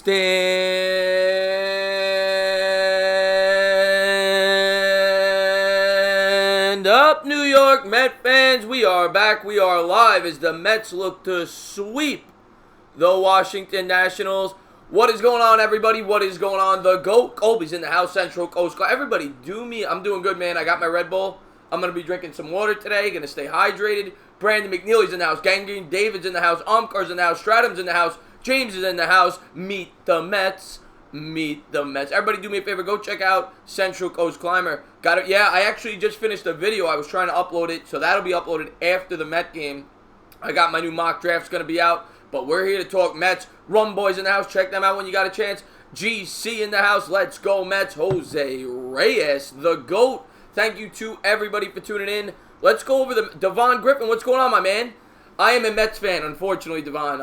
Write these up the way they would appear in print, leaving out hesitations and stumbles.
Stand up, New York Met fans. We are back. We are live as the Mets look to sweep the Washington Nationals. What is going on, everybody? What is going on? The GOAT, Colby's in the house, Central Coast. Everybody, do me. I'm doing good, man. I got my Red Bull. I'm going to be drinking some water today. Going to stay hydrated. Brandon McNeely's in the house. Gangrene David's in the house. Umkar's in the house. Stratham's in the house. James is in the house. Meet the Mets. Meet the Mets. Everybody do me a favor. Go check out Central Coast Climber. Got it. Yeah, I actually just finished a video. I was trying to upload it, so that'll be uploaded after the Met game. I got my new mock draft's going to be out, but we're here to talk Mets. Rum Boys in the house. Check them out when you got a chance. GC in the house. Let's go Mets. Jose Reyes, the GOAT. Thank you to everybody for tuning in. Let's go over the Devon Griffin. What's going on, my man? I am a Mets fan, unfortunately, Devon.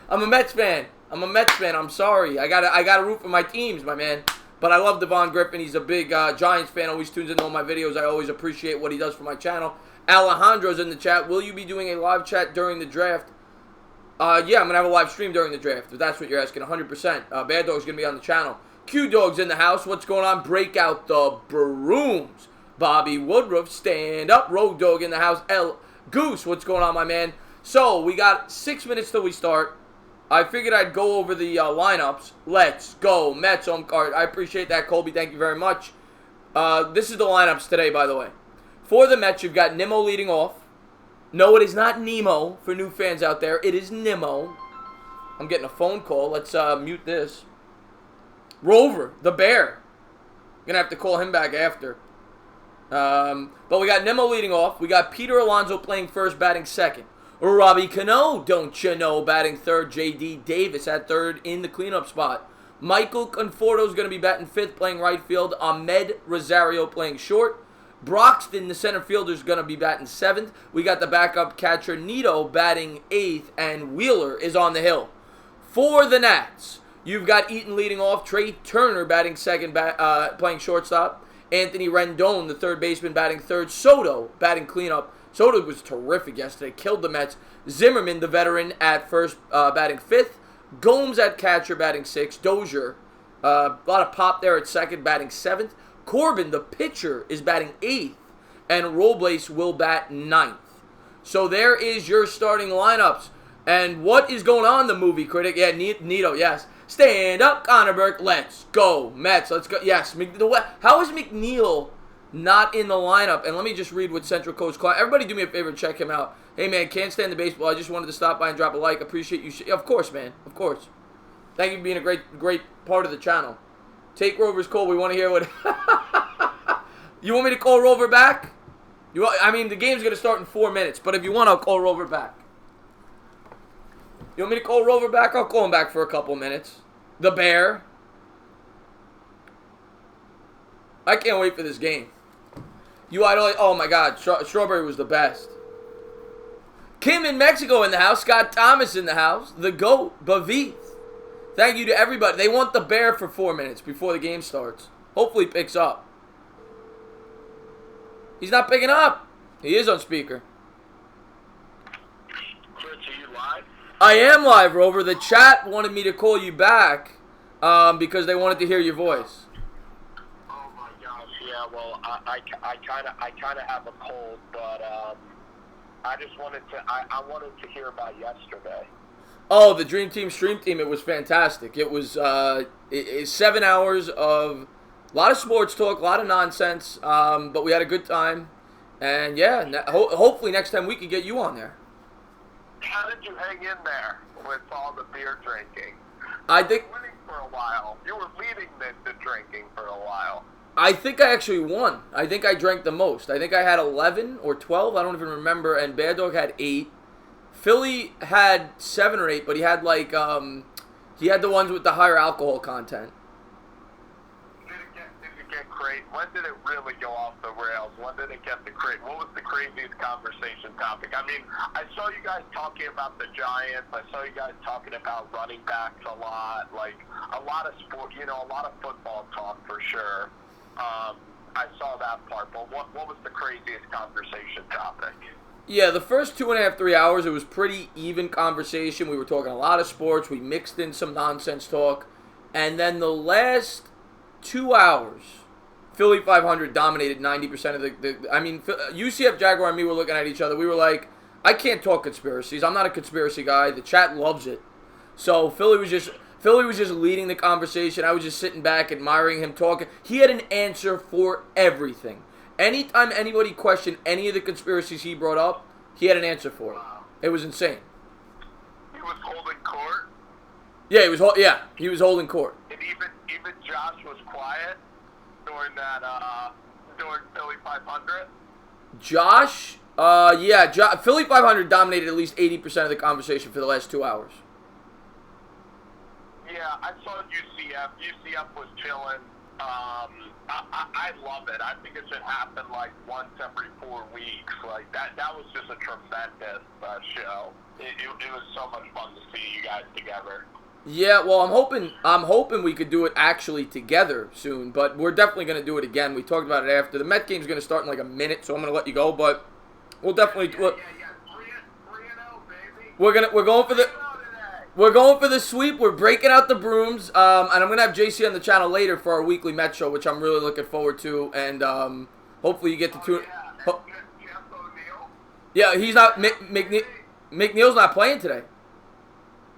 I'm a Mets fan. I'm sorry. I gotta root for my teams, my man. But I love Devon Griffin. He's a big Giants fan. Always tunes in all my videos. I always appreciate what he does for my channel. Alejandro's in the chat. Will you be doing a live chat during the draft? Yeah, I'm going to have a live stream during the draft, if that's what you're asking, 100%. Bad Dog's going to be on the channel. Q-Dog's in the house. What's going on? Break out the brooms. Bobby Woodruff, stand up. Road Dog in the house. L. Goose, what's going on, my man? So, we got 6 minutes till we start. I figured I'd go over the lineups. Let's go, Mets home card. I appreciate that, Colby. Thank you very much. This is the lineups today, by the way. For the Mets, you've got Nimmo leading off. No, it is not Nemo for new fans out there. It is Nimmo. I'm getting a phone call. Let's mute this. Rover, the Bear. Gonna have to call him back after. But we got Nimmo leading off. We got Peter Alonso playing first, batting second. Robbie Cano, don't you know, batting third. J.D. Davis at third in the cleanup spot. Michael Conforto's going to be batting fifth, playing right field. Ahmed Rosario playing short. Broxton, the center fielder, is going to be batting seventh. We got the backup catcher, Nito, batting eighth. And Wheeler is on the hill. For the Nats, you've got Eaton leading off. Trey Turner batting second, playing shortstop. Anthony Rendon, the third baseman, batting third. Soto batting cleanup. Soto was terrific yesterday. Killed the Mets. Zimmerman, the veteran, at first, batting fifth. Gomes at catcher, batting sixth. Dozier, a lot of pop there at second, batting seventh. Corbin, the pitcher, is batting eighth. And Robles will bat ninth. So there is your starting lineups. And what is going on, the movie critic? Yeah, Nito, yes. Stand up, Connor Burke. Let's go, Mets. Let's go. Yes. How is McNeil not in the lineup? And let me just read what Central Coast Climber. Everybody do me a favor and check him out. Hey, man, can't stand the baseball. I just wanted to stop by and drop a like. Appreciate you. Of course, man. Of course. Thank you for being a great part of the channel. Take Rover's call. We want to hear what... You want me to call Rover back? I mean, the game's going to start in 4 minutes. But if you want, I'll call Rover back. You want me to call Rover back? I'll call him back for a couple minutes. The Bear. I can't wait for this game. You idolize... Oh, my God. Strawberry was the best. Kim in Mexico in the house. Scott Thomas in the house. The GOAT. Bavith. Thank you to everybody. They want the Bear for 4 minutes before the game starts. Hopefully picks up. He's not picking up. He is on speaker. Chris, are you live? I am live, Rover. The chat wanted me to call you back because they wanted to hear your voice. Oh my gosh, yeah. Well, I kind of have a cold, but I just wanted to I wanted to hear about yesterday. Oh, the Dream Team Stream Team. It was fantastic. It was 7 hours of a lot of sports talk, a lot of nonsense, but we had a good time. And yeah, hopefully next time we can get you on there. How did you hang in there with all the beer drinking? I think You were winning for a while. You were leading the drinking for a while. I think I actually won. I think I drank the most. I think I had 11 or 12. I don't even remember. And Bad Dog had 8. Philly had 7 or 8, but he had like he had the ones with the higher alcohol content. Did it get crazy? When did it really go off the rails? When did it get the crazy? What was the craziest conversation topic? I mean, I saw you guys talking about the Giants. I saw you guys talking about running backs a lot, like a lot of sport, a lot of football talk for sure. I saw that part, but what was the craziest conversation topic? Yeah, the first 2.5, 3 hours, it was pretty even conversation. We were talking a lot of sports. We mixed in some nonsense talk. And then the last 2 hours, Philly 500 dominated 90% of UCF, Jaguar, and me were looking at each other. We were like, I can't talk conspiracies. I'm not a conspiracy guy. The chat loves it. So Philly was just leading the conversation. I was just sitting back, admiring him talking. He had an answer for everything. Anytime anybody questioned any of the conspiracies he brought up, he had an answer for it. It was insane. He was holding court. Yeah, he was holding court. And even Josh was quiet during that during Philly 500. Josh, Philly 500 dominated at least 80% of the conversation for the last 2 hours. Yeah, I saw UCF. UCF was chilling. I love it. I think it should happen like once every 4 weeks. Like that was just a tremendous show. It was so much fun to see you guys together. Yeah, well, I'm hoping we could do it actually together soon, but we're definitely going to do it again. We talked about it after. The Met game's going to start in like a minute, so I'm going to let you go, but we'll definitely 3-0, baby. We're going for the sweep. We're breaking out the brooms, and I'm going to have JC on the channel later for our weekly Met show, which I'm really looking forward to, and hopefully you get to tune. Yeah, he's not. McNeil's not playing today.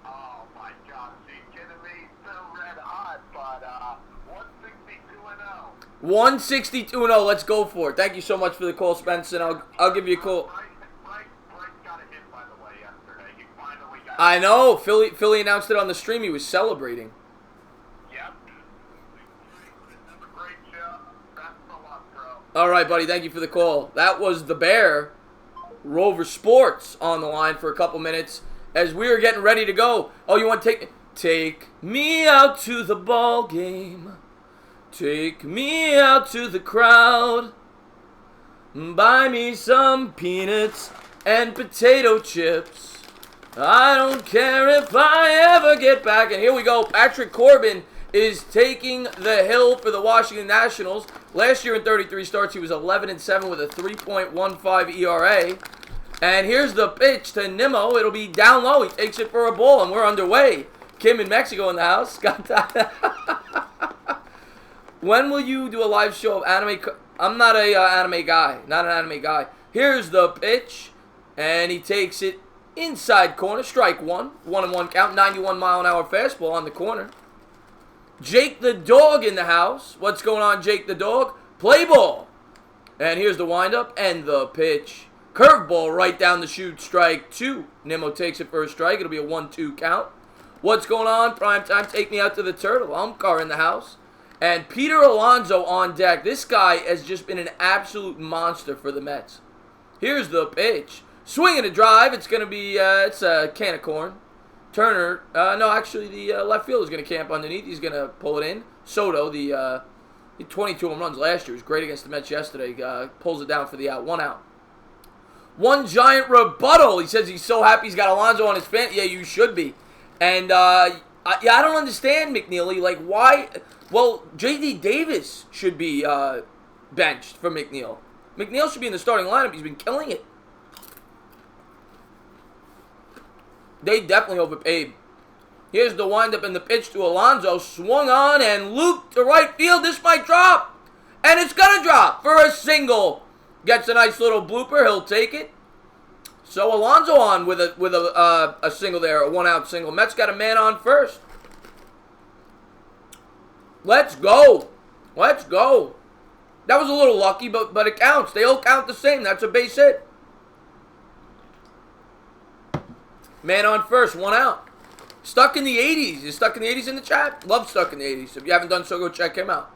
Oh my God, are you kidding me? Still red hot, but 162-0. 162-0. Let's go for it. Thank you so much for the call, Spencer. I'll give you a call. Bryce got a hit, by the way, yesterday. He finally got I know. Philly announced it on the stream. He was celebrating. Yep. Great show. Best of luck, bro. All right, buddy. Thank you for the call. That was the Bear, Rover Sports, on the line for a couple minutes as we were getting ready to go. Oh, you want to take me out to the ball game? Take me out to the crowd. Buy me some peanuts and potato chips. I don't care if I ever get back. And here we go. Patrick Corbin is taking the hill for the Washington Nationals. Last year in 33 starts, he was 11-7 with a 3.15 ERA. And here's the pitch to Nimmo. It'll be down low. He takes it for a ball, and we're underway. Kim in Mexico in the house. Got that. When will you do a live show of anime? I'm not a anime guy. Not an anime guy. Here's the pitch, and he takes it inside corner. Strike one. 1-1 count. 91-mile-an-hour fastball on the corner. Jake the Dog in the house. What's going on, Jake the Dog? Play ball. And here's the windup and the pitch. Curveball right down the chute. Strike two. Nimmo takes it for a strike. It'll be a 1-2 count. What's going on? Prime time. Take me out to the Turtle. Umcar in the house. And Peter Alonso on deck. This guy has just been an absolute monster for the Mets. Here's the pitch. Swing and a drive. It's going to be, it's a can of corn. Turner, no, actually the left fielder is going to camp underneath. He's going to pull it in. Soto, the 22 home runs last year. Was great against the Mets yesterday. Pulls it down for the out. 1 out. One giant rebuttal. He says he's so happy he's got Alonso on his fan. Yeah, you should be. And, I don't understand, McNeely. Like, why? Well, J.D. Davis should be benched for McNeil. McNeil should be in the starting lineup. He's been killing it. They definitely overpaid. Here's the windup and the pitch to Alonso. Swung on and looped to right field. This might drop. And it's going to drop for a single. Gets a nice little blooper. He'll take it. So Alonso on with a single there. A 1-out single. Mets got a man on first. Let's go. Let's go. That was a little lucky, but it counts. They all count the same. That's a base hit. Man on first, 1 out. Stuck in the 80s. Is Stuck in the 80s in the chat? Love Stuck in the 80s. If you haven't done so, go check him out.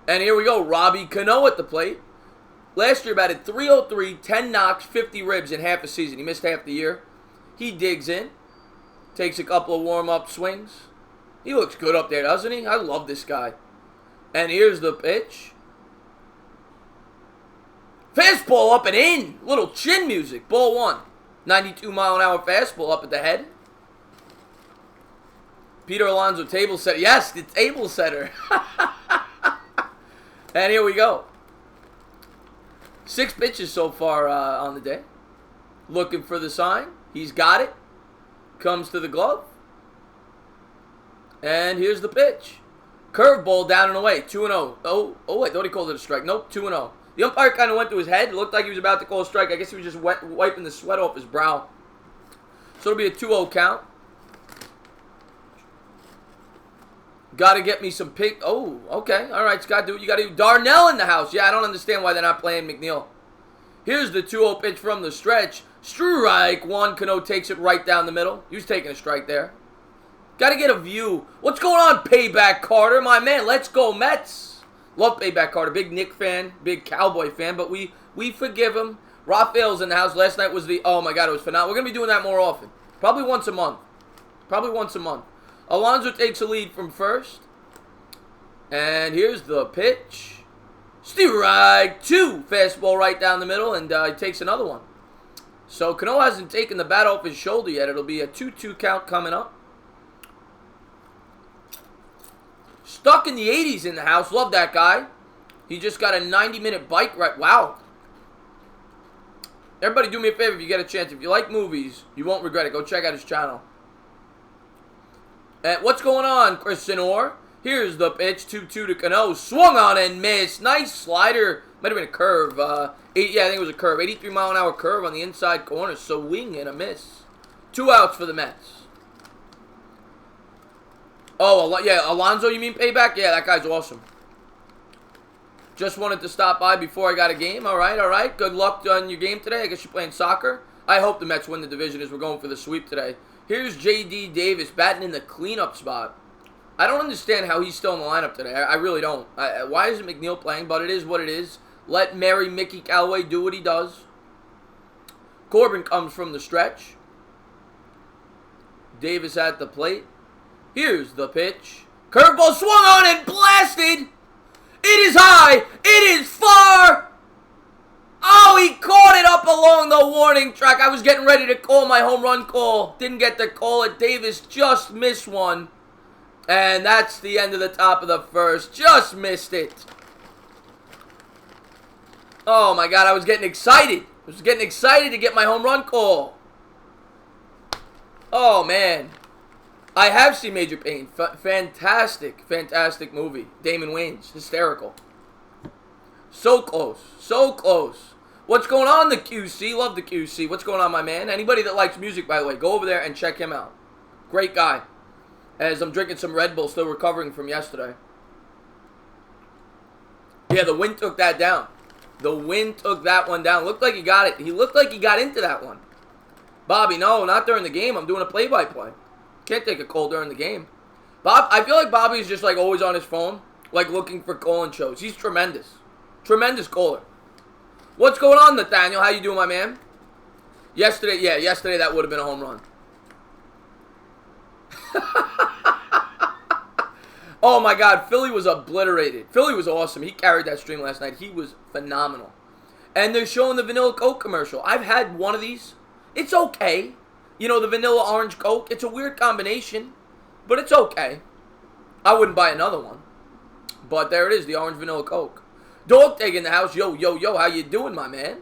And here we go. Robbie Cano at the plate. Last year batted .303, 10 knocks, 50 ribs in half a season. He missed half the year. He digs in. Takes a couple of warm-up swings. He looks good up there, doesn't he? I love this guy. And here's the pitch. Fastball up and in. Little chin music. Ball 1. 92-mile-an-hour fastball up at the head. Peter Alonso table setter. Yes, the table setter. And here we go. 6 pitches so far on the day. Looking for the sign. He's got it. Comes to the glove. And here's the pitch. Curveball down and away. 2-0. Oh, I thought he called it a strike. Nope, 2-0. The umpire kind of went to his head. It looked like he was about to call a strike. I guess he was just wiping the sweat off his brow. So it'll be a 2-0 count. Got to get me some pick. Oh, okay. All right, Scott, do what you got to do. Darnell in the house. Yeah, I don't understand why they're not playing McNeil. Here's the 2-0 pitch from the stretch. Strike one. Cano takes it right down the middle. He was taking a strike there. Got to get a view. What's going on, Payback Carter? My man, let's go Mets. Love Payback Carter. Big Nick fan. Big Cowboy fan. But we forgive him. Rafael's in the house. Last night was the... Oh, my God. It was phenomenal. We're going to be doing that more often. Probably once a month. Alonso takes a lead from first. And here's the pitch. Strike two. Fastball right down the middle. And he takes another one. So Cano hasn't taken the bat off his shoulder yet. It'll be a 2-2 count coming up. Stuck in the 80s in the house. Love that guy. He just got a 90-minute bike ride. Wow. Everybody do me a favor if you get a chance. If you like movies, you won't regret it. Go check out his channel. And what's going on, Christian Orr? Here's the pitch. 2-2 to Cano. Swung on and missed. Nice slider. Might have been a curve. Yeah, I think it was a curve. 83-mile-an-hour curve on the inside corner. Swing and a miss. 2 outs for the Mets. Oh, yeah, Alonso, you mean Payback? Yeah, that guy's awesome. Just wanted to stop by before I got a game. All right. Good luck on your game today. I guess you're playing soccer. I hope the Mets win the division as we're going for the sweep today. Here's J.D. Davis batting in the cleanup spot. I don't understand how he's still in the lineup today. I really don't. Why isn't McNeil playing? But it is what it is. Let Mary Mickey Callaway do what he does. Corbin comes from the stretch. Davis at the plate. Here's the pitch. Curveball swung on and blasted. It is high. It is far. Oh, he caught it up along the warning track. I was getting ready to call my home run call. Didn't get to call it. Davis just missed one. And that's the end of the top of the first. Just missed it. Oh, my God. I was getting excited. To get my home run call. Oh, man. I have seen Major Payne. Fantastic movie. Damon Wayans. Hysterical. So close. What's going on, the QC? Love the QC. What's going on, my man? Anybody that likes music, by the way, go over there and check him out. Great guy. As I'm drinking some Red Bull, still recovering from yesterday. Yeah, the wind took that down. The wind took that one down. Looked like he got it. He looked like he got into that one. Bobby, no, not during the game. I'm doing a play-by-play. Can't take a call during the game. I feel like Bobby's just like always on his phone, like looking for call-in shows. He's tremendous. Tremendous caller. What's going on, Nathaniel? How you doing, my man? Yesterday that would have been a home run. Oh my God, Philly was obliterated. Philly was awesome. He carried that stream last night. He was phenomenal. And they're showing the vanilla Coke commercial. I've had one of these. It's okay. You know, the vanilla orange Coke. It's a weird combination, but it's okay. I wouldn't buy another one. But there it is, the orange vanilla Coke. Dog Tag in the house. Yo, how you doing, my man?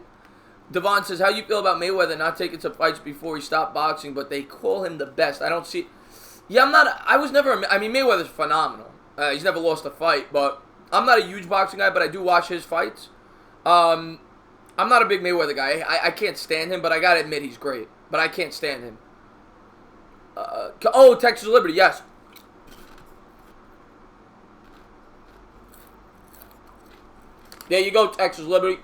Devon says, how you feel about Mayweather not taking some fights before he stopped boxing, but they call him the best? I don't see... Yeah, I mean, Mayweather's phenomenal. He's never lost a fight, but I'm not a huge boxing guy, but I do watch his fights. I'm not a big Mayweather guy. I can't stand him, but I gotta admit he's great. But I can't stand him. Texas Liberty, yes. There you go, Texas Liberty.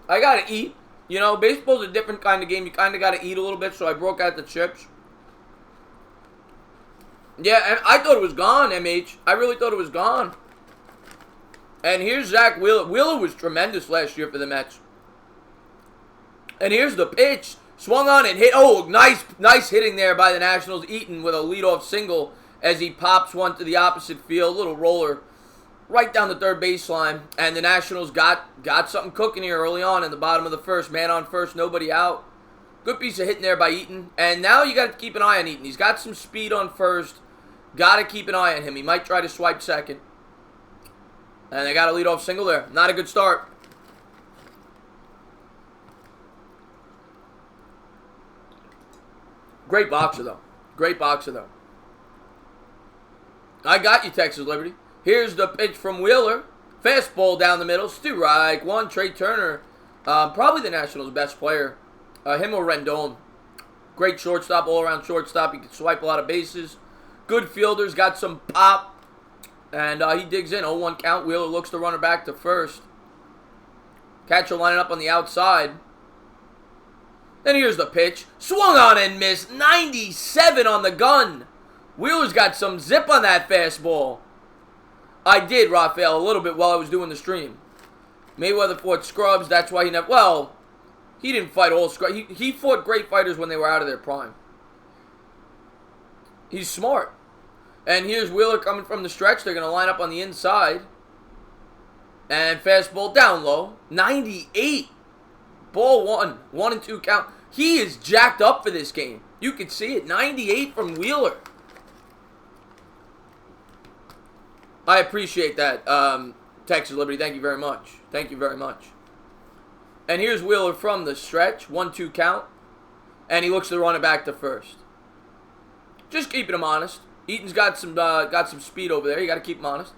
I gotta eat. You know, baseball's a different kind of game. You kind of gotta eat a little bit, so I broke out the chips. Yeah, and I thought it was gone, MH. I really thought it was gone. And here's Zach Wheeler. Wheeler was tremendous last year for the Mets. And here's the pitch. Swung on and hit. Oh, nice hitting there by the Nationals. Eaton with a leadoff single as he pops one to the opposite field. Little roller right down the third baseline. And the Nationals got something cooking here early on in the bottom of the first. Man on first, nobody out. Good piece of hitting there by Eaton. And now you got to keep an eye on Eaton. He's got some speed on first. Got to keep an eye on him. He might try to swipe second. And they got a leadoff single there. Not a good start. Great boxer, though. Great boxer, though. I got you, Texas Liberty. Here's the pitch from Wheeler. Fastball down the middle. Strike one. Trey Turner, probably the Nationals' best player. Him or Rendon. Great shortstop, all-around shortstop. He can swipe a lot of bases. Good fielders. Got some pop. And he digs in. 0-1 count. Wheeler looks to runner back to first. Catcher lining up on the outside. Then here's the pitch. Swung on and missed. 97 on the gun. Wheeler's got some zip on that fastball. I did, Raphael, a little bit while I was doing the stream. Mayweather fought scrubs. That's why he never... Well, he didn't fight all scrubs. He fought great fighters when they were out of their prime. He's smart. And here's Wheeler coming from the stretch. They're going to line up on the inside. And fastball down low. 98. Ball one. 1-2 count. He is jacked up for this game. You can see it. 98 from Wheeler. I appreciate that, Texas Liberty. Thank you very much. Thank you very much. And here's Wheeler from the stretch. 1-2 count. And he looks to run it back to first. Just keeping him honest. Eaton's got some speed over there. You got to keep him honest.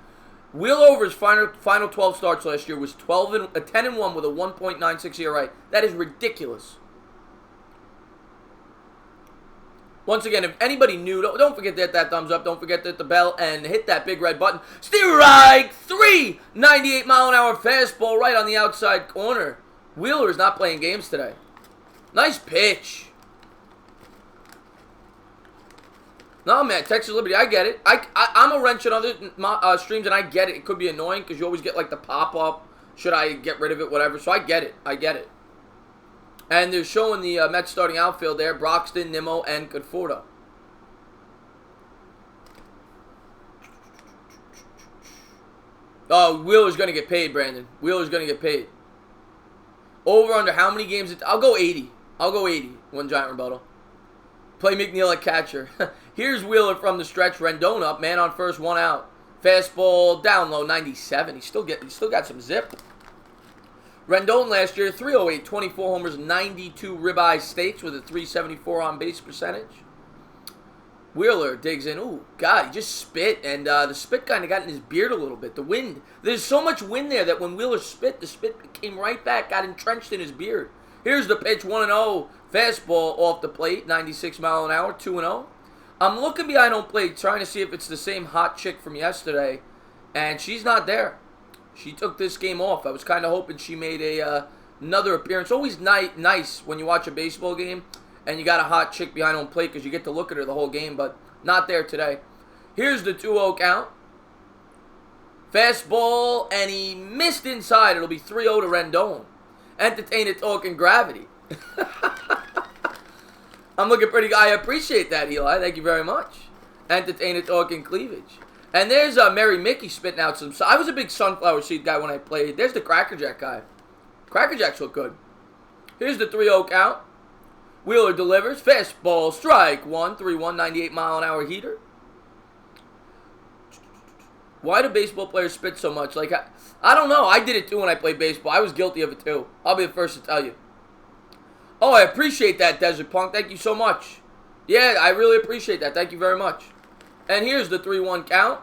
Wheeler over his final 12 starts last year was 10-1 with a 1.96 ERA. That is ridiculous. Once again, if anybody new, don't forget to hit that thumbs up. Don't forget to hit the bell and hit that big red button. Strike three! 98-mile-an-hour fastball right on the outside corner. Wheeler is not playing games today. Nice pitch. No, man, Texas Liberty, I get it. I'm a wrench on other streams, and I get it. It could be annoying because you always get, like, the pop-up. Should I get rid of it, whatever. So I get it. I get it. And they're showing the Mets starting outfield there. Broxton, Nimmo, and Conforto. Oh, Wheeler's going to get paid, Brandon. Wheeler's going to get paid. Over under how many games? I'll go 80. I'll go 80. One giant rebuttal. Play McNeil at catcher. Here's Wheeler from the stretch. Rendon up. Man on first. 1 out. Fastball down low. 97. He's still got some zip. Rendon last year, 308, 24 homers, 92 ribeye steaks with a 374 on-base percentage. Wheeler digs in. Ooh, God, he just spit, and the spit kind of got in his beard a little bit. The wind. There's so much wind there that when Wheeler spit, the spit came right back, got entrenched in his beard. Here's the pitch, 1-0. Fastball off the plate, 96 mile an hour, 2-0. I'm looking behind home plate, trying to see if it's the same hot chick from yesterday, and she's not there. She took this game off. I was kind of hoping she made another appearance. Always nice when you watch a baseball game and you got a hot chick behind home plate because you get to look at her the whole game, but not there today. Here's the 2-0 count. Fastball, and he missed inside. It'll be 3-0 to Rendon. Entertain it, talking gravity. I'm looking pretty good. I appreciate that, Eli. Thank you very much. Entertain it, talking cleavage. And there's Mary Mickey spitting out some... I was a big sunflower seed guy when I played. There's the Cracker Jack guy. Cracker Jacks look good. Here's the 3-0 count. Wheeler delivers. Fastball, strike one. 3-1, 98 mile an hour heater. Why do baseball players spit so much? Like, I don't know. I did it too when I played baseball. I was guilty of it too. I'll be the first to tell you. Oh, I appreciate that, Desert Punk. Thank you so much. Yeah, I really appreciate that. Thank you very much. And here's the 3-1 count.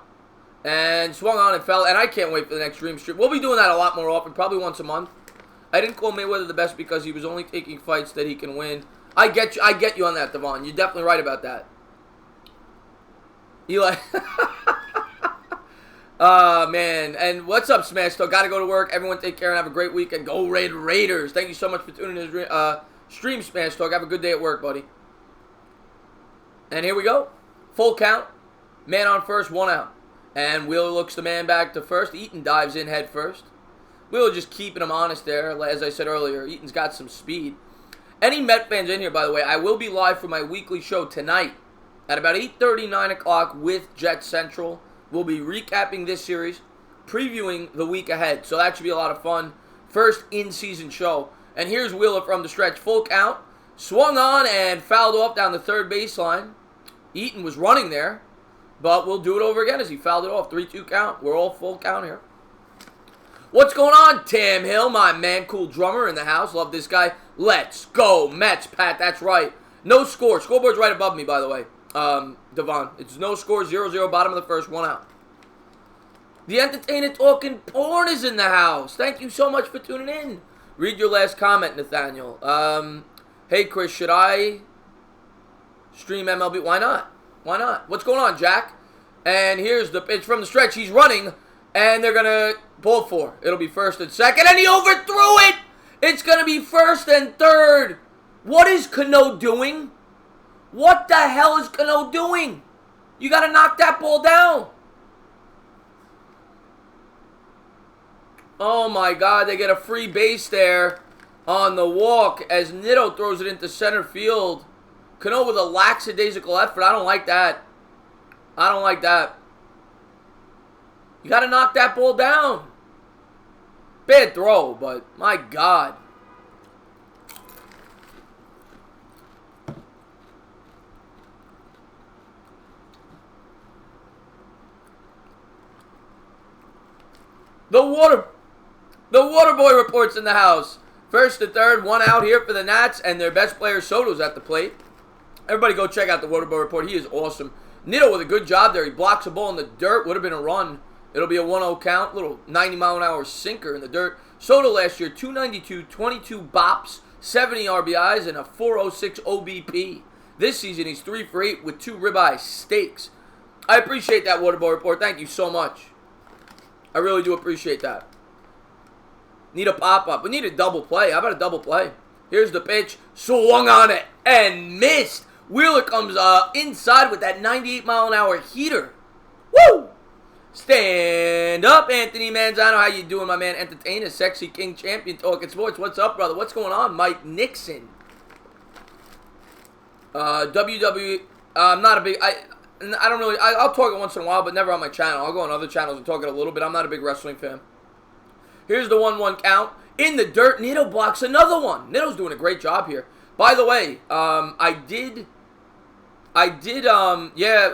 And swung on and fell. And I can't wait for the next Dream Stream. We'll be doing that a lot more often, probably once a month. I didn't call Mayweather the best because he was only taking fights that he can win. I get you on that, Devon. You're definitely right about that. Eli. Man. And what's up, Smash Talk? Gotta go to work. Everyone take care and have a great weekend. Go Red Raiders. Thank you so much for tuning in to stream, Smash Talk. Have a good day at work, buddy. And here we go. Full count. Man on first, 1 out. And Wheeler looks the man back to first. Eaton dives in head first. Wheeler just keeping him honest there. As I said earlier, Eaton's got some speed. Any Met fans in here, by the way, I will be live for my weekly show tonight at about 8:30, 9 o'clock with Jet Central. We'll be recapping this series, previewing the week ahead. So that should be a lot of fun. First in-season show. And here's Wheeler from the stretch. Full count. Swung on and fouled off down the third baseline. Eaton was running there. But we'll do it over again as he fouled it off. 3-2 count. We're all full count here. What's going on, Tam Hill? My man, cool drummer in the house. Love this guy. Let's go, Mets, Pat. That's right. No score. Scoreboard's right above me, by the way. Devon. It's no score, 0-0, bottom of the first, 1 out. The Entertainer Talking Porn is in the house. Thank you so much for tuning in. Read your last comment, Nathaniel. Hey, Chris, should I stream MLB? Why not? Why not? What's going on, Jack? And here's the pitch from the stretch. He's running, and they're going to pull for. It'll be first and second, and he overthrew it. It's going to be first and third. What is Cano doing? What the hell is Cano doing? You got to knock that ball down. Oh, my God. They get a free base there on the walk as Nitto throws it into center field. Cano with a lackadaisical effort. I don't like that. I don't like that. You got to knock that ball down. Bad throw, but my God. The Water Boy reports in the house. First and third, 1 out here for the Nats, and their best player, Soto's at the plate. Everybody go check out the Water Boy report. He is awesome. Nitto with a good job there. He blocks a ball in the dirt. Would have been a run. It'll be a 1-0 count. Little 90-mile-an-hour sinker in the dirt. Soto last year, 292, 22 bops, 70 RBIs, and a 406 OBP. This season, he's 3 for 8 with 2 ribeye steaks. I appreciate that Water Boy report. Thank you so much. I really do appreciate that. Need a pop-up. We need a double play. How about a double play? Here's the pitch. Swung on it and missed. Wheeler comes inside with that 98-mile-an-hour heater. Woo! Stand up, Anthony Manzano. How you doing, my man? Entertainer, Sexy King Champion, Talking Sports. What's up, brother? What's going on? Mike Nixon. WWE. I'm not a big... I don't really... I'll talk it once in a while, but never on my channel. I'll go on other channels and talk it a little bit. I'm not a big wrestling fan. Here's the 1-1 count. In the dirt, Nitto blocks another one. Nitto's doing a great job here. By the way, yeah,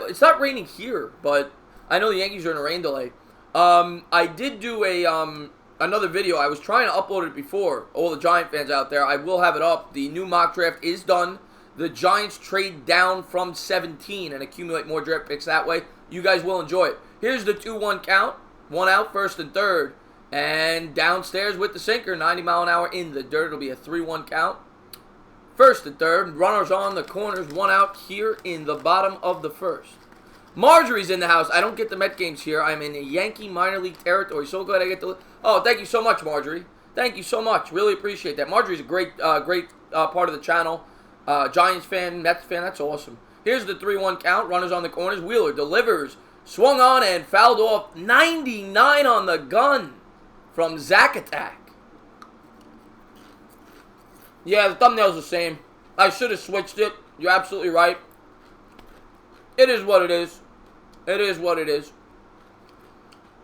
it's not raining here, but I know the Yankees are in a rain delay. I did do another video. I was trying to upload it before. All the Giant fans out there, I will have it up. The new mock draft is done. The Giants trade down from 17 and accumulate more draft picks that way. You guys will enjoy it. Here's the 2-1 count. 1 out, first and third. And downstairs with the sinker, 90-mile-an-hour in the dirt. It'll be a 3-1 count. First and third, runners on the corners, 1 out here in the bottom of the first. Marjorie's in the house. I don't get the Met games here. I'm in a Yankee minor league territory. So glad I get to... Oh, thank you so much, Marjorie. Thank you so much. Really appreciate that. Marjorie's a great part of the channel. Giants fan, Mets fan. That's awesome. Here's the 3-1 count. Runners on the corners. Wheeler delivers. Swung on and fouled off. 99 on the gun from Zack Attack. Yeah, the thumbnail's the same. I should have switched it. You're absolutely right. It is what it is. It is what it is.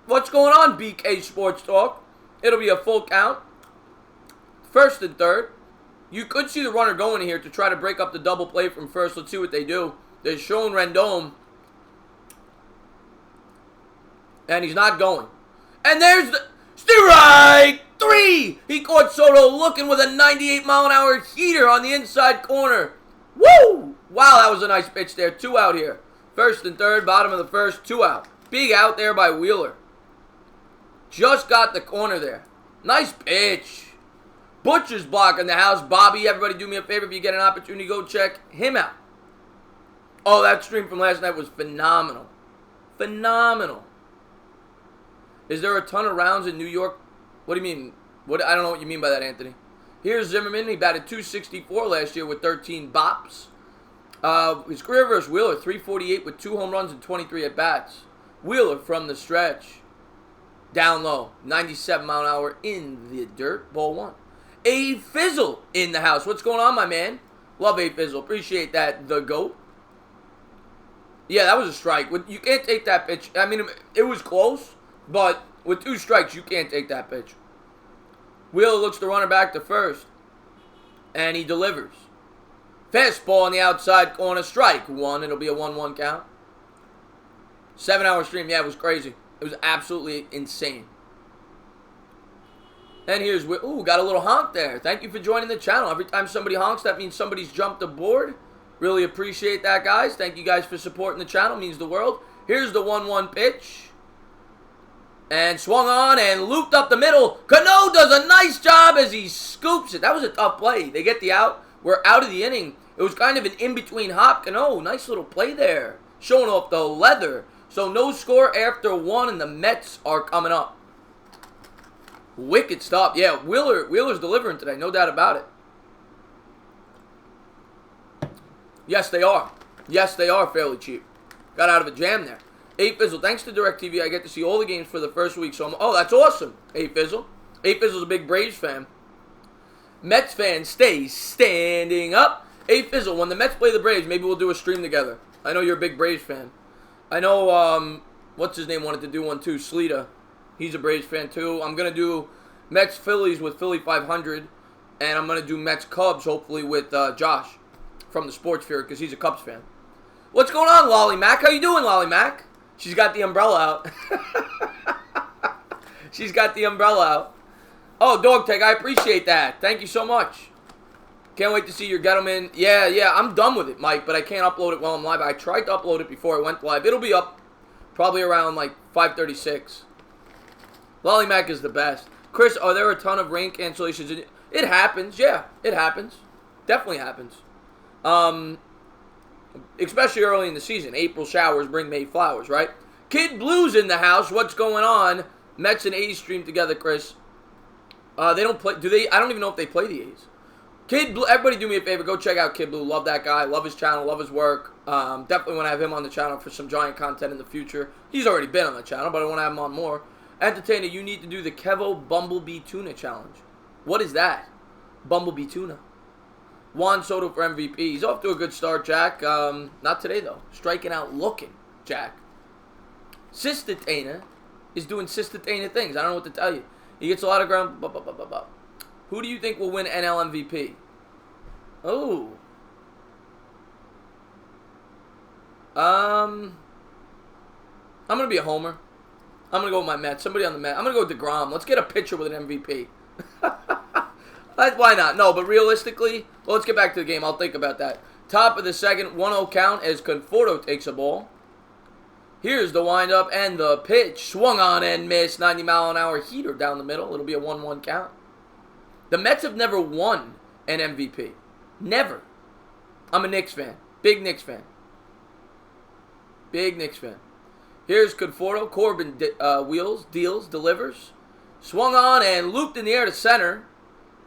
What's going on, BK Sports Talk? It'll be a full count. First and third. You could see the runner going here to try to break up the double play from first. Let's see what they do. They're showing Rendon. And he's not going. And there's the... Strike 3! He caught Soto looking with a 98-mile-an-hour heater on the inside corner. Woo! Wow, that was a nice pitch there. 2 out here. First and third, bottom of the first, 2 out. Big out there by Wheeler. Just got the corner there. Nice pitch. Butcher's blocking the house. Bobby, everybody do me a favor if you get an opportunity, go check him out. Oh, that stream from last night was phenomenal. Phenomenal. Is there a ton of rounds in New York? What do you mean? I don't know what you mean by that, Anthony. Here's Zimmerman. He batted .264 last year with 13 bops. His career versus Wheeler, .348 with 2 home runs and 23 at-bats. Wheeler from the stretch. Down low. 97-mile-an-hour in the dirt. Ball 1. A Fizzle in the house. What's going on, my man? Love A Fizzle. Appreciate that, the GOAT. Yeah, that was a strike. You can't take that pitch. I mean, it was close. But with 2 strikes, you can't take that pitch. Wheeler looks the runner back to first. And he delivers. Fastball on the outside corner. Strike 1. It'll be a 1-1 count. 7-hour stream. Yeah, it was crazy. It was absolutely insane. And here's, ooh, got a little honk there. Thank you for joining the channel. Every time somebody honks, that means somebody's jumped aboard. Really appreciate that, guys. Thank you guys for supporting the channel. Means the world. Here's the 1-1 pitch. And swung on and looped up the middle. Cano does a nice job as he scoops it. That was a tough play. They get the out. We're out of the inning. It was kind of an in-between hop. Cano, nice little play there. Showing off the leather. So no score after 1, and the Mets are coming up. Wicked stuff. Yeah, Wheeler's delivering today. No doubt about it. Yes, they are. Yes, they are fairly cheap. Got out of a jam there. A-Fizzle, thanks to DirecTV, I get to see all the games for the first week. So oh, that's awesome, A-Fizzle. A-Fizzle's a big Braves fan. Mets fan, stay standing up. A-Fizzle, when the Mets play the Braves, maybe we'll do a stream together. I know you're a big Braves fan. I know, what's his name wanted to do one too, Sleeta. He's a Braves fan too. I'm going to do Mets Phillies with Philly 500. And I'm going to do Mets Cubs, hopefully, with Josh from the Sports Sphere, because he's a Cubs fan. What's going on, Lolly Mac? How you doing, Lolly Mac? She's got the umbrella out. She's got the umbrella out. Oh, Dog Tag, I appreciate that. Thank you so much. Can't wait to see your Gettleman. Yeah, I'm done with it, Mike, but I can't upload it while I'm live. I tried to upload it before I went live. It'll be up probably around like 5:36. Lolly Mac is the best. Chris, are there a ton of rain cancellations? It happens. Yeah, it happens. Definitely happens. Especially early in the season. April showers bring May flowers, right? Kid Blues in the house. What's going on? Mets and A's stream together, Chris. They don't play. Do they? I don't even know if they play the A's. Kid Blue. Everybody do me a favor. Go check out Kid Blue. Love that guy. Love his channel. Love his work. Definitely want to have him on the channel for some Giant content in the future. He's already been on the channel, but I want to have him on more. Entertainer, you need to do the Kevo Bumblebee Tuna Challenge. What is that? Bumblebee Tuna. Juan Soto for MVP. He's off to a good start, Jack. Not today, though. Striking out looking, Jack. Sistatana is doing Sistatana things. I don't know what to tell you. He gets a lot of ground. Who do you think will win NL MVP? Oh. I'm going to be a homer. I'm going to go with my Mets. Somebody on the Mets. I'm going to go with DeGrom. Let's get a pitcher with an MVP. Why not? No, but realistically, well, let's get back to the game. I'll think about that. Top of the second, 1-0 count as Conforto takes a ball. Here's the windup and the pitch. Swung on and missed. 90-mile-an-hour heater down the middle. It'll be a 1-1 count. The Mets have never won an MVP. Never. I'm a Knicks fan. Big Knicks fan. Big Knicks fan. Here's Conforto. Corbin wheels, deals, delivers. Swung on and looped in the air to center.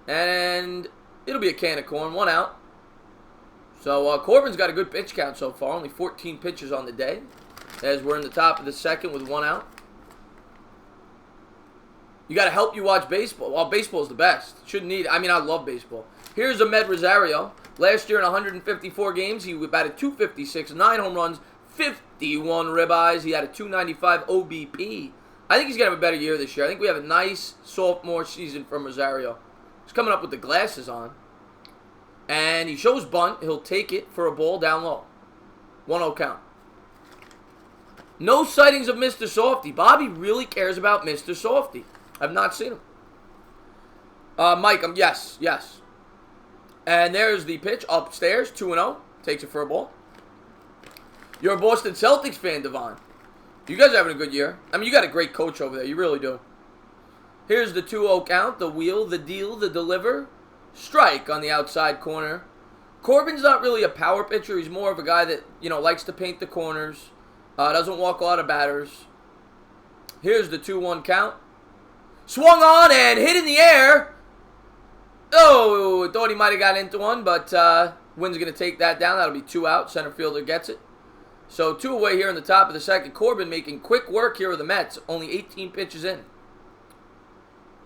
And it'll be a can of corn. 1 out. So Corbin's got a good pitch count so far. Only 14 pitches on the day. As we're in the top of the second with 1 out. You got to help you watch baseball. Well, baseball is the best. Shouldn't need. I mean, I love baseball. Here's Ahmed Rosario. Last year in 154 games, he batted .256, 9 home runs, 51 ribeyes. He had a .295 OBP. I think he's going to have a better year this year. I think we have a nice sophomore season from Rosario. He's coming up with the glasses on. And he shows bunt. He'll take it for a ball down low. 1-0 count. No sightings of Mr. Softy. Bobby really cares about Mr. Softy. I've not seen him. Mike, yes. And there's the pitch upstairs, 2-0. Takes it for a ball. You're a Boston Celtics fan, Devon. You guys are having a good year. I mean, you got a great coach over there. You really do. Here's the 2-0 count. The wheel, the deal, the deliver. Strike on the outside corner. Corbin's not really a power pitcher. He's more of a guy that, likes to paint the corners. Doesn't walk a lot of batters. Here's the 2-1 count. Swung on and hit in the air. Oh, thought he might have got into one, but Wynn's going to take that down. That'll be 2 out. Center fielder gets it. So 2 away here in the top of the second. Corbin making quick work here with the Mets. Only 18 pitches in.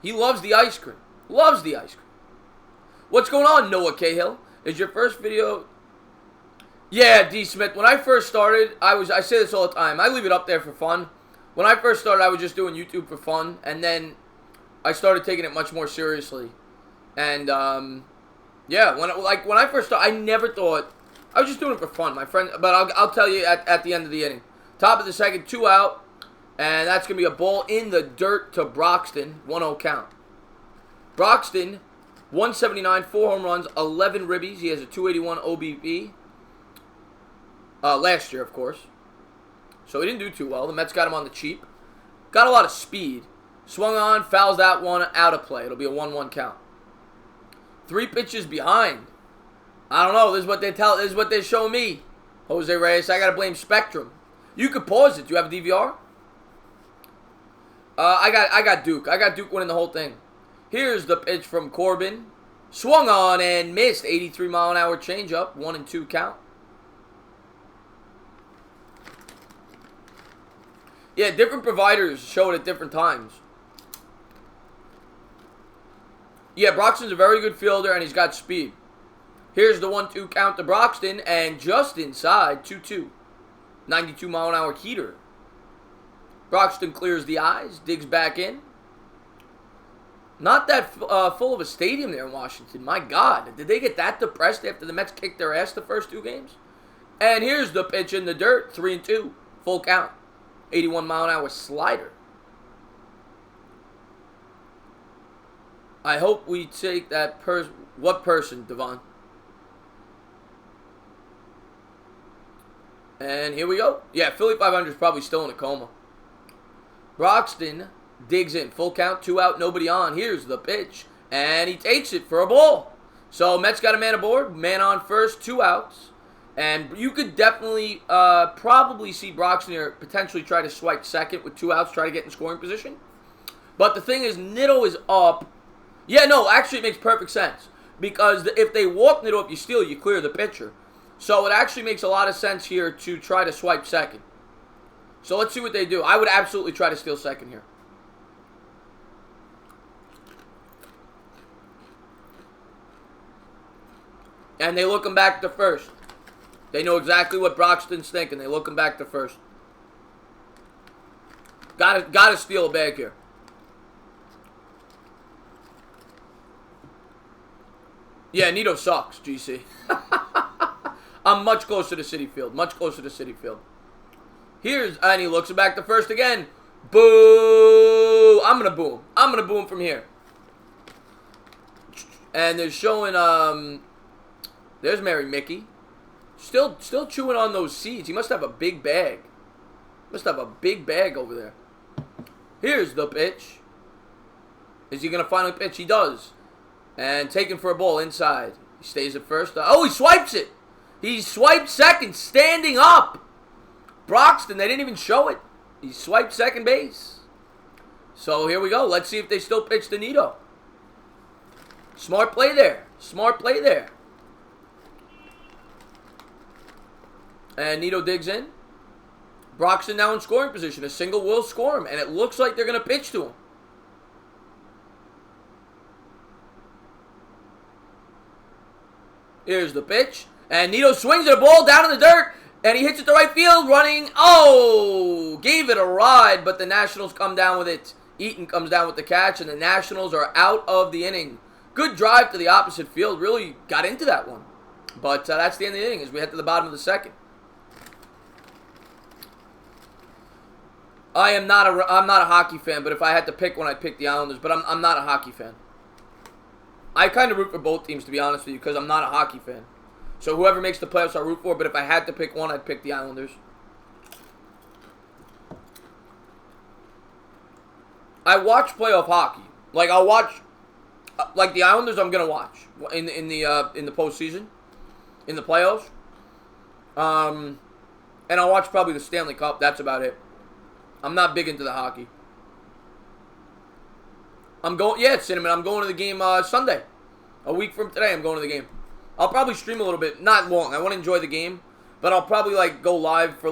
He loves the ice cream. Loves the ice cream. What's going on, Noah Cahill? Is your first video... Yeah, D. Smith. When I first started, I say this all the time. I leave it up there for fun. When I first started, I was just doing YouTube for fun. And then I started taking it much more seriously. And, yeah, when I first started, I never thought... I was just doing it for fun, my friend. But I'll tell you at the end of the inning. Top of the second, 2 out. And that's going to be a ball in the dirt to Broxton. 1-0 count. Broxton, 179, 4 home runs, 11 ribbies. He has a 281 OBP. Last year, of course. So he didn't do too well. The Mets got him on the cheap. Got a lot of speed. Swung on, fouls that one, out of play. It'll be a 1-1 count. 3 pitches behind. I don't know. This is what they show me. Jose Reyes, I gotta blame Spectrum. You could pause it. Do you have a DVR? I got Duke. I got Duke winning the whole thing. Here's the pitch from Corbin. Swung on and missed. 83-mile-an-hour changeup. 1-2 count. Yeah, different providers show it at different times. Yeah, Broxton's a very good fielder, and he's got speed. Here's the 1-2 count to Broxton, and just inside, 2-2. 92-mile-an-hour heater. Broxton clears the eyes, digs back in. Not that full of a stadium there in Washington. My God, did they get that depressed after the Mets kicked their ass the first 2 games? And here's the pitch in the dirt, 3-2, full count. 81-mile-an-hour slider. I hope we take that person. What person, Devon? And here we go. Yeah, Philly 500 is probably still in a coma. Broxton digs in. Full count, 2 out, nobody on. Here's the pitch. And he takes it for a ball. So Mets got a man aboard. Man on first, 2 outs. And you could definitely probably see Broxton here potentially try to swipe second with 2 outs, try to get in scoring position. But the thing is, Nido is up. Yeah, no, actually it makes perfect sense. Because if they walk Nido, if you steal, you clear the pitcher. So it actually makes a lot of sense here to try to swipe second. So let's see what they do. I would absolutely try to steal second here. And they look him back to first. They know exactly what Broxton's thinking. They look him back to first. Gotta steal a bag here. Yeah, Nido sucks, GC. I'm much closer to Citi Field. Much closer to Citi Field. And he looks it back to first again. Boo! I'm going to boo him. I'm going to boo him from here. And they're showing, there's Mary Mickey. Still chewing on those seeds. He must have a big bag. Must have a big bag over there. Here's the pitch. Is he going to finally pitch? He does. And taken for a ball inside. He stays at first. Oh, he swipes it. He swiped second, standing up. Broxton, they didn't even show it. He swiped second base. So here we go. Let's see if they still pitch to Nido. Smart play there. Smart play there. And Nido digs in. Broxton now in scoring position. A single will score him. And it looks like they're going to pitch to him. Here's the pitch. And Nido swings at a ball down in the dirt. And he hits it to right field, running. Oh! Gave it a ride, but the Nationals come down with it. Eaton comes down with the catch, and the Nationals are out of the inning. Good drive to the opposite field. Really got into that one. But that's the end of the inning as we head to the bottom of the second. I'm not a hockey fan, but if I had to pick one, I'd pick the Islanders. But I'm not a hockey fan. I kind of root for both teams, to be honest with you, because I'm not a hockey fan. So whoever makes the playoffs, I root for. But if I had to pick one, I'd pick the Islanders. I watch playoff hockey. Like I'll watch, like the Islanders, I'm gonna watch in the postseason, in the playoffs. And I'll watch probably the Stanley Cup. That's about it. I'm not big into the hockey. Cinnamon. I'm going to the game Sunday. A week from today, I'm going to the game. I'll probably stream a little bit. Not long. I want to enjoy the game. But I'll probably, go live for,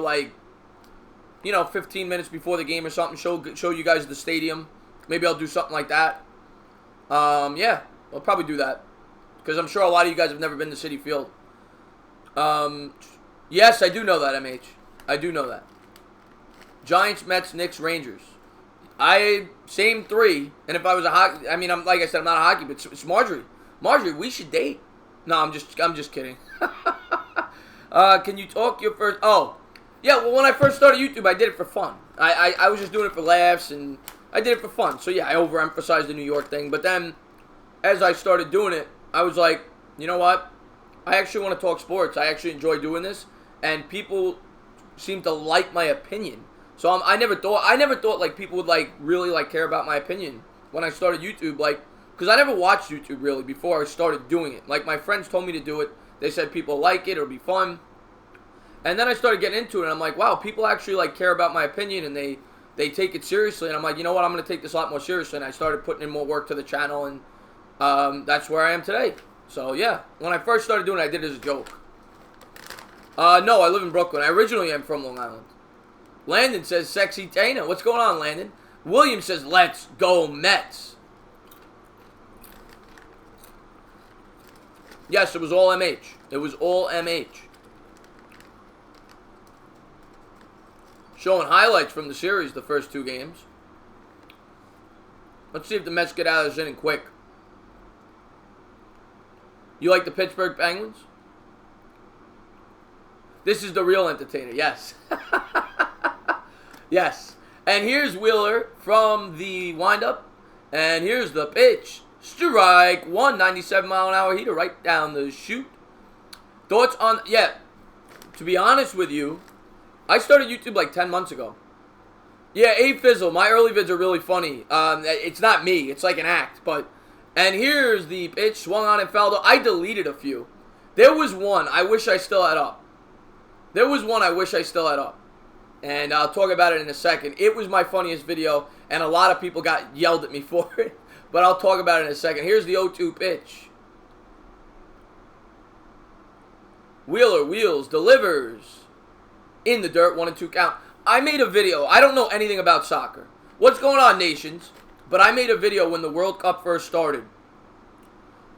15 minutes before the game or something. Show you guys the stadium. Maybe I'll do something like that. Yeah, I'll probably do that. Because I'm sure a lot of you guys have never been to Citi Field. Yes, I do know that, MH. I do know that. Giants, Mets, Knicks, Rangers. Same 3. And if I was a hockey, like I said, I'm not a hockey, but it's Marjorie. Marjorie, we should date. No, I'm just kidding. Can you talk your first? Oh, yeah. Well, when I first started YouTube, I did it for fun. I was just doing it for laughs, and I did it for fun. So yeah, I overemphasized the New York thing. But then as I started doing it, I was like, you know what? I actually want to talk sports. I actually enjoy doing this, and people seem to like my opinion. So I never thought like people would like really like care about my opinion when I started YouTube, like, because I never watched YouTube really before I started doing it. Like, my friends told me to do it. They said people like it, it'll be fun. And then I started getting into it, and I'm like, wow, people actually like care about my opinion, and they take it seriously. And I'm like, you know what, I'm going to take this a lot more seriously. And I started putting in more work to the channel, and that's where I am today. So yeah, when I first started doing it, I did it as a joke. No, I live in Brooklyn. I originally am from Long Island. Landon says, sexy Dana. What's going on, Landon? William says, let's go Mets. Yes, it was all MH. It was all MH. Showing highlights from the series, the first 2 games. Let's see if the Mets get out of this inning quick. You like the Pittsburgh Penguins? This is the real entertainer, yes. Yes. And here's Wheeler from the windup. And here's the pitch. Strike one, 97-mile-an-hour heater right down the chute. Thoughts on... Yeah, to be honest with you, I started YouTube like 10 months ago. Yeah, A-Fizzle, my early vids are really funny. It's not me, it's like an act, but... And here's the pitch, swung on and fouled. I deleted a few. There was one I wish I still had up. And I'll talk about it in a second. It was my funniest video, and a lot of people got yelled at me for it. But I'll talk about it in a second. Here's the 0-2 pitch. Wheeler wheels, delivers. In the dirt, 1-2 count. I made a video. I don't know anything about soccer. What's going on, nations? But I made a video when the World Cup first started.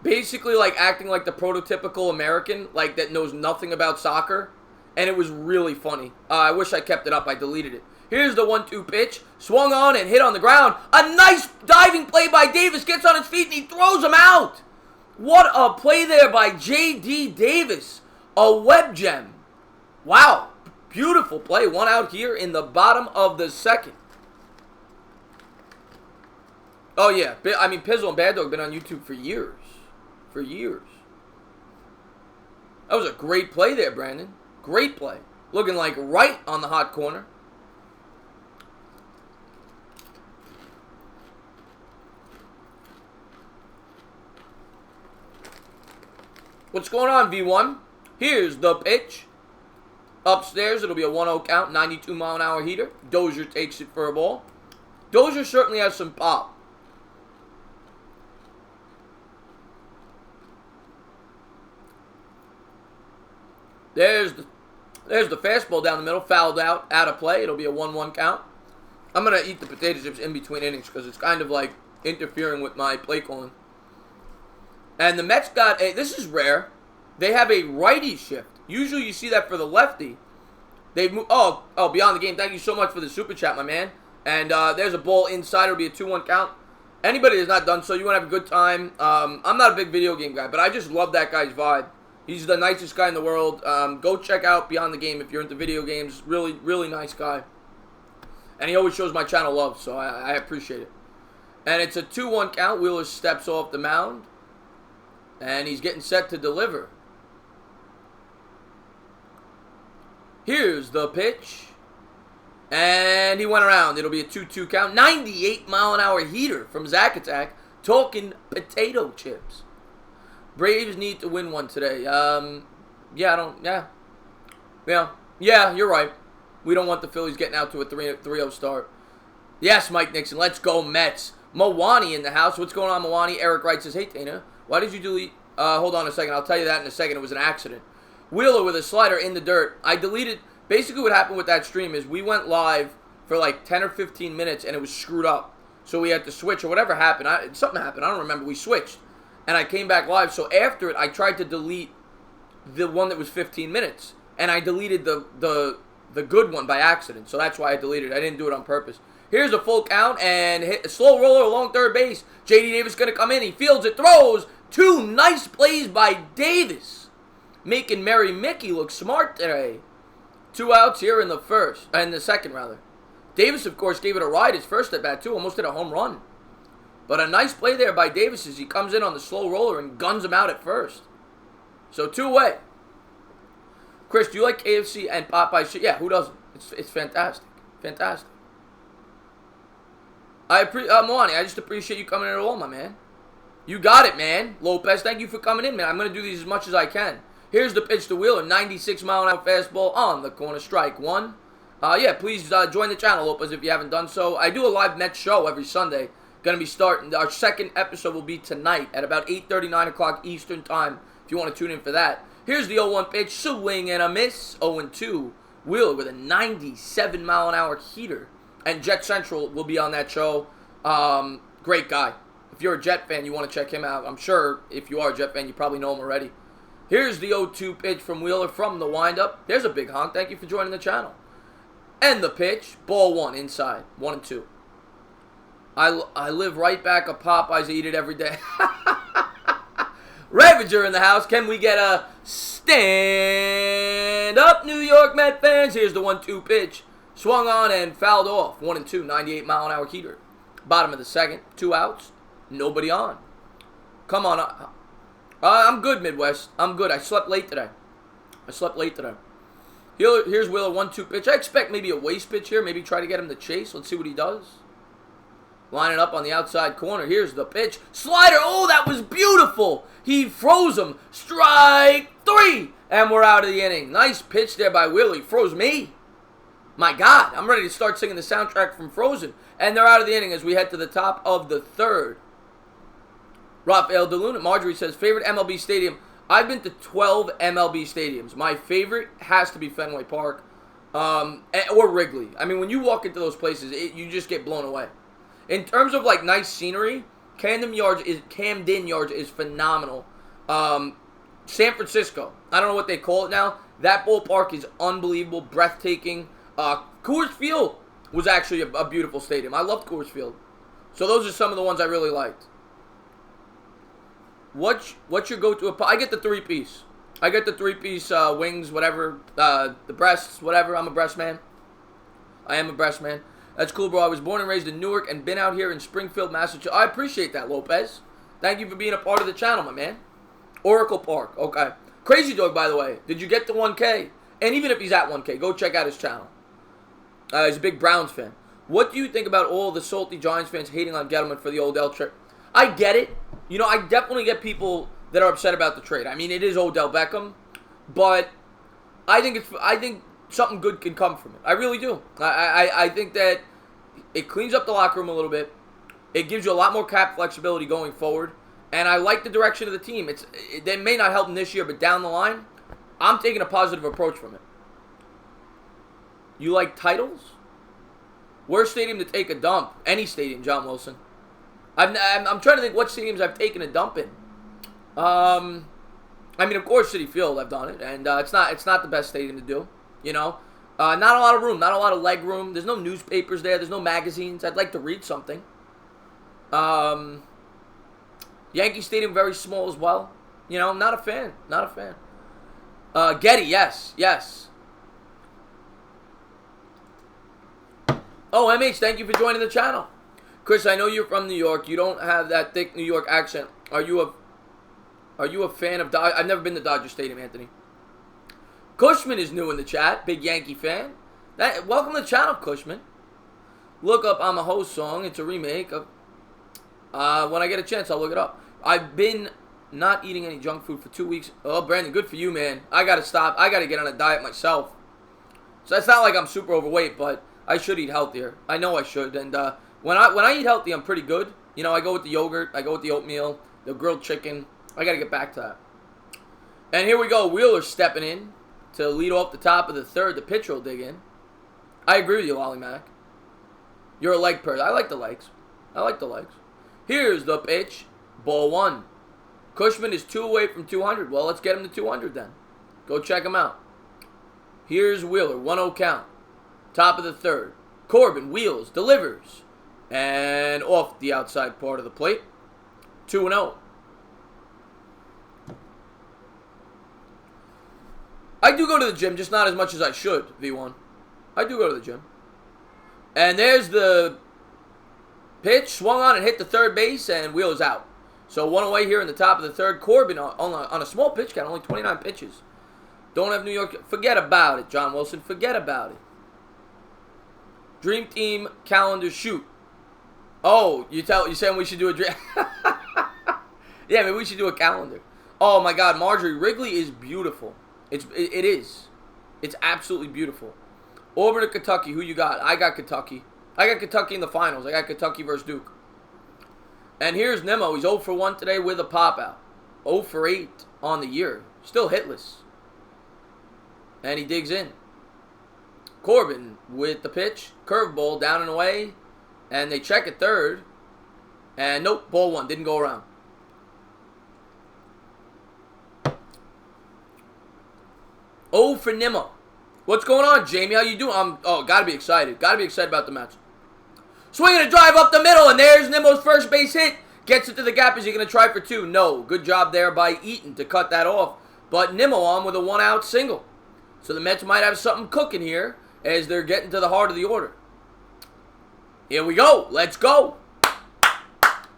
Basically, like, acting like the prototypical American, like, that knows nothing about soccer. And it was really funny. I wish I kept it up. I deleted it. Here's the 1-2 pitch. Swung on and hit on the ground. A nice diving play by Davis. Gets on his feet and he throws him out. What a play there by J.D. Davis. A web gem. Wow. Beautiful play. 1 out here in the bottom of the second. Oh, yeah. I mean, Pizzle and Bad Dog have been on YouTube for years. For years. That was a great play there, Brandon. Great play. Looking like right on the hot corner. What's going on, V1? Here's the pitch. Upstairs, it'll be a 1-0 count, 92-mile-an-hour heater. Dozier takes it for a ball. Dozier certainly has some pop. There's the fastball down the middle, fouled out of play. It'll be a 1-1 count. I'm going to eat the potato chips in between innings because it's kind of like interfering with my play calling. And the Mets got a, this is rare, they have a righty shift. Usually you see that for the lefty. They've moved, Beyond the Game, thank you so much for the super chat, my man. And there's a ball inside, it'll be a 2-1 count. Anybody that's not done so, you want to have a good time. I'm not a big video game guy, but I just love that guy's vibe. He's the nicest guy in the world. Go check out Beyond the Game if you're into video games. Really, really nice guy. And he always shows my channel love, so I appreciate it. And it's a 2-1 count. Wheeler steps off the mound. And he's getting set to deliver. Here's the pitch. And he went around. It'll be a 2-2 count. 98-mile-an-hour heater from Zack Attack. Talking potato chips. Braves need to win one today. Yeah, you're right. We don't want the Phillies getting out to a 3-0 start. Yes, Mike Nixon. Let's go Mets. Mawani in the house. What's going on, Mawani? Eric Wright says, hey, Dana, why did you delete... hold on a second. I'll tell you that in a second. It was an accident. Wheeler with a slider in the dirt. I deleted... Basically what happened with that stream is we went live for like 10 or 15 minutes and it was screwed up. So we had to switch or whatever happened. Something happened. I don't remember. We switched. And I came back live. So after it, I tried to delete the one that was 15 minutes. And I deleted the good one by accident. So that's why I deleted it. I didn't do it on purpose. Here's a full count and hit a slow roller along third base. J.D. Davis going to come in. He fields it, throws. 2 nice plays by Davis. Making Mary Mickey look smart today. 2 outs here in the second rather. Davis, of course, gave it a ride his first at bat too. Almost hit a home run. But a nice play there by Davis as he comes in on the slow roller and guns him out at first. So 2-away. Chris, do you like KFC and Popeyes? Yeah, who doesn't? It's fantastic. Fantastic. Moani, I just appreciate you coming in at all, my man. You got it, man. Lopez, thank you for coming in, man. I'm going to do these as much as I can. Here's the pitch to Wheeler. 96-mile-an-hour fastball on the corner. Strike one. Yeah, please join the channel, Lopez, if you haven't done so. I do a live Mets show every Sunday. Going to be starting. Our second episode will be tonight at about 8:30, 9 o'clock Eastern Time, if you want to tune in for that. Here's the 0-1 pitch. Swing and a miss. 0-2. Wheeler with a 97-mile-an-hour heater. And Jet Central will be on that show. Great guy. If you're a Jet fan, you want to check him out. I'm sure if you are a Jet fan, you probably know him already. Here's the 0-2 pitch from Wheeler from the windup. There's a big honk. Thank you for joining the channel. And the pitch. Ball one inside. 1-2. I live right back of Popeyes. I eat it every day. Ravager in the house. Can we get a stand up, New York Met fans? Here's the 1-2 pitch. Swung on and fouled off. 1-2. 98-mile-an-hour heater. Bottom of the second. 2 outs. Nobody on. Come on. I'm good, Midwest. I'm good. I slept late today. Here's Wheeler. 1-2 pitch. I expect maybe a waste pitch here. Maybe try to get him to chase. Let's see what he does. Line it up on the outside corner. Here's the pitch. Slider. Oh, that was beautiful. He froze him. Strike 3. And we're out of the inning. Nice pitch there by Wheeler. He froze me. My God. I'm ready to start singing the soundtrack from Frozen. And they're out of the inning as we head to the top of the third. Rafael DeLuna. Marjorie says, favorite MLB stadium. I've been to 12 MLB stadiums. My favorite has to be Fenway Park or Wrigley. I mean, when you walk into those places, you just get blown away. In terms of like nice scenery, Camden Yards is phenomenal. San Francisco, I don't know what they call it now. That ballpark is unbelievable, breathtaking. Coors Field was actually a beautiful stadium. I loved Coors Field. So those are some of the ones I really liked. What's your go-to? I get the 3-piece. I get the 3-piece wings, whatever, the breasts, whatever. I'm a breast man. I am a breast man. That's cool, bro. I was born and raised in Newark and been out here in Springfield, Massachusetts. I appreciate that, Lopez. Thank you for being a part of the channel, my man. Oracle Park. Okay. Crazy Dog, by the way. Did you get to 1K? And even if he's at 1K, go check out his channel. He's a big Browns fan. What do you think about all the salty Giants fans hating on Gettleman for the Odell trade? I get it. You know, I definitely get people that are upset about the trade. I mean, it is Odell Beckham, but I think something good can come from it. I really do. I think that it cleans up the locker room a little bit. It gives you a lot more cap flexibility going forward. And I like the direction of the team. They may not help them this year, but down the line, I'm taking a positive approach from it. You like titles? Worst stadium to take a dump? Any stadium, John Wilson. I'm trying to think what stadiums I've taken a dump in. I mean, of course, Citi Field, I've done it. And it's not the best stadium to do, you know. Not a lot of room, not a lot of leg room. There's no newspapers there. There's no magazines. I'd like to read something. Yankee Stadium, very small as well. You know, not a fan. Not a fan. Getty, yes. Oh, MH, thank you for joining the channel. Chris, I know you're from New York. You don't have that thick New York accent. Are you a fan of Dodger? I've never been to Dodger Stadium, Anthony. Cushman is new in the chat. Big Yankee fan. Welcome to the channel, Cushman. Look up I'm a Host song. It's a remake of... when I get a chance, I'll look it up. I've been not eating any junk food for 2 weeks. Oh, Brandon, good for you, man. I got to stop. I got to get on a diet myself. So it's not like I'm super overweight, but I should eat healthier. I know I should. And when I eat healthy, I'm pretty good. You know, I go with the yogurt. I go with the oatmeal, the grilled chicken. I got to get back to that. And here we go. Wheeler stepping in to lead off the top of the third. The pitcher will dig in. I agree with you, Ollie Mack. You're a leg person. I like the legs. Here's the pitch. Ball one. Cushman is 2 away from 200. Well, let's get him to 200 then. Go check him out. Here's Wheeler. 1-0 count. Top of the third. Corbin wheels, delivers. And off the outside part of the plate. 2-0. I do go to the gym, just not as much as I should, V1. I do go to the gym. And there's the Pitch, swung on and hit the third base, and wheels out. So 1 away here in the top of the third. Corbin on a small pitch count, only 29 pitches. Don't have New York. Forget about it, John Wilson. Forget about it. Dream Team calendar shoot. Oh, you're saying we should do a dream? Yeah, maybe we should do a calendar. Oh my God, Marjorie Wrigley is beautiful. It is. It's absolutely beautiful. Auburn or Kentucky? Who you got? I got Kentucky. I got Kentucky in the finals. I got Kentucky versus Duke. And here's Nimmo. He's 0 for 1 today with a pop out. 0 for 8 on the year. Still hitless. And he digs in. Corbin with the pitch. Curveball down and away. And they check at third. And nope, ball one. Didn't go around. Oh for Nimmo. What's going on, Jamie? How you doing? Gotta be excited. Gotta be excited about the match. Swinging a drive up the middle, and there's Nimmo's first base hit. Gets it to the gap. Is he going to try for 2? No. Good job there by Eaton to cut that off. But Nimmo on with a 1-out single. So the Mets might have something cooking here as they're getting to the heart of the order. Here we go. Let's go.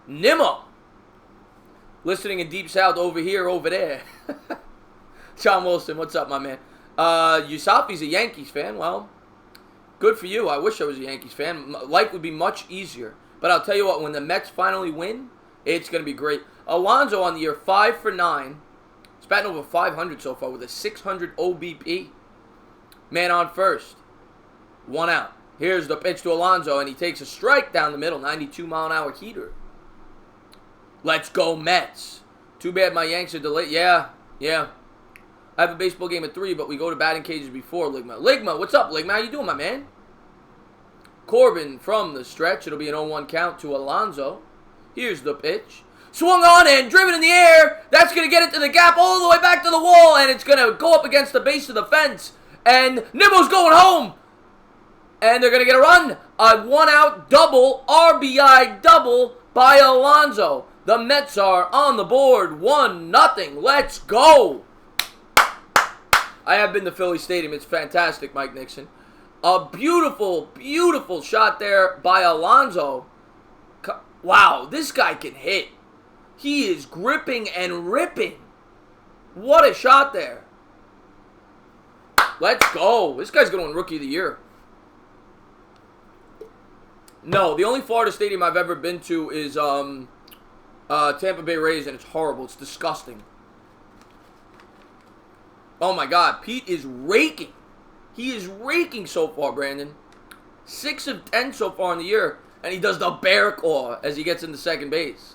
Nimmo. Listening in Deep South over here, over there. John Wilson, what's up, my man? Yusafi's a Yankees fan. Well, good for you. I wish I was a Yankees fan. Life would be much easier. But I'll tell you what, when the Mets finally win, it's going to be great. Alonso on the year, 5 for 9. He's batting over 500 so far with a 600 OBP. Man on first. 1 out. Here's the pitch to Alonso, and he takes a strike down the middle. 92-mile-an-hour heater. Let's go, Mets. Too bad my Yanks are delayed. Yeah. I have a baseball game at 3, but we go to batting cages before Ligma. Ligma, what's up, Ligma? How you doing, my man? Corbin from the stretch. It'll be an 0-1 count to Alonso. Here's the pitch. Swung on and driven in the air. That's going to get it to the gap all the way back to the wall, and it's going to go up against the base of the fence. And Nimmo's going home. And they're going to get a run. A 1-out double, RBI double by Alonso. The Mets are on the board. 1-0. Let's go. I have been to Philly Stadium. It's fantastic, Mike Nixon. A beautiful, beautiful shot there by Alonso. Wow, this guy can hit. He is gripping and ripping. What a shot there. Let's go. This guy's going to win Rookie of the Year. No, the only Florida stadium I've ever been to is Tampa Bay Rays, and it's horrible. It's disgusting. Oh, my God. Pete is raking. He is raking so far, Brandon. 6 of 10 so far in the year. And he does the bear claw as he gets into second base.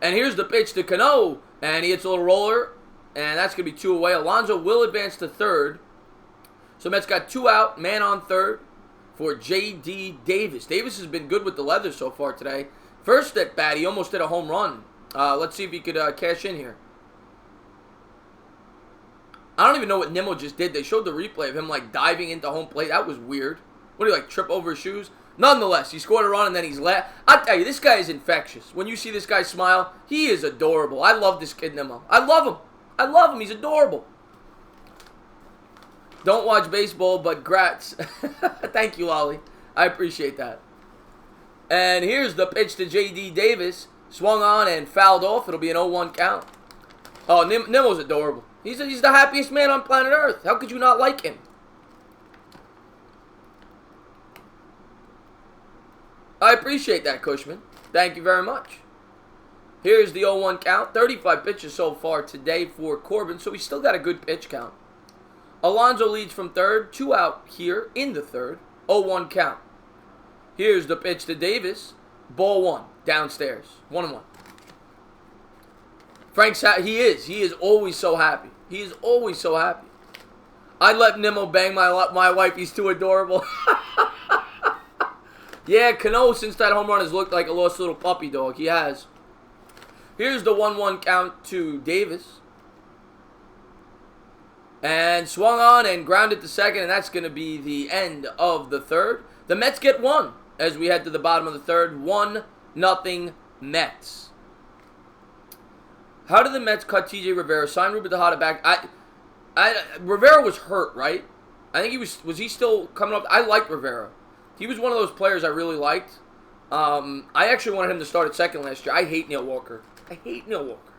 And here's the pitch to Cano. And he hits a little roller. And that's going to be 2 away. Alonso will advance to third. So Mets got 2 out. Man on third for J.D. Davis. Davis has been good with the leather so far today. First at bat, he almost hit a home run. Let's see if he could cash in here. I don't even know what Nimmo just did. They showed the replay of him, like, diving into home plate. That was weird. What, did he, like, trip over his shoes? Nonetheless, he scored a run, and then he's left. I tell you, this guy is infectious. When you see this guy smile, he is adorable. I love this kid, Nimmo. I love him. I love him. He's adorable. Don't watch baseball, but grats. Thank you, Ollie. I appreciate that. And here's the pitch to J.D. Davis. Swung on and fouled off. It'll be an 0-1 count. Oh, Nimmo's adorable. He's the happiest man on planet Earth. How could you not like him? I appreciate that, Cushman. Thank you very much. Here's the 0-1 count. 35 pitches so far today for Corbin, so he's still got a good pitch count. Alonso leads from third. 2 out here in the third. 0-1 count. Here's the pitch to Davis. Ball 1. Downstairs. 1-1. He is always so happy. He is always so happy. I'd let Nimmo bang my wife. He's too adorable. Yeah, Cano, since that home run, has looked like a lost little puppy dog. He has. Here's the 1-1 count to Davis. And swung on and grounded to second, and that's going to be the end of the third. The Mets get 1 as we head to the bottom of the third. 1-0 Mets. How did the Mets cut T.J. Rivera, sign Ruben Tejada back? Rivera was hurt, right? I think he was he still coming up? I liked Rivera. He was one of those players I really liked. I actually wanted him to start at second last year. I hate Neil Walker. I hate Neil Walker.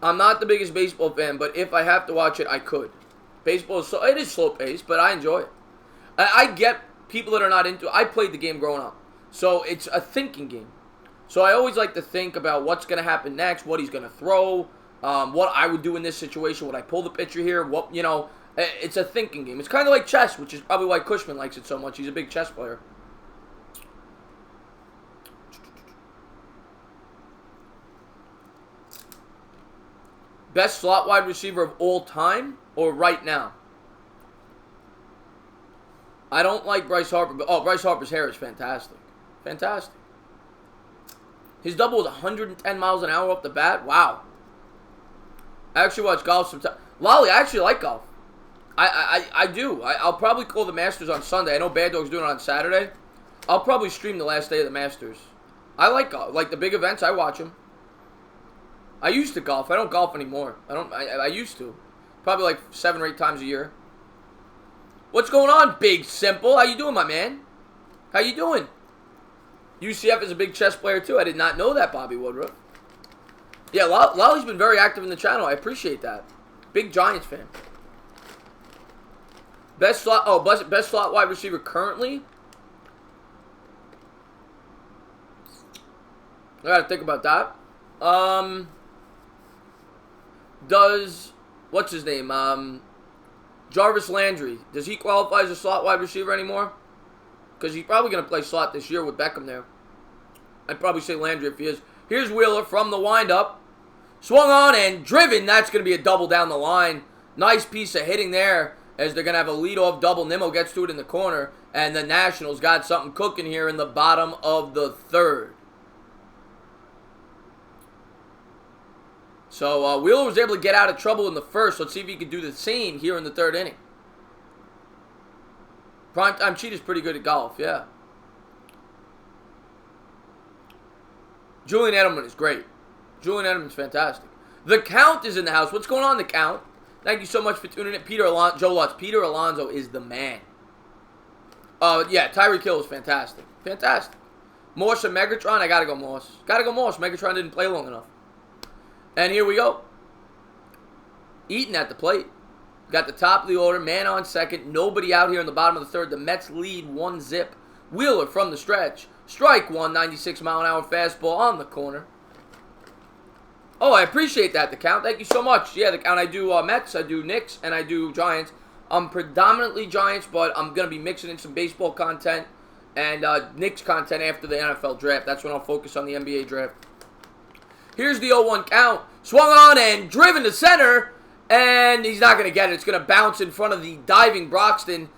I'm not the biggest baseball fan, but if I have to watch it, I could. Baseball is it is slow paced, but I enjoy it. I get people that are not into it. I played the game growing up, so it's a thinking game. So I always like to think about what's going to happen next, what he's going to throw, what I would do in this situation. Would I pull the pitcher here? What, you know, it's a thinking game. It's kind of like chess, which is probably why Cushman likes it so much. He's a big chess player. Best slot wide receiver of all time or right now? I don't like Bryce Harper, but Bryce Harper's hair is fantastic. Fantastic. His double was 110 miles an hour off the bat. Wow. I actually watch golf sometimes. Lolly, I actually like golf. I do. I'll probably call the Masters on Sunday. I know Bad Dog's doing it on Saturday. I'll probably stream the last day of the Masters. I like golf. Like the big events, I watch them. I used to golf. I don't golf anymore. I used to. Probably like 7 or 8 times a year. What's going on, Big Simple? How you doing, my man? How you doing? UCF is a big chess player, too. I did not know that, Bobby Woodruff. Yeah, Lolly's been very active in the channel. I appreciate that. Big Giants fan. Best slot wide receiver currently? I gotta think about that. What's his name? Jarvis Landry. Does he qualify as a slot wide receiver anymore? Because he's probably going to play slot this year with Beckham there. I'd probably say Landry if he is. Here's Wheeler from the windup. Swung on and driven. That's going to be a double down the line. Nice piece of hitting there as they're going to have a leadoff double. Nimmo gets to it in the corner. And the Nationals got something cooking here in the bottom of the third. So Wheeler was able to get out of trouble in the first. Let's see if he can do the same here in the third inning. Primetime Cheetah's pretty good at golf, yeah. Julian Edelman is great. Julian Edelman's fantastic. The Count is in the house. What's going on, The Count? Thank you so much for tuning in. Joe Lutz. Peter Alonso is the man. Yeah, Tyreek Hill is fantastic. Fantastic. Morse and Megatron, I gotta go Morse. Gotta go Morse. Megatron didn't play long enough. And here we go. Eaton at the plate. Got the top of the order. Man on second. Nobody out here in the bottom of the third. The Mets lead 1-zip. Wheeler from the stretch. Strike one. 96-mile-an-hour fastball on the corner. Oh, I appreciate that, The Count. Thank you so much. Yeah, The Count. I do Mets. I do Knicks. And I do Giants. I'm predominantly Giants, but I'm going to be mixing in some baseball content and Knicks content after the NFL draft. That's when I'll focus on the NBA draft. Here's the 0-1 count. Swung on and driven to center. And he's not going to get it. It's going to bounce in front of the diving Broxton.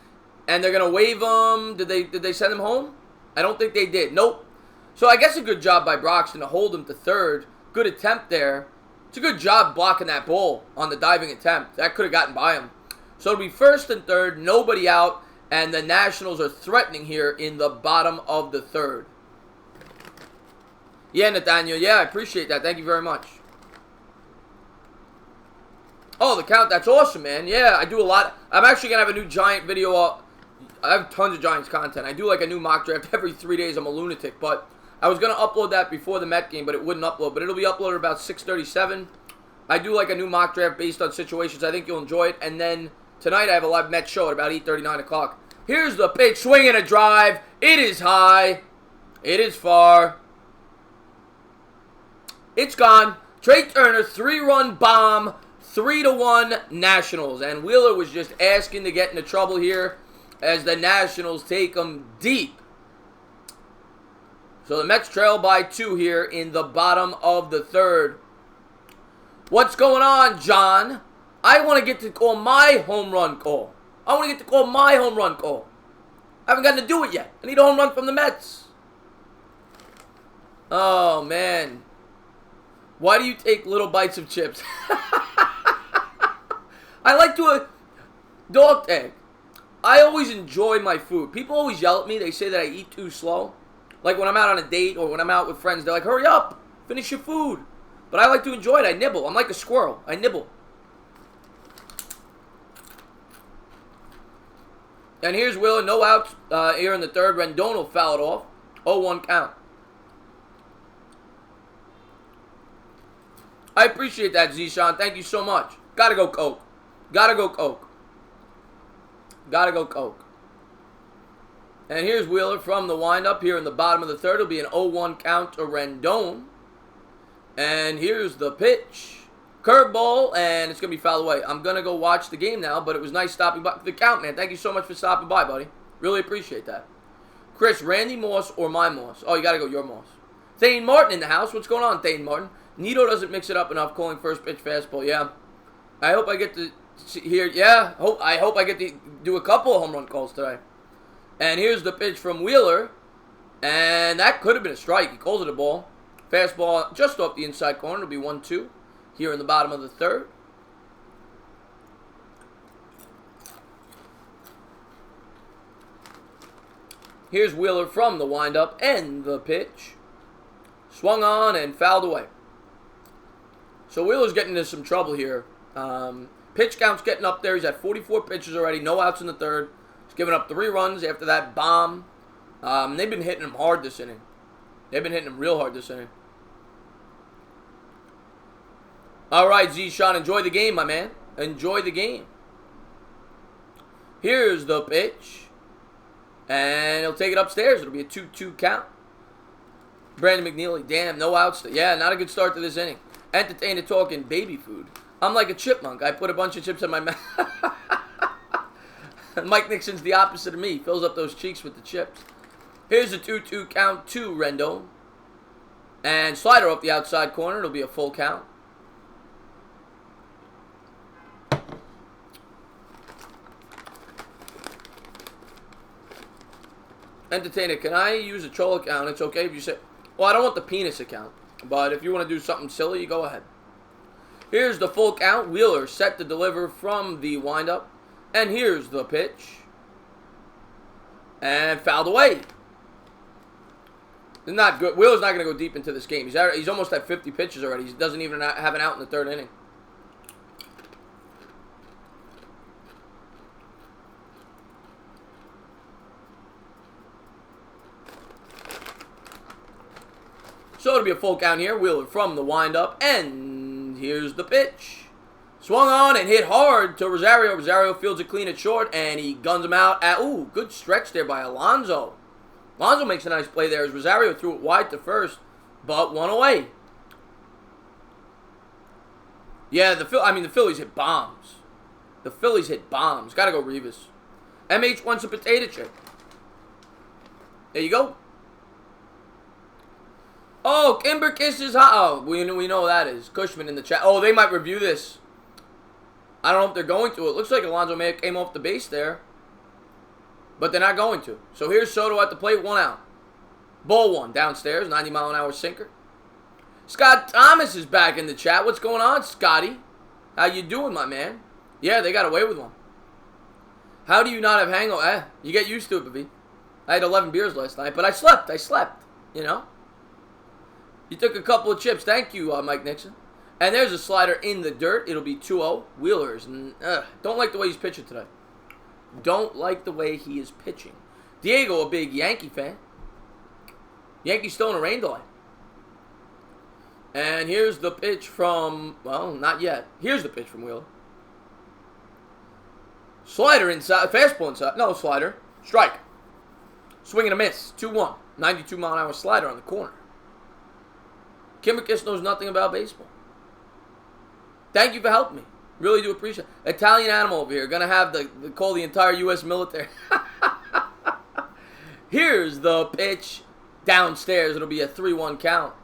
And they're going to wave him. Did they send him home? I don't think they did. Nope. So I guess a good job by Broxton to hold him to third. Good attempt there. It's a good job blocking that ball on the diving attempt. That could have gotten by him. So it'll be first and third. Nobody out. And the Nationals are threatening here in the bottom of the third. Yeah, Nathaniel. Yeah, I appreciate that. Thank you very much. Oh, The Count. That's awesome, man. Yeah, I do a lot. I'm actually going to have a new Giant video up. I have tons of Giants content. I do like a new mock draft every 3 days. I'm a lunatic. But I was going to upload that before the Met game, but it wouldn't upload. But it'll be uploaded about 6:37. I do like a new mock draft based on situations. I think you'll enjoy it. And then tonight I have a live Met show at about 8:30, 9 o'clock. Here's the pitch. Swing and a drive. It is high. It is far. It's gone. Trey Turner, 3-run bomb, 3-1 Nationals. And Wheeler was just asking to get into trouble here as the Nationals take them deep. So the Mets trail by 2 here in the bottom of the third. What's going on, John? I want to get to call my home run call. I want to get to call my home run call. I haven't gotten to do it yet. I need a home run from the Mets. Oh, man. Why do you take little bites of chips? I like to... dog tag. I always enjoy my food. People always yell at me. They say that I eat too slow. Like when I'm out on a date or when I'm out with friends, they're like, hurry up. Finish your food. But I like to enjoy it. I nibble. I'm like a squirrel. I nibble. And here's Wheeler, no outs here in the third. Rendon will foul it off. 0-1 count. I appreciate that, Zishan. Thank you so much. Gotta go Coke. Gotta go Coke. Gotta go Coke. And here's Wheeler from the windup here in the bottom of the third. It'll be an 0-1 count to Rendon. And here's the pitch. Curveball, and it's going to be fouled away. I'm going to go watch the game now, but it was nice stopping by. The count, man. Thank you so much for stopping by, buddy. Really appreciate that. Chris, Randy Moss or my Moss? Oh, you got to go your Moss. Thane Martin in the house. What's going on, Thane Martin? Nito doesn't mix it up enough calling first pitch fastball. Yeah. I hope I get to hear. Yeah. I hope I get to do a couple of home run calls today. And here's the pitch from Wheeler. And that could have been a strike. He calls it a ball. Fastball just off the inside corner. It'll be 1-2 here in the bottom of the third. Here's Wheeler from the windup and the pitch. Swung on and fouled away. So Wheeler's getting into some trouble here. Pitch count's getting up there. He's at 44 pitches already. No outs in the third. He's given up 3 runs after that bomb. They've been hitting him hard this inning. They've been hitting him real hard this inning. All right, Zishan, enjoy the game, my man. Enjoy the game. Here's the pitch. And he'll take it upstairs. It'll be a 2-2 count. Brandon McNeely, damn, no outs. Yeah, not a good start to this inning. Entertainer talking baby food. I'm like a chipmunk. I put a bunch of chips in my mouth. Mike Nixon's the opposite of me. He fills up those cheeks with the chips. Here's a 2-2 count to Rendon. And slider off the outside corner. It'll be a full count. Entertainer, can I use a troll account? It's okay if you say, well, I don't want the penis account. But if you want to do something silly, you go ahead. Here's the full count. Wheeler set to deliver from the windup. And here's the pitch. And fouled away. It's not good. Wheeler's not going to go deep into this game. He's almost at 50 pitches already. He doesn't even have an out in the third inning. So it'll be a full count here. Wheeler from the windup. And here's the pitch. Swung on and hit hard to Rosario. Rosario fields it clean at short. And he guns him out. Ooh, good stretch there by Alonso. Alonso makes a nice play there as Rosario threw it wide to first. But one away. Yeah, the Phillies hit bombs. The Phillies hit bombs. Got to go Rivas. MH wants a potato chip. There you go. Oh, Kimber kisses hot. Oh, we know that is. Cushman in the chat. Oh, they might review this. I don't know if they're going to. It looks like Alonso may have came off the base there. But they're not going to. So here's Soto at the plate. 1 out. Ball 1 downstairs. 90-mile-an-hour sinker. Scott Thomas is back in the chat. What's going on, Scotty? How you doing, my man? Yeah, they got away with one. How do you not have hangover? You get used to it, baby. I had 11 beers last night, but I slept. You know? You took a couple of chips. Thank you, Mike Nixon. And there's a slider in the dirt. It'll be 2-0. Wheelers. Don't like the way he's pitching today. Don't like the way he is pitching. Diego, a big Yankee fan. Yankees still in a rain delay. And here's the pitch from, well, not yet. Here's the pitch from Wheeler. Slider inside. Fastball inside. No, slider. Strike. Swing and a miss. 2-1. 92-mile-an-hour slider on the corner. Kimberkiss knows nothing about baseball. Thank you for helping me. Really do appreciate it. Italian animal over here. Gonna have call the entire U.S. military. Here's the pitch downstairs. It'll be a 3-1 count.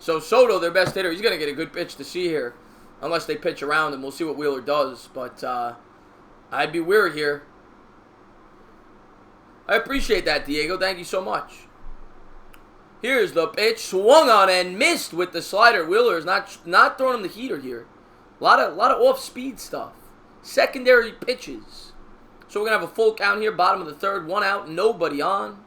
So Soto, their best hitter, he's gonna get a good pitch to see here. Unless they pitch around him. We'll see what Wheeler does. But I'd be weary here. I appreciate that, Diego. Thank you so much. Here's the pitch, swung on and missed with the slider. Wheeler is not throwing him the heater here. A lot of off-speed stuff. Secondary pitches. So we're going to have a full count here, bottom of the third, 1 out, nobody on.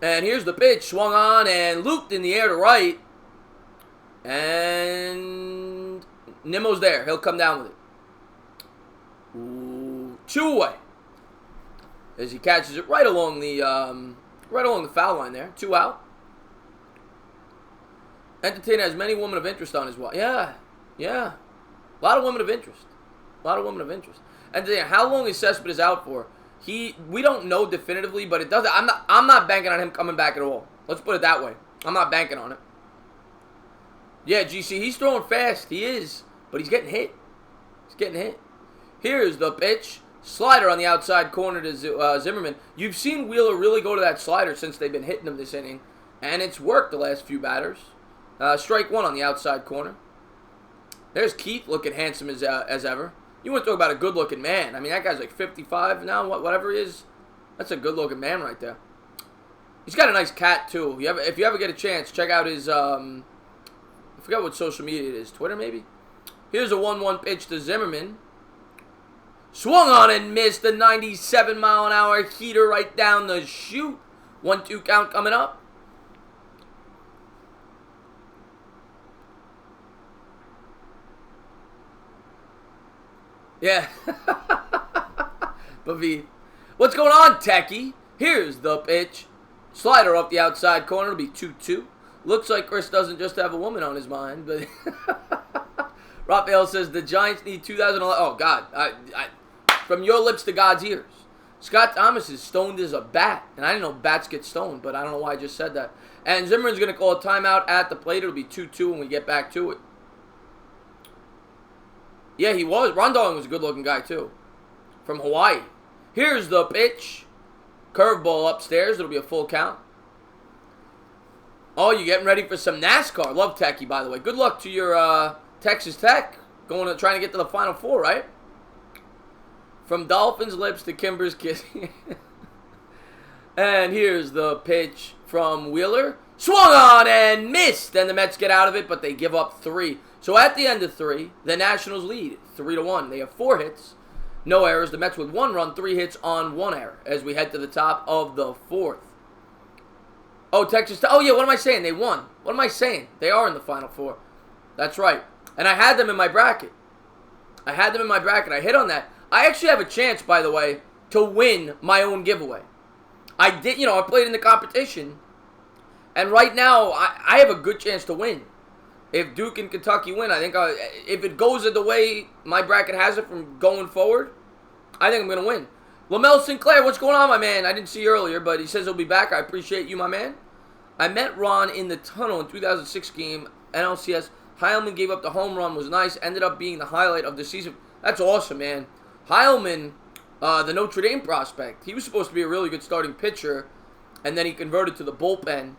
And here's the pitch, swung on and looped in the air to right. And Nimmo's there. He'll come down with it. Ooh, 2 away. As he catches it right along the foul line there. 2 out. Entertainer has many women of interest on his watch. Yeah. A lot of women of interest. Entertainer, how long is Cespedes out for? We don't know definitively, but it doesn't. I'm not banking on him coming back at all. Let's put it that way. I'm not banking on it. Yeah, GC, he's throwing fast. He is, but he's getting hit. Here's the pitch. Slider on the outside corner to Zimmerman. You've seen Wheeler really go to that slider since they've been hitting him this inning, and it's worked the last few batters. Strike 1 on the outside corner. There's Keith looking handsome as ever. You want to talk about a good-looking man. I mean, that guy's like 55 now, whatever he is. That's a good-looking man right there. He's got a nice cat, too. If you ever get a chance, check out his, I forgot what social media it is. Twitter, maybe? Here's a 1-1 pitch to Zimmerman. Swung on and missed. The 97-mile-an-hour heater right down the chute. 1-2 count coming up. Yeah. Bavi. What's going on, Techie? Here's the pitch. Slider off the outside corner. It'll be 2-2. Looks like Chris doesn't just have a woman on his mind, but Raphael says the Giants need 2011. Oh, God. From your lips to God's ears. Scott Thomas is stoned as a bat, and I didn't know bats get stoned, but I don't know why I just said that. And Zimmerman's going to call a timeout at the plate. It'll be 2-2 when we get back to it. Yeah, he was. Rondon was a good-looking guy, too. From Hawaii. Here's the pitch. Curveball upstairs. It'll be a full count. Oh, you're getting ready for some NASCAR. Love Techie, by the way. Good luck to your Texas Tech. Trying to get to the Final Four, right? From Dolphins' lips to Kimber's kissing. And here's the pitch from Wheeler. Swung on and missed. And the Mets get out of it, but they give up 3. So at the end of 3, the Nationals lead 3-1. They have 4 hits, no errors. The Mets with 1 run, 3 hits on 1 error as we head to the top of the 4th. Oh, Texas. Oh, yeah, what am I saying? They won. What am I saying? They are in the Final Four. That's right. And I had them in my bracket. I hit on that. I actually have a chance, by the way, to win my own giveaway. I played in the competition. And right now, I have a good chance to win. If Duke and Kentucky win, I think if it goes the way my bracket has it from going forward, I think I'm going to win. Lamel Sinclair, what's going on, my man? I didn't see you earlier, but he says he'll be back. I appreciate you, my man. I met Ron in the tunnel in 2006 game, NLCS. Heilman gave up the home run, was nice, ended up being the highlight of the season. That's awesome, man. Heilman, the Notre Dame prospect, he was supposed to be a really good starting pitcher, and then he converted to the bullpen.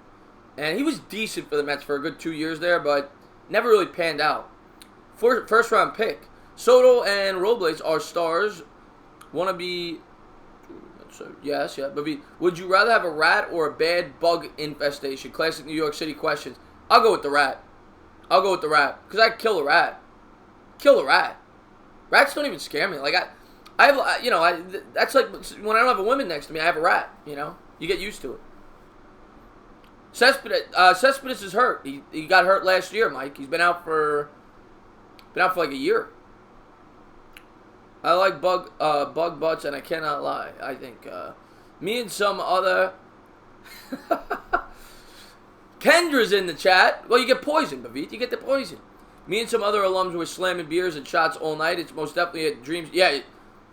And he was decent for the Mets for a good 2 years there, but never really panned out. First round pick. Soto and Robles are stars. Want to be... Yes, yeah. But would you rather have a rat or a bad bug infestation? Classic New York City questions. I'll go with the rat. Because I'd kill a rat. Rats don't even scare me. Like, I have, that's like when I don't have a woman next to me, I have a rat, You get used to it. Cespedes is hurt. He got hurt last year, Mike. He's been out for like a year. I like bug butts, and I cannot lie. I think me and some other Kendra's in the chat. Well, you get poisoned, Bavit. You get the poison. Me and some other alums were slamming beers and shots all night. It's most definitely a dream. Yeah,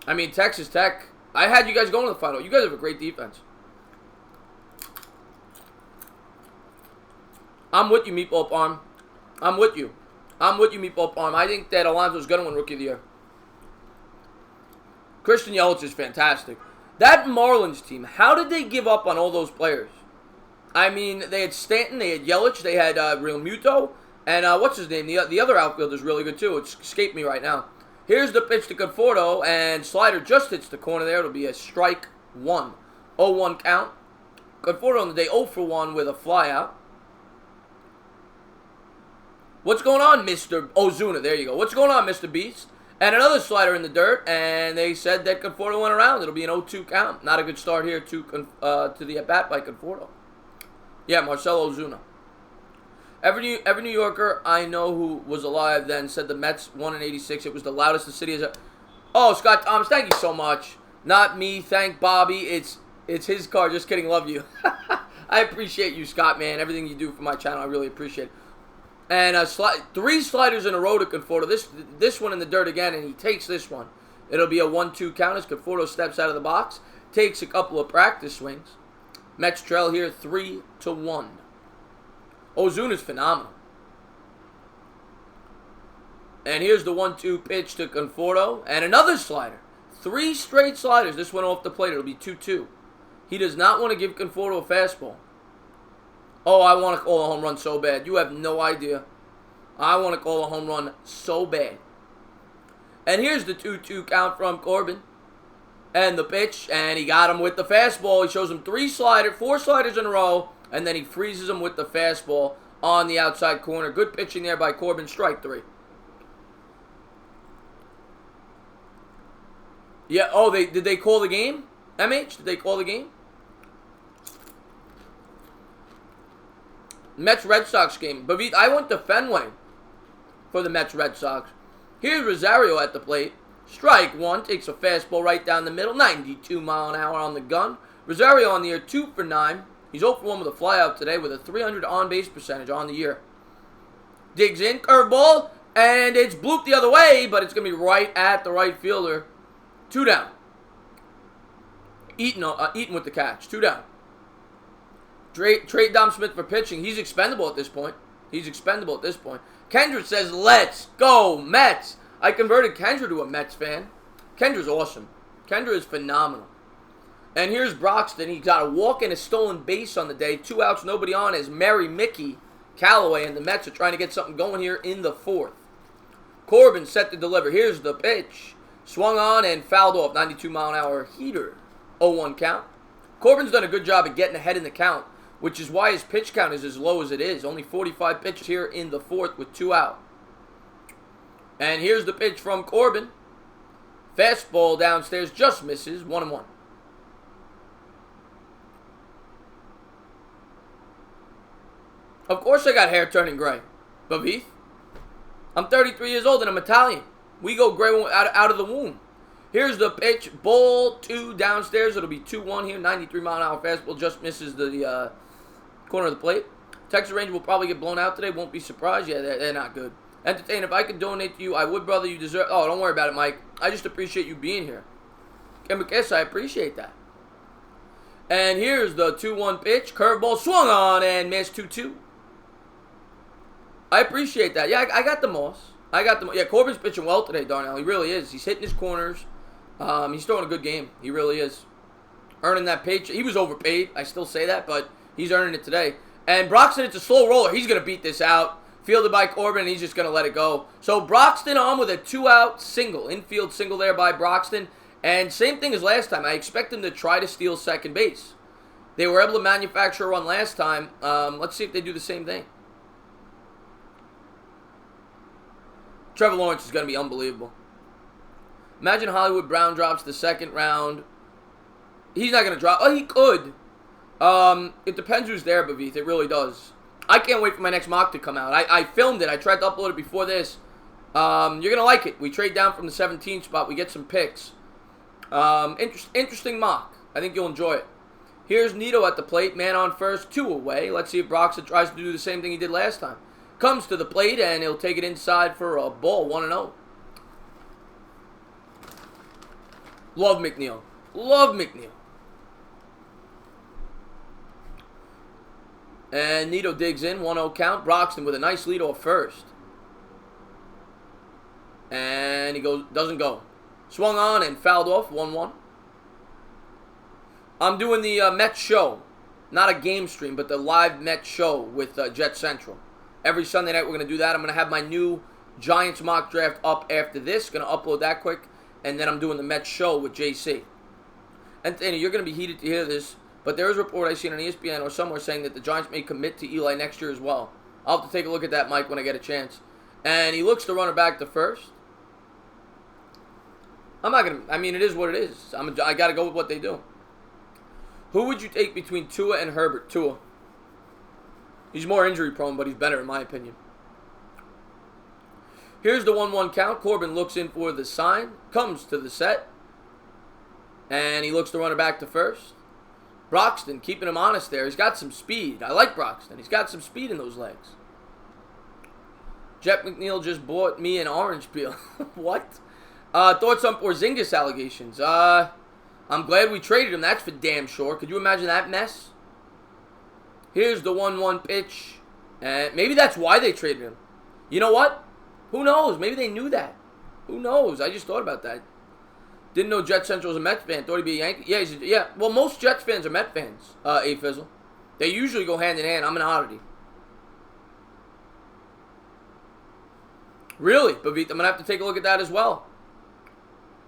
I mean Texas Tech. I had you guys going to the final. You guys have a great defense. I'm with you, Meatball Palm. I'm with you, Meatball Palm. I think that Alonso's going to win Rookie of the Year. Christian Yelich is fantastic. That Marlins team, how did they give up on all those players? I mean, they had Stanton, they had Yelich, they had Real Muto, and what's his name? The other outfielder's really good too. It's escaped me right now. Here's the pitch to Conforto, and Slider just hits the corner there. It'll be a strike 1. 0-1 count. Conforto on the day 0 for 1 with a flyout. What's going on, Mr. Ozuna? There you go. What's going on, Mr. Beast? And another slider in the dirt, and they said that Conforto went around. It'll be an 0-2 count. Not a good start here to the at-bat by Conforto. Yeah, Marcelo Ozuna. Every New Yorker I know who was alive then said the Mets won in '86. It was the loudest the city has ever. Oh, Scott Thomas, thank you so much. Not me, thank Bobby. It's his car. Just kidding, love you. I appreciate you, Scott, man. Everything you do for my channel, I really appreciate it. And 3 sliders in a row to Conforto. This one in the dirt again, and he takes this one. It'll be a 1-2 count as Conforto steps out of the box, takes a couple of practice swings. Mets trail here 3-1. Ozuna's phenomenal. And here's the 1-2 pitch to Conforto, and another slider. 3 straight sliders. This one off the plate. It'll be 2-2. He does not want to give Conforto a fastball. Oh, I want to call a home run so bad. You have no idea. I want to call a home run so bad. And here's the 2-2 count from Corbin. And the pitch, and he got him with the fastball. He shows him 4 sliders in a row, and then he freezes him with the fastball on the outside corner. Good pitching there by Corbin. Strike 3. Yeah, oh, did they call the game? MH, did they call the game? Mets-Red Sox game. But I went to Fenway for the Mets-Red Sox. Here's Rosario at the plate. Strike 1. Takes a fastball right down the middle. 92 mile an hour on the gun. Rosario on the year 2 for 9. He's 0 for 1 with a flyout today with a 300 on-base percentage on the year. Digs in. Curveball. And it's blooped the other way, but it's going to be right at the right fielder. 2 down. Eaton with the catch. 2 down. Trade Dom Smith for pitching. He's expendable at this point. Kendra says, let's go, Mets. I converted Kendra to a Mets fan. Kendra's awesome. Kendra is phenomenal. And here's Broxton. He got a walk and a stolen base on the day. 2 outs, nobody on as Mary Mickey Callaway, and the Mets are trying to get something going here in the 4th. Corbin set to deliver. Here's the pitch. Swung on and fouled off. 92 mile an hour heater. 0-1 count. Corbin's done a good job of getting ahead in the count, which is why his pitch count is as low as it is. Only 45 pitches here in the 4th with 2 out. And here's the pitch from Corbin. Fastball downstairs, just misses. 1-1. Of course I got hair turning gray. Bavith. I'm 33 years old and I'm Italian. We go gray out of the womb. Here's the pitch. Ball 2 downstairs. It'll be 2-1 here. 93 mile an hour fastball. Just misses the corner of the plate. Texas Ranger will probably get blown out today. Won't be surprised. Yeah, they're not good. Entertain. If I could donate to you, I would, brother. You deserve. Oh, don't worry about it, Mike. I just appreciate you being here. Kemikesa, I appreciate that. And here's the 2-1 pitch. Curveball swung on and missed 2-2. I appreciate that. Yeah, I got the moss. Yeah, Corbin's pitching well today, Darnell. He really is. He's hitting his corners. He's throwing a good game. He really is. Earning that paycheck. He was overpaid. I still say that, but he's earning it today. And Broxton, it's a slow roller. He's going to beat this out. Fielded by Corbin, and he's just going to let it go. So Broxton on with a 2-out single. Infield single there by Broxton. And same thing as last time. I expect him to try to steal second base. They were able to manufacture a run last time. Let's see if they do the same thing. Trevor Lawrence is going to be unbelievable. Imagine Hollywood Brown drops the 2nd round. He's not going to drop. Oh, he could. It depends who's there, Bavith. It really does. I can't wait for my next mock to come out. I filmed it. I tried to upload it before this. You're going to like it. We trade down from the 17th spot. We get some picks. Interesting mock. I think you'll enjoy it. Here's Nito at the plate. Man on first. 2 away. Let's see if Broxton tries to do the same thing he did last time. Comes to the plate, and he'll take it inside for a ball. 1-0. Love McNeil. Love McNeil. And Nito digs in. 1-0 count. Broxton with a nice lead off first. And he doesn't go. Swung on and fouled off. 1-1. I'm doing the Mets show. Not a game stream, but the live Mets show with Jet Central. Every Sunday night we're going to do that. I'm going to have my new Giants mock draft up after this. Going to upload that quick. And then I'm doing the Mets show with JC. And Danny, you're going to be heated to hear this. But there is a report I've seen on ESPN or somewhere saying that the Giants may commit to Eli next year as well. I'll have to take a look at that, Mike, when I get a chance. And he looks to run it back to first. I'm not going to... I mean, it is what it is. I got to go with what they do. Who would you take between Tua and Herbert? Tua. He's more injury prone, but he's better in my opinion. Here's the 1-1 count. Corbin looks in for the sign. Comes to the set. And he looks to run it back to first. Broxton keeping him honest there. He's got some speed. I like Broxton. He's got some speed in those legs. Jeff McNeil just bought me an orange peel. What? Thoughts on Porzingis allegations? I'm glad we traded him. That's for damn sure. Could you imagine that mess? Here's the 1-1 pitch. And maybe that's why they traded him. You know what? Who knows? Maybe they knew that. Who knows? I just thought about that. Didn't know Jet Central was a Mets fan. Thought he'd be a Yankee. Yeah, yeah. Well, most Jets fans are Met fans, A-Fizzle. They usually go hand in hand. I'm an oddity. Really, Bavita, I'm going to have to take a look at that as well.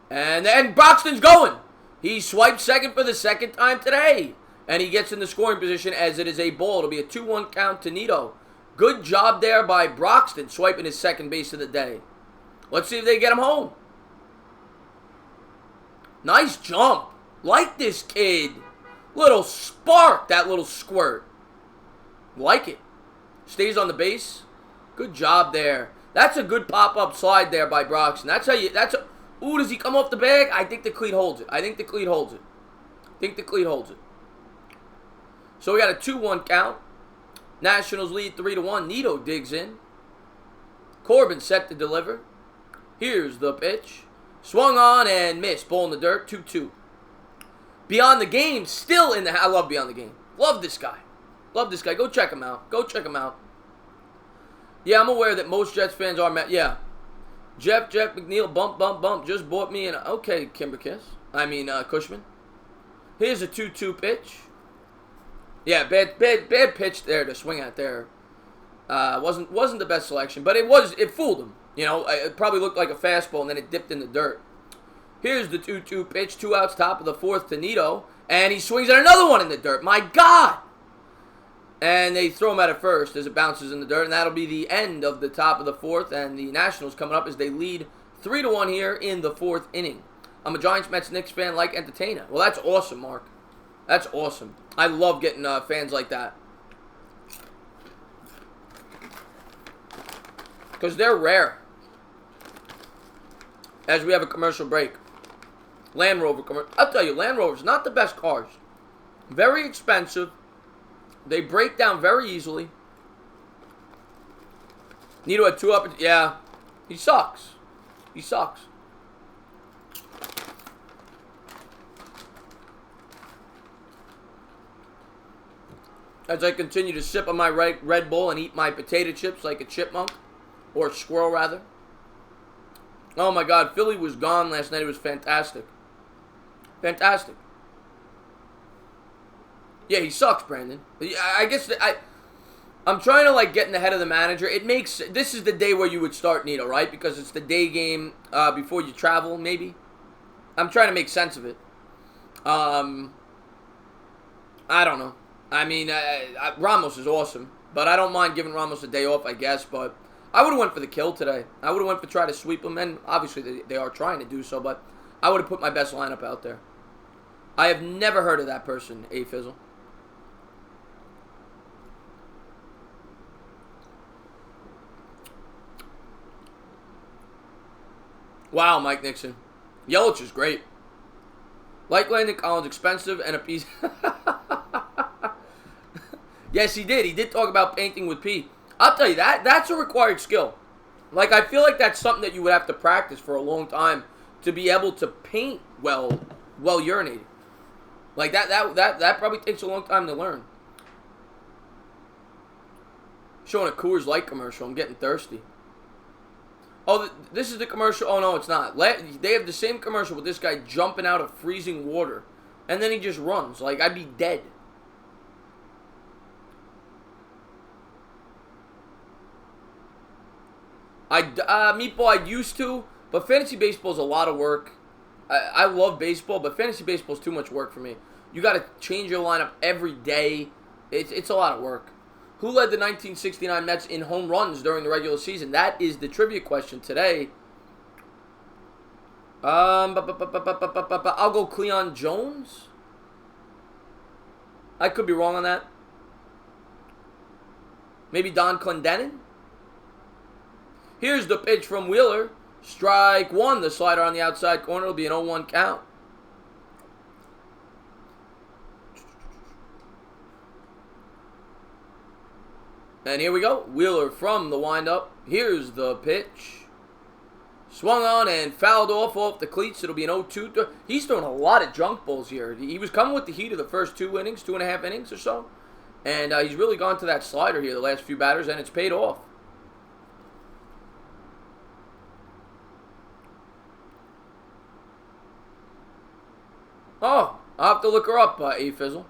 And then Broxton's going. He swiped second for the second time today. And he gets in the scoring position as it is a ball. It'll be a 2-1 count to Nido. Good job there by Broxton, swiping his second base of the day. Let's see if they get him home. Nice jump. Like this kid. Little spark, that little squirt. Like it. Stays on the base. Good job there. That's a good pop-up slide there by Broxton. That's how you, ooh, does he come off the bag? I think the cleat holds it. I think the cleat holds it. So we got a 2-1 count. Nationals lead 3-1. Nido digs in. Corbin set to deliver. Here's the pitch. Swung on and missed. Ball in the dirt. 2-2. Beyond the Game. Still in the... I love Beyond the Game. Love this guy. Go check him out. Yeah, I'm aware that most Jets fans are... Yeah. Jeff McNeil. Bump. Just bought me an... Okay, Cushman. Here's a 2-2 pitch. Yeah, bad pitch there to swing at there. Wasn't the best selection, but it fooled him. You know, it probably looked like a fastball, and then it dipped in the dirt. Here's the 2-2 pitch, 2 outs, top of the fourth to Nido, and he swings at another one in the dirt. My God! And they throw him at it first as it bounces in the dirt, and that'll be the end of the top of the fourth, and the Nationals coming up as they lead 3-1 here in the fourth inning. I'm a Giants, Mets, Knicks fan, like entertainer. Well, that's awesome, Mark. That's awesome. I love getting fans like that. Because they're rare. As we have a commercial break. Land Rover commercial. I'll tell you, Land Rover's not the best cars. Very expensive. They break down very easily. Nido had 2 up. Yeah. He sucks. As I continue to sip on my Red Bull and eat my potato chips like a chipmunk. Or a squirrel, rather. Oh, my God. Philly was gone last night. It was fantastic. Fantastic. Yeah, he sucks, Brandon. I guess I'm trying to, get in the head of the manager. This is the day where you would start Nido, right? Because it's the day game before you travel, maybe. I'm trying to make sense of it. I don't know. I mean, Ramos is awesome, but I don't mind giving Ramos a day off, I guess, but I would have went for the kill today. I would have went for try to sweep him, and obviously they are trying to do so, but I would have put my best lineup out there. I have never heard of that person, A-Fizzle. Wow, Mike Nixon. Yelich is great. Like Landon Collins, expensive and a piece... Yes, he did. He did talk about painting with P. I'll tell you, that's a required skill. I feel like that's something that you would have to practice for a long time to be able to paint while urinating. That probably takes a long time to learn. Showing a Coors Light commercial. I'm getting thirsty. Oh, this is the commercial. Oh, no, it's not. They have the same commercial with this guy jumping out of freezing water. And then he just runs. I'd be dead. Meatball, I used to, but fantasy baseball is a lot of work. I love baseball, but fantasy baseball is too much work for me. You got to change your lineup every day. It's a lot of work. Who led the 1969 Mets in home runs during the regular season? That is the trivia question today. I'll go Cleon Jones. I could be wrong on that. Maybe Don Clendenin? Here's the pitch from Wheeler. Strike one. The slider on the outside corner will be an 0-1 count. And here we go. Wheeler from the windup. Here's the pitch. Swung on and fouled off the cleats. It'll be an 0-2. He's throwing a lot of junk balls here. He was coming with the heat of the first 2 innings, 2.5 innings or so. And he's really gone to that slider here the last few batters, and it's paid off. Oh, I'll have to look her up, A-Fizzle.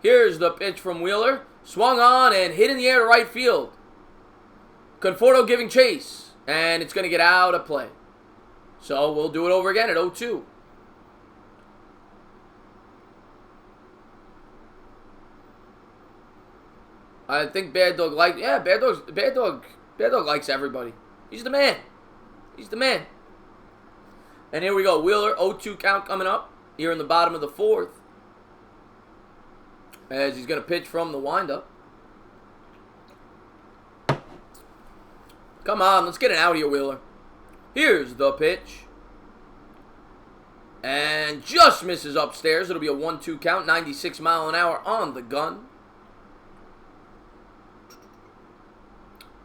Here's the pitch from Wheeler. Swung on and hit in the air to right field. Conforto giving chase. And it's going to get out of play. So we'll do it over again at 0-2. I think Bad Dog likes... Yeah, Bad Dog likes everybody. He's the man. He's the man. And here we go. Wheeler, 0-2 count coming up. Here in the bottom of the 4th. As he's going to pitch from the windup. Come on, let's get it out here, Wheeler. Here's the pitch. And just misses upstairs. It'll be a 1-2 count. 96 mile an hour on the gun.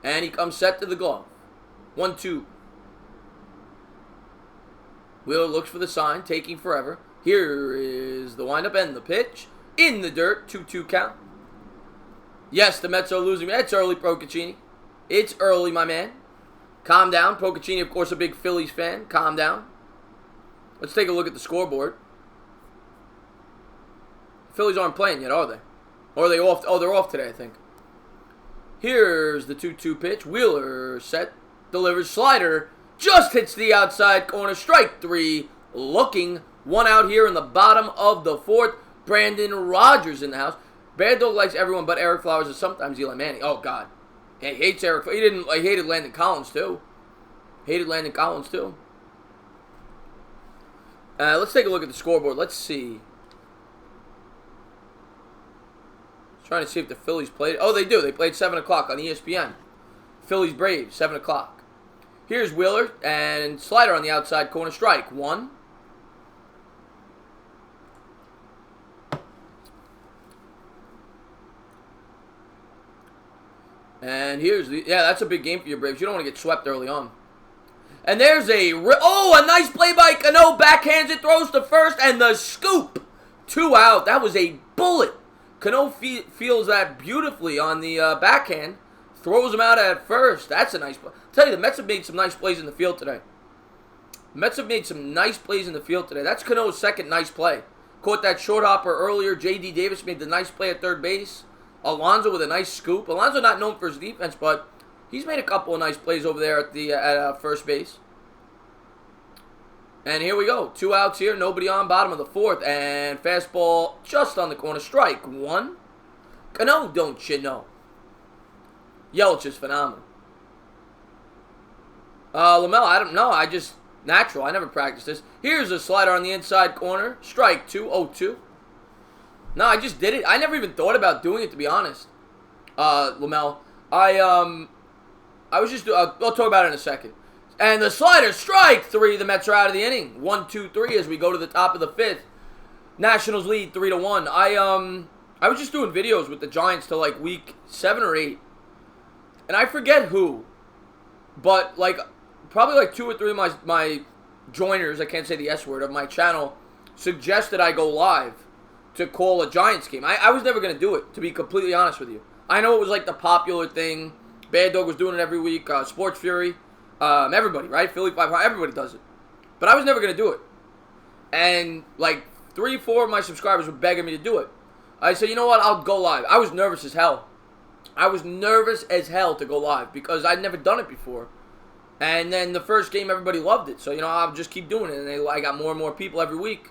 And he comes set to the glove. 1-2. Wheeler looks for the sign, taking forever. Here is the windup and the pitch. In the dirt, 2-2 count. Yes, the Mets are losing. It's early, Procaccini. It's early, my man. Calm down. Procaccini, of course, a big Phillies fan. Calm down. Let's take a look at the scoreboard. The Phillies aren't playing yet, are they? Or are they off? Oh, they're off today, I think. Here's the 2-2 pitch. Wheeler set, delivers, slider. Just hits the outside corner. Strike 3. Looking. 1 out here in the bottom of the 4th. Brandon Rogers in the house. Bad Dog likes everyone but Eric Flowers and sometimes Eli Manning. Oh, God. He hates Eric. He hated Landon Collins, too. Let's take a look at the scoreboard. Let's see. Trying to see if the Phillies played. Oh, they do. They played 7 o'clock on ESPN. Phillies Braves, 7 o'clock. Here's Wheeler and slider on the outside corner. Strike 1. And here's the... Yeah, that's a big game for your Braves. You don't want to get swept early on. And there's a... Oh, a nice play by Cano. Backhands it, throws to first, and the scoop. 2 out. That was a bullet. Cano feels that beautifully on the backhand. Throws him out at first. That's a nice play. I'll tell you, the Mets have made some nice plays in the field today. That's Cano's second nice play. Caught that short hopper earlier. J.D. Davis made the nice play at third base. Alonso with a nice scoop. Alonso not known for his defense, but he's made a couple of nice plays over there at first base. And here we go. 2 outs here. Nobody on. Bottom of the 4th. And fastball just on the corner. Strike 1. Cano, don't you know? Yelich is phenomenal. LaMelo, I don't know. Natural. I never practiced this. Here's a slider on the inside corner. Strike 2. 0-2. No, I just did it. I never even thought about doing it, to be honest. LaMelo. I was just... I'll talk about it in a second. And the slider, strike 3. The Mets are out of the inning. 1-2-3 as we go to the top of the 5th. Nationals lead 3-1. I was just doing videos with the Giants till like week 7 or 8. And I forget who. But like probably like 2 or 3 of my joiners, I can't say the S word, of my channel suggested I go live to call a Giants game. I was never going to do it, to be completely honest with you. I know it was like the popular thing. Bad Dog was doing it every week. Sports Fury. Everybody, right? Philly 500, everybody does it. But I was never going to do it. And like 3, 4 of my subscribers were begging me to do it. I said, you know what? I'll go live. I was nervous as hell. To go live because I'd never done it before. And then the first game, everybody loved it. So, I'll just keep doing it. And I got more and more people every week.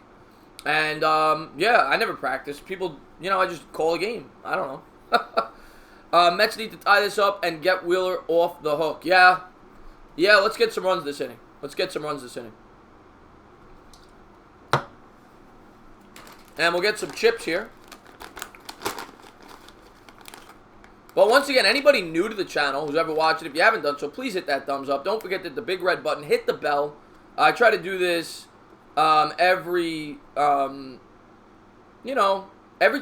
And, yeah, I never practiced. People, I just call a game. I don't know. Mets need to tie this up and get Wheeler off the hook. Yeah, let's get some runs this inning. And we'll get some chips here. But once again, anybody new to the channel who's ever watched it, if you haven't done so, please hit that thumbs up. Don't forget that the big red button, hit the bell. I try to do this every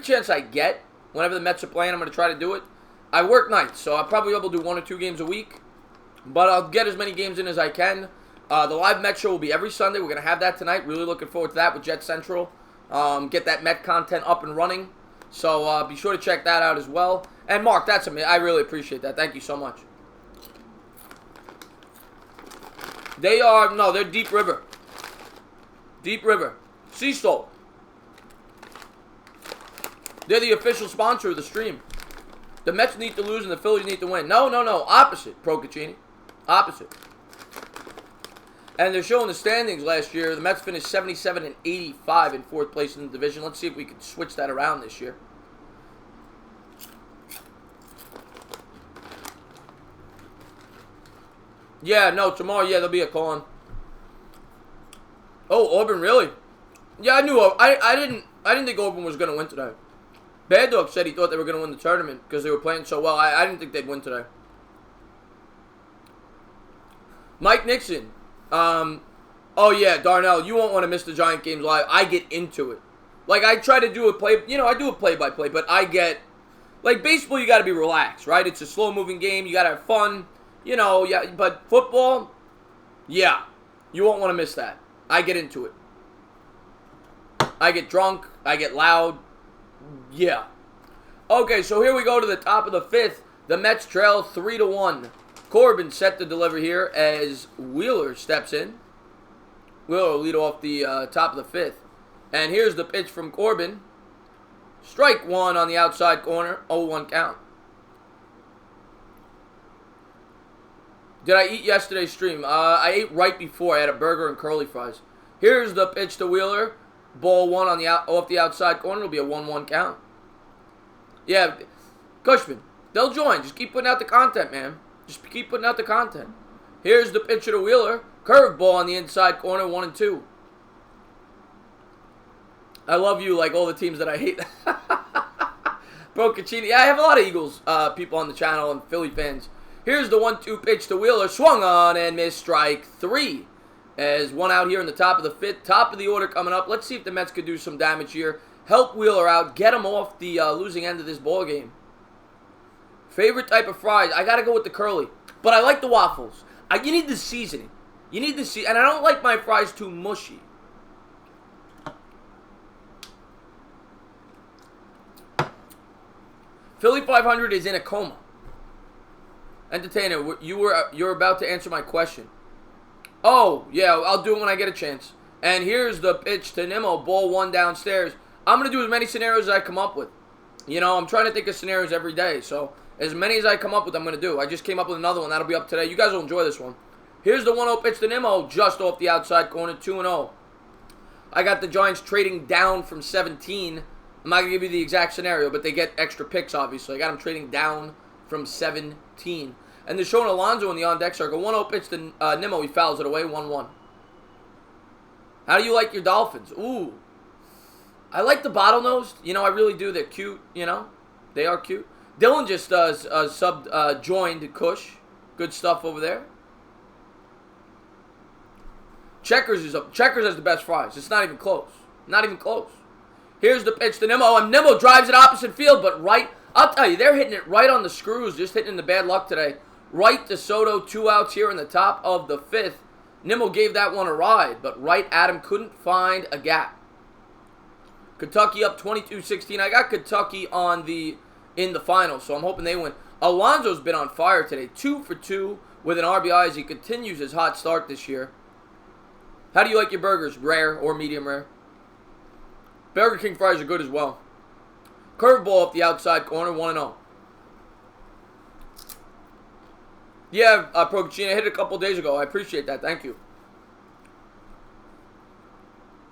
chance I get. Whenever the Mets are playing, I'm going to try to do it. I work nights, so I'll probably be able to do 1 or 2 games a week. But I'll get as many games in as I can. The live Met show will be every Sunday. We're going to have that tonight. Really looking forward to that with Jet Central. Get that Met content up and running. So be sure to check that out as well. And Mark, that's amazing. I really appreciate that. Thank you so much. They're Deep River. Deep River. Sea Salt. They're the official sponsor of the stream. The Mets need to lose and the Phillies need to win. No. Opposite, Procaccini. Opposite. And they're showing the standings last year. The Mets finished 77 and 85 in 4th place in the division. Let's see if we can switch that around this year. Yeah, no, tomorrow, yeah, there'll be a call-on. Oh, Auburn, really? Yeah, I knew. I didn't think Auburn was going to win today. Bad Dog said he thought they were going to win the tournament because they were playing so well. I didn't think they'd win today. Mike Nixon. Oh, yeah, Darnell, you won't want to miss the Giant games live. I get into it. Like, I try to do a I do a play-by-play, but I get, like, baseball, you got to be relaxed, right? It's a slow-moving game. You got to have fun, yeah, but football, yeah, you won't want to miss that. I get into it. I get drunk. I get loud. Yeah. Okay, so here we go to the top of the 5th. The Mets trail 3-1. Corbin set to deliver here as Wheeler steps in. Wheeler will lead off the top of the 5th. And here's the pitch from Corbin. Strike 1 on the outside corner. 0-1 count. Did I eat yesterday's stream? I ate right before. I had a burger and curly fries. Here's the pitch to Wheeler. Ball 1 on off the outside corner. It'll be a 1-1 count. Yeah, Cushman, they'll join. Just keep putting out the content, man. Just keep putting out the content. Here's the pitcher to Wheeler. Curveball on the inside corner, 1-2. I love you like all the teams that I hate. Procaccini. Yeah, I have a lot of Eagles people on the channel and Philly fans. Here's the 1-2 pitch to Wheeler. Swung on and missed, strike 3. As one out here in the top of the 5th. Top of the order coming up. Let's see if the Mets could do some damage here. Help Wheeler out. Get him off the losing end of this ball game. Favorite type of fries? I got to go with the curly. But I like the waffles. You need the seasoning. You need the seasoning. And I don't like my fries too mushy. Philly 500 is in a coma. Entertainer, you're about to answer my question. Oh, yeah, I'll do it when I get a chance. And here's the pitch to Nimmo. Ball 1 downstairs. I'm going to do as many scenarios as I come up with. I'm trying to think of scenarios every day. So, as many as I come up with, I'm going to do. I just came up with another one. That'll be up today. You guys will enjoy this one. Here's the 1-0 pitch to Nimmo. Just off the outside corner. 2-0. I got the Giants trading down from 17. I'm not going to give you the exact scenario, but they get extra picks, obviously. I got them trading down from 17. And they're showing Alonso in the on-deck circle. 1-0 pitch to Nimmo. He fouls it away. 1-1. How do you like your Dolphins? Ooh. I like the bottlenose. I really do. They're cute, They are cute. Dylan just joined Kush. Good stuff over there. Checkers has the best fries. It's not even close. Not even close. Here's the pitch to Nimmo. And Nimmo drives it opposite field, but right. I'll tell you, they're hitting it right on the screws. Just hitting in the bad luck today. Right to Soto, 2 outs here in the top of the 5th. Nimmo gave that one a ride, but right at him, couldn't find a gap. Kentucky up 22-16. I got Kentucky in the finals, so I'm hoping they win. Alonso's been on fire today. 2 for 2 with an RBI as he continues his hot start this year. How do you like your burgers? Rare or medium rare? Burger King fries are good as well. Curveball up the outside corner, 1-0. Yeah, Procaccini, I hit it a couple days ago. I appreciate that. Thank you.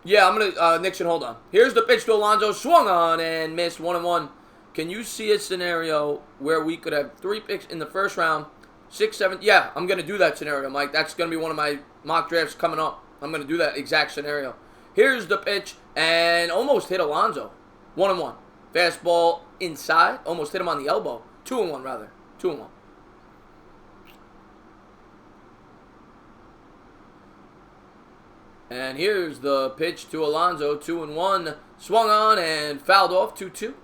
Yeah, I'm going to, Nixon, hold on. Here's the pitch to Alonso. Swung on and missed, 1-1. Can you see a scenario where we could have 3 picks in the first round, 6, 7? Yeah, I'm going to do that scenario, Mike. That's going to be one of my mock drafts coming up. I'm going to do that exact scenario. Here's the pitch, and almost hit Alonso. 1-1. Fastball inside. Almost hit him on the elbow. 2-1 rather. 2-1. And here's the pitch to Alonso. 2-1. Swung on and fouled off. 2-2.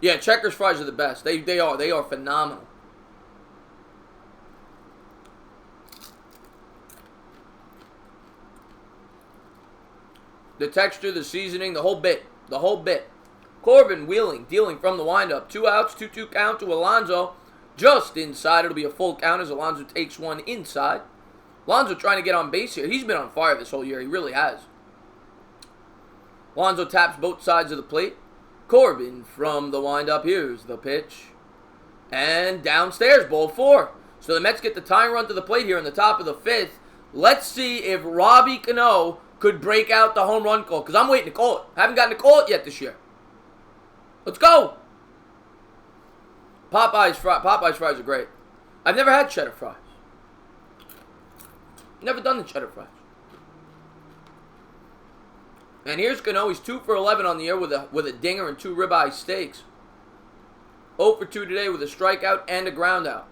Yeah, Checkers fries are the best. They are phenomenal. The texture, the seasoning, the whole bit. The whole bit. Corbin wheeling, dealing from the windup. 2 outs, 2-2 count to Alonso. Just inside. It'll be a full count as Alonso takes one inside. Alonso trying to get on base here. He's been on fire this whole year. He really has. Alonso taps both sides of the plate. Corbin from the windup. Here's the pitch. And downstairs, ball 4. So the Mets get the tying run to the plate here in the top of the 5th. Let's see if Robbie Cano could break out the home run call, because I'm waiting to call it. I haven't gotten to call it yet this year. Let's go. Popeye's fries are great. I've never had cheddar fries. Never done the cheddar fries. And here's Cano. He's 2 for 11 on the year with a dinger and 2 ribeye steaks. 0 for 2 today with a strikeout and a ground out.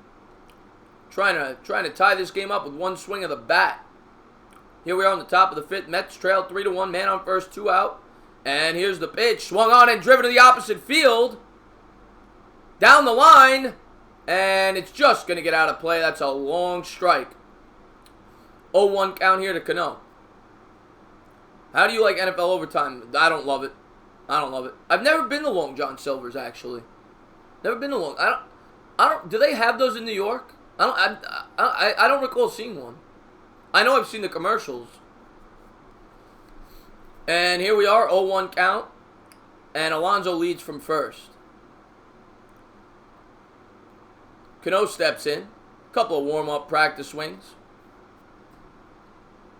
Trying to tie this game up with one swing of the bat. Here we are on the top of the 5th. Mets trail 3-1. Man on first, 2 out. And here's the pitch. Swung on and driven to the opposite field. Down the line. And it's just going to get out of play. That's a long strike. 0-1 count here to Cano. How do you like NFL overtime? I don't love it. I don't love it. I've never been to Long John Silver's, actually. Never been to Long. I don't. Do they have those in New York? I don't recall seeing one. I know I've seen the commercials. And here we are, 0-1 count. And Alonso leads from first. Cano steps in. A couple of warm-up practice swings.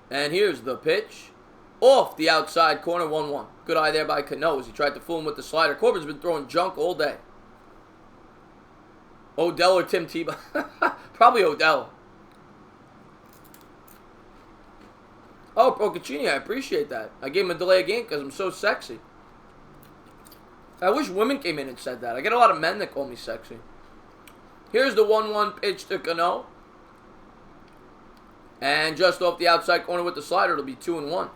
And here's the pitch. Off the outside corner, 1-1. Good eye there by Cano as he tried to fool him with the slider. Corbin's been throwing junk all day. Odell or Tim Tebow? Probably Odell. Oh, Procaccini, I appreciate that. I gave him a delay of game because I'm so sexy. I wish women came in and said that. I get a lot of men that call me sexy. Here's the 1-1 pitch to Cano. And just off the outside corner with the slider, it'll be 2-1.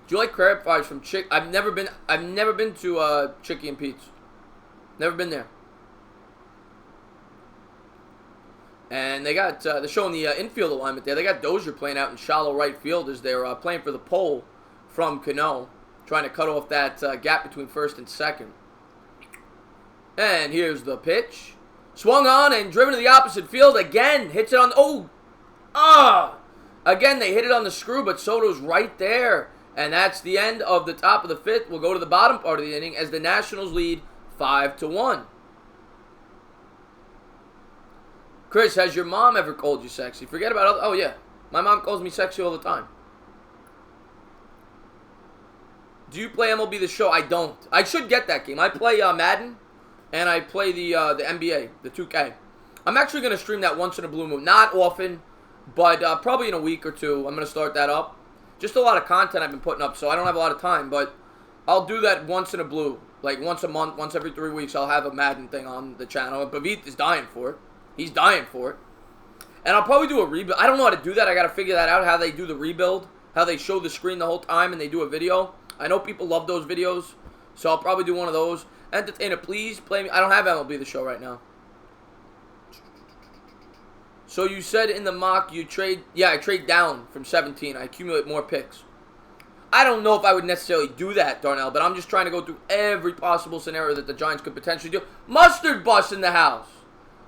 Do you like crab fries from Chick? I've never been to Chicky and Pete's. Never been there. And they got, they're showing the infield alignment there. They got Dozier playing out in shallow right field as they're playing for the pole from Cano. Trying to cut off that gap between first and second. And here's the pitch. Swung on and driven to the opposite field. Again, hits it on, again, they hit it on the screw, but Soto's right there. And that's the end of the top of the 5th. We'll go to the bottom part of the inning as the Nationals lead 5-1. Chris, has your mom ever called you sexy? Forget about other. Oh, yeah. My mom calls me sexy all the time. Do you play MLB The Show? I don't. I should get that game. I play Madden, and I play the NBA, the 2K. I'm actually going to stream that once in a blue moon. Not often, but probably in a week or two. I'm going to start that up. Just a lot of content I've been putting up, so I don't have a lot of time, but I'll do that once in a blue. Like once a month, once every 3 weeks, I'll have a Madden thing on the channel. Bavit is dying for it. He's dying for it. And I'll probably do a rebuild. I don't know how to do that. I got to figure that out, how they do the rebuild, how they show the screen the whole time and they do a video. I know people love those videos, so I'll probably do one of those. Entertainer, please play me. I don't have MLB The Show right now. So you said in the mock you trade... Yeah, I trade down from 17. I accumulate more picks. I don't know if I would necessarily do that, Darnell, but I'm just trying to go through every possible scenario that the Giants could potentially do. Mustard Bus in the house.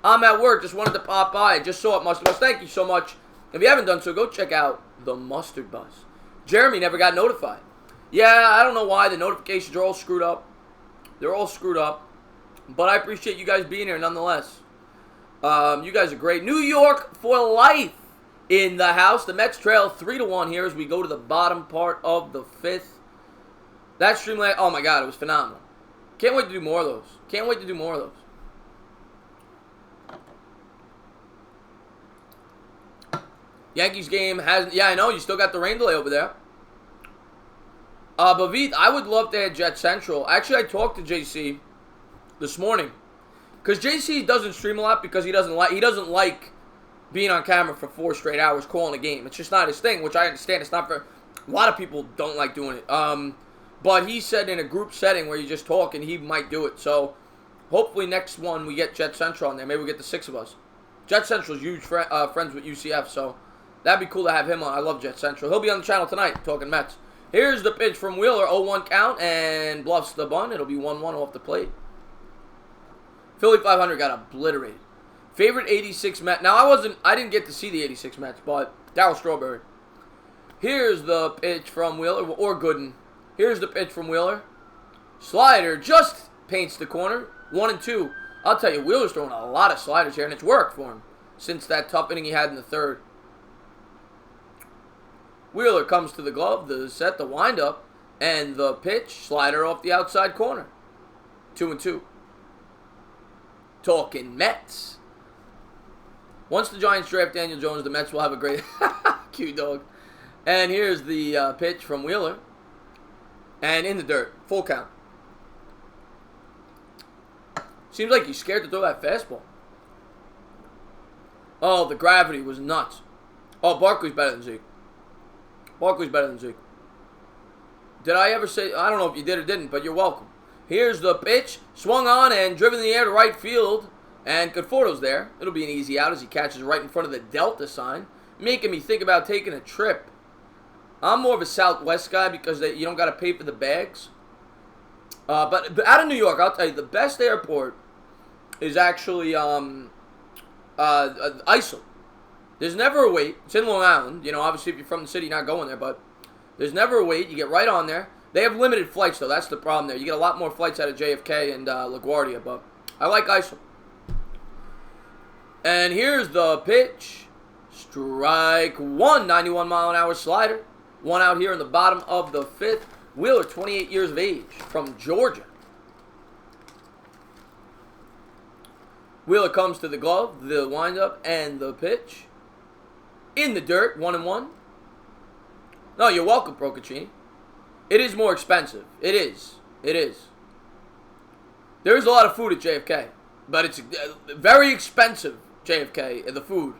I'm at work, just wanted to pop by. Just saw it, Mustard Bus. Thank you so much. If you haven't done so, go check out the Mustard Bus. Jeremy never got notified. Yeah, I don't know why. The notifications are all screwed up. They're all screwed up. But I appreciate you guys being here nonetheless. You guys are great. New York for life in the house. The Mets trail 3-1 here as we go to the bottom part of the 5th. That stream, oh my God, it was phenomenal. Can't wait to do more of those. Can't wait to do more of those. Yankees game has... Yeah, I know. You still got the rain delay over there. Bavit, I would love to have Jet Central. Actually, I talked to JC this morning. Because JC doesn't stream a lot because he doesn't like being on camera for 4 straight hours calling a game. It's just not his thing, which I understand. It's not for a lot of people don't like doing it. But he said in a group setting where you just talk, and he might do it. So hopefully next one we get Jet Central on there. Maybe we get the 6 of us. Jet Central's huge friends with UCF, so that'd be cool to have him on. I love Jet Central. He'll be on the channel tonight talking Mets. Here's the pitch from Wheeler, 0-1 count, and bluffs the bunt. It'll be 1-1 off the plate. Philly 500 got obliterated. Favorite 86 Mets. Now I didn't get to see the 86 Mets, but Darryl Strawberry. Here's the pitch from Wheeler, or Gooden. Here's the pitch from Wheeler. Slider just paints the corner. 1-2. I'll tell you, Wheeler's throwing a lot of sliders here, and it's worked for him since that tough inning he had in the 3rd. Wheeler comes to the glove, the set, the windup, and the pitch. Slider off the outside corner. 2-2. Talking Mets. Once the Giants draft Daniel Jones, the Mets will have a great... Cute dog. And here's the pitch from Wheeler. And in the dirt. Full count. Seems like he's scared to throw that fastball. Oh, the gravity was nuts. Oh, Barkley's better than Zeke. Barkley's better than Zeke. Did I ever say... I don't know if you did or didn't, but you're welcome. Here's the pitch. Swung on and driven in the air to right field. And Conforto's there. It'll be an easy out as he catches right in front of the Delta sign. Making me think about taking a trip. I'm more of a Southwest guy because you don't got to pay for the bags. But out of New York, I'll tell you, the best airport is actually Islip. There's never a wait. It's in Long Island. You know, obviously if you're from the city, you're not going there. But there's never a wait. You get right on there. They have limited flights, though. That's the problem there. You get a lot more flights out of JFK and LaGuardia. But I like Islip. And here's the pitch. Strike 1. 91-mile-an-hour slider. 1 out here in the bottom of the 5th. Wheeler, 28 years of age, from Georgia. Wheeler comes to the glove, the windup, and the pitch. In the dirt, 1-1. No, you're welcome, Procaccini. It is more expensive. It is. It is. There is a lot of food at JFK, but it's very expensive, JFK, the food.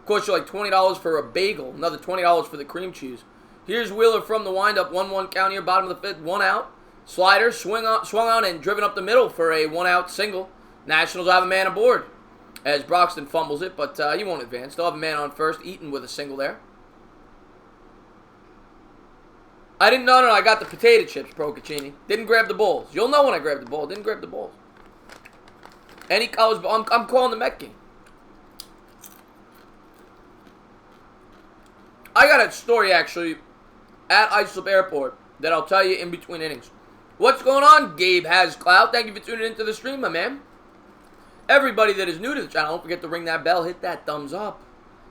Costs you like $20 for a bagel, another $20 for the cream cheese. Here's Wheeler from the windup, 1-1 count here, bottom of the 5th, 1 out. Slider, swung on and driven up the middle for a 1-out single. Nationals have a man aboard as Broxton fumbles it, but he won't advance. They'll have a man on first, Eaton with a single there. I didn't know, no, I got the potato chips, Procaccini. Didn't grab the balls. You'll know when I grabbed the ball. Didn't grab the balls. Any colors, I'm calling the Met game. I got a story, actually, at Islip Airport that I'll tell you in between innings. What's going on, Gabe Hascloud? Thank you for tuning into the stream, my man. Everybody that is new to the channel, don't forget to ring that bell, hit that thumbs up.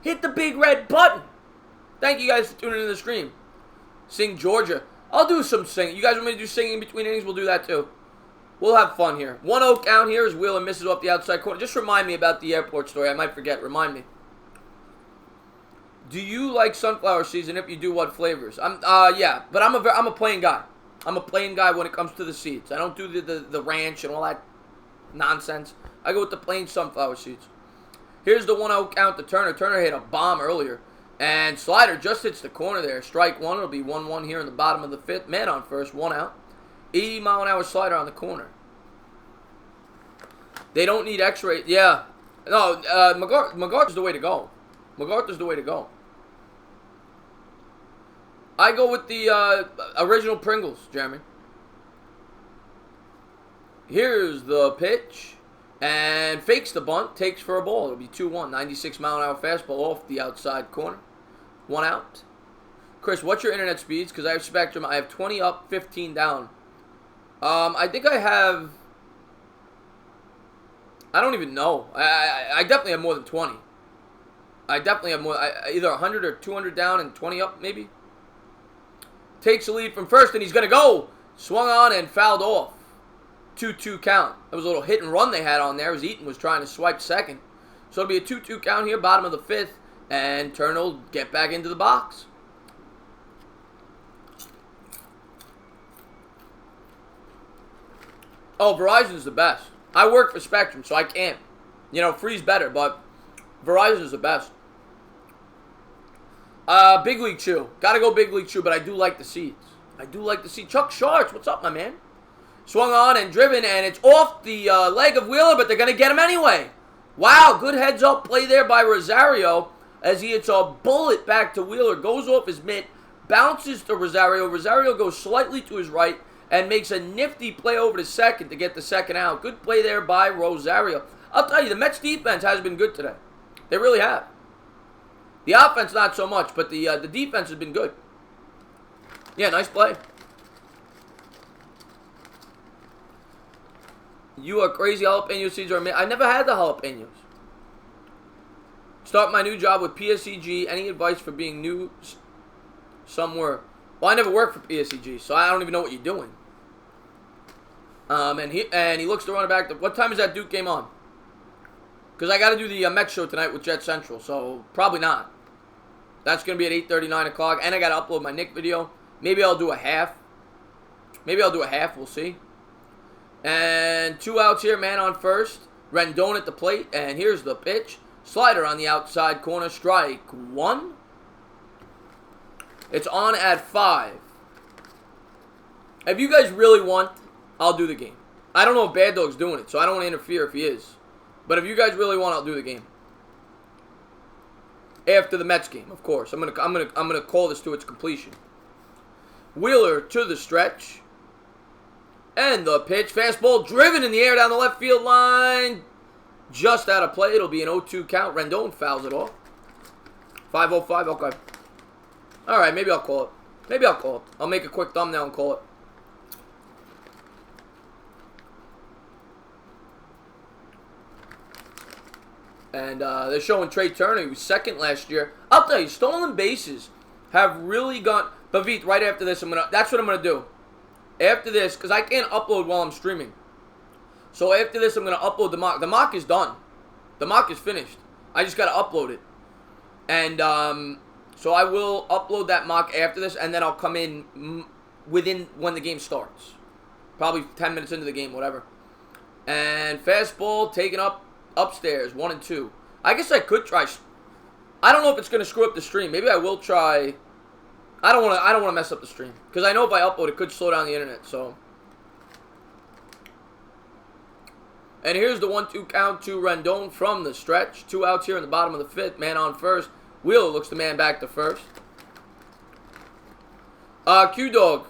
Hit the big red button. Thank you guys for tuning into the stream. Sing Georgia. I'll do some singing. You guys want me to do singing in between innings? We'll do that too. We'll have fun here. 1-0 count here as Wheeler misses off the outside corner. Just remind me about the airport story. I might forget. Remind me. Do you like sunflower seeds? If you do, what flavors? Yeah, but I'm a plain guy. I'm a plain guy when it comes to the seeds. I don't do the ranch and all that nonsense. I go with the plain sunflower seeds. Here's the 1-0 count to Turner. Turner hit a bomb earlier. And Slider just hits the corner there. Strike 1. It'll be 1-1 here in the bottom of the 5th. Man on first, 1 out. 80-mile-an-hour slider on the corner. They don't need x-ray. Yeah. No, MacArthur's the way to go. MacArthur's the way to go. I go with the original Pringles, Jeremy. Here's the pitch. And fakes the bunt, takes for a ball. It'll be 2-1. 96-mile-an-hour fastball off the outside corner. 1 out. Chris, what's your internet speeds? Because I have Spectrum. I have 20 up, 15 down. I think I have... I don't even know. I definitely have more than 20. I definitely have more. Either 100 or 200 down and 20 up, maybe. Takes the lead from first, and he's going to go. Swung on and fouled off. 2-2 count. That was a little hit and run they had on there as Eaton was trying to swipe second. So it'll be a 2-2 count here, bottom of the 5th. And Turner will get back into the box. Oh, Verizon's the best. I work for Spectrum, so I can't. You know, free's better, but Verizon's the best. Big League Chew. Gotta go Big League Chew, but I do like the seeds. I do like the seeds. Chuck Sharks, what's up, my man? Swung on and driven, and it's off the leg of Wheeler, but they're going to get him anyway. Wow, good heads-up play there by Rosario as he hits a bullet back to Wheeler. Goes off his mitt, bounces to Rosario. Rosario goes slightly to his right and makes a nifty play over to second to get the second out. Good play there by Rosario. I'll tell you, the Mets defense has been good today. They really have. The offense, not so much, but the defense has been good. Yeah, nice play. You are crazy. Jalapeno seeds are amazing. I never had the jalapenos. Start my new job with PSEG. Any advice for being new somewhere? Well, I never worked for PSEG, so I don't even know what you're doing. And he looks to run it back. What time is that Duke game on? Because I got to do the Mets show tonight with Jet Central, so probably not. That's going to be at 8:30, 9 o'clock. And I got to upload my Nick video. Maybe I'll do a half. We'll see. And 2 outs here, man on first. Rendon at the plate, and here's the pitch. Slider on the outside corner, strike 1. It's on at 5. If you guys really want, I'll do the game. I don't know if Bad Dog's doing it, so I don't want to interfere if he is. But if you guys really want, I'll do the game. After the Mets game, of course. I'm gonna call this to its completion. Wheeler to the stretch. And the pitch. Fastball driven in the air down the left field line. Just out of play. It'll be an 0-2 count. Rendon fouls it off. 5:05. Okay. Alright, maybe I'll call it. I'll make a quick thumbnail and call it. And they're showing Trey Turner. He was second last year. I'll tell you, stolen bases have really gone. Bavit, right after this, that's what I'm going to do. After this, because I can't upload while I'm streaming. So after this, I'm going to upload the mock. The mock is done. The mock is finished. I just got to upload it. And so I will upload that mock after this, and then I'll come in within when the game starts. Probably 10 minutes into the game, whatever. And fastball taken up upstairs, 1-2. I guess I could try. I don't know if it's going to screw up the stream. Maybe I will try. I don't want to mess up the stream because I know if I upload it could slow down the internet. So, and here's the 1-2 count to Rendon from the stretch. 2 outs here in the bottom of the 5th. Man on first. Wheeler looks the man back to first. Q-Dog,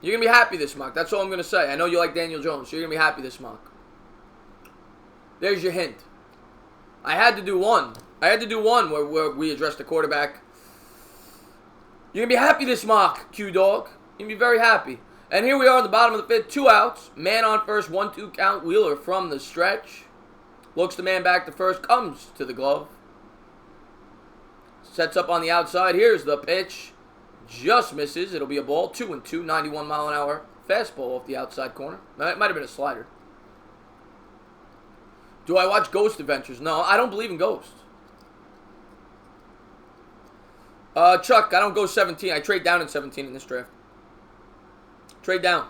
you're gonna be happy this mock. That's all I'm gonna say. I know you like Daniel Jones, so you're gonna be happy this mock. There's your hint. I had to do one. Where we addressed the quarterback. You're going to be happy this mock, Q-Dog. You're going to be very happy. And here we are in the bottom of the 5th. 2 outs. Man on first. 1-2 count. Wheeler from the stretch. Looks the man back to first. Comes to the glove. Sets up on the outside. Here's the pitch. Just misses. It'll be a ball. 2-2. 91 mile an hour. Fastball off the outside corner. It might have been a slider. Do I watch Ghost Adventures? No, I don't believe in ghosts. Chuck, I don't go 17. I trade down in 17 in this draft. Trade down.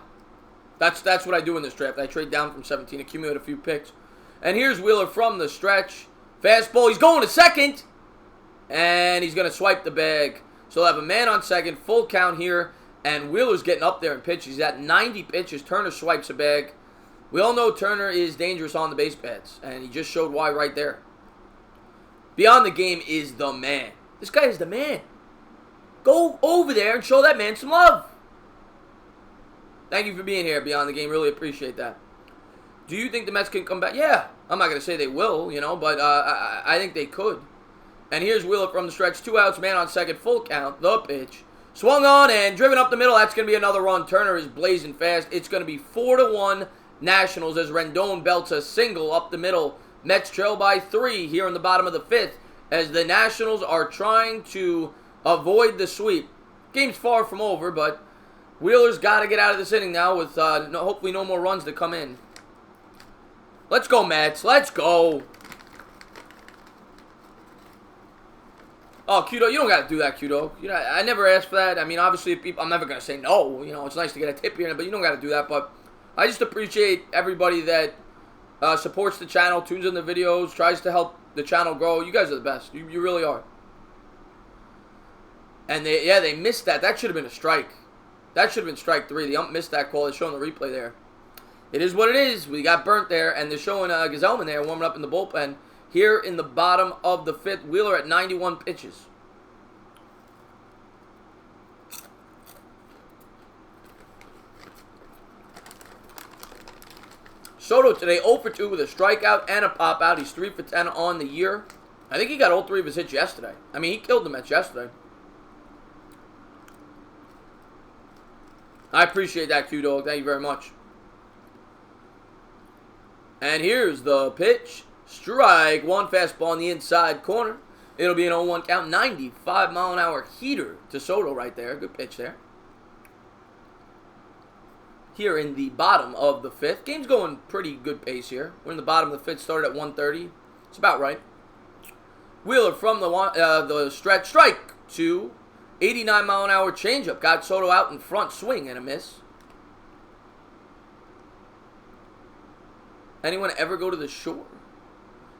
That's what I do in this draft. I trade down from 17, accumulate a few picks. And here's Wheeler from the stretch. Fastball. He's going to second. And he's going to swipe the bag. So they'll have a man on second. Full count here. And Wheeler's getting up there in pitches. He's at 90 pitches. Turner swipes a bag. We all know Turner is dangerous on the base paths. And he just showed why right there. Beyond the Game is the man. This guy is the man. Go over there and show that man some love. Thank you for being here, Beyond the Game. Really appreciate that. Do you think the Mets can come back? Yeah. I'm not going to say they will, but I think they could. And here's Wheeler from the stretch. 2 outs, man on second, full count. The pitch. Swung on and driven up the middle. That's going to be another run. Turner is blazing fast. It's going to be 4-1 Nationals as Rendon belts a single up the middle. Mets trail by 3 here in the bottom of the 5th as the Nationals are trying to avoid the sweep. Game's far from over, but Wheeler's got to get out of this inning now with hopefully no more runs to come in. Let's go, Mets. Let's go. Oh, Q-Dog, you don't got to do that, Q-Dog. I never asked for that. I mean, obviously, I'm never going to say no. It's nice to get a tip here, but you don't got to do that. But I just appreciate everybody that supports the channel, tunes in the videos, tries to help the channel grow. You guys are the best. You really are. And they missed that. That should have been a strike. That should have been strike 3. The ump missed that call. They're showing the replay there. It is what it is. We got burnt there, and they're showing Gazelman there warming up in the bullpen. Here in the bottom of the 5th, Wheeler at 91 pitches. Soto today 0 for 2 with a strikeout and a pop out. He's 3 for 10 on the year. I think he got all 3 of his hits yesterday. I mean, he killed the Mets yesterday. I appreciate that, Q-Dog. Thank you very much. And here's the pitch. Strike 1, fastball on the inside corner. It'll be an 0-1 count. 95-mile-an-hour heater to Soto right there. Good pitch there. Here in the bottom of the 5th. Game's going pretty good pace here. We're in the bottom of the 5th. Started at 1:30. It's about right. Wheeler from the stretch. Strike 2. 89-mile-an-hour changeup. Got Soto out in front. Swing and a miss. Anyone ever go to the shore?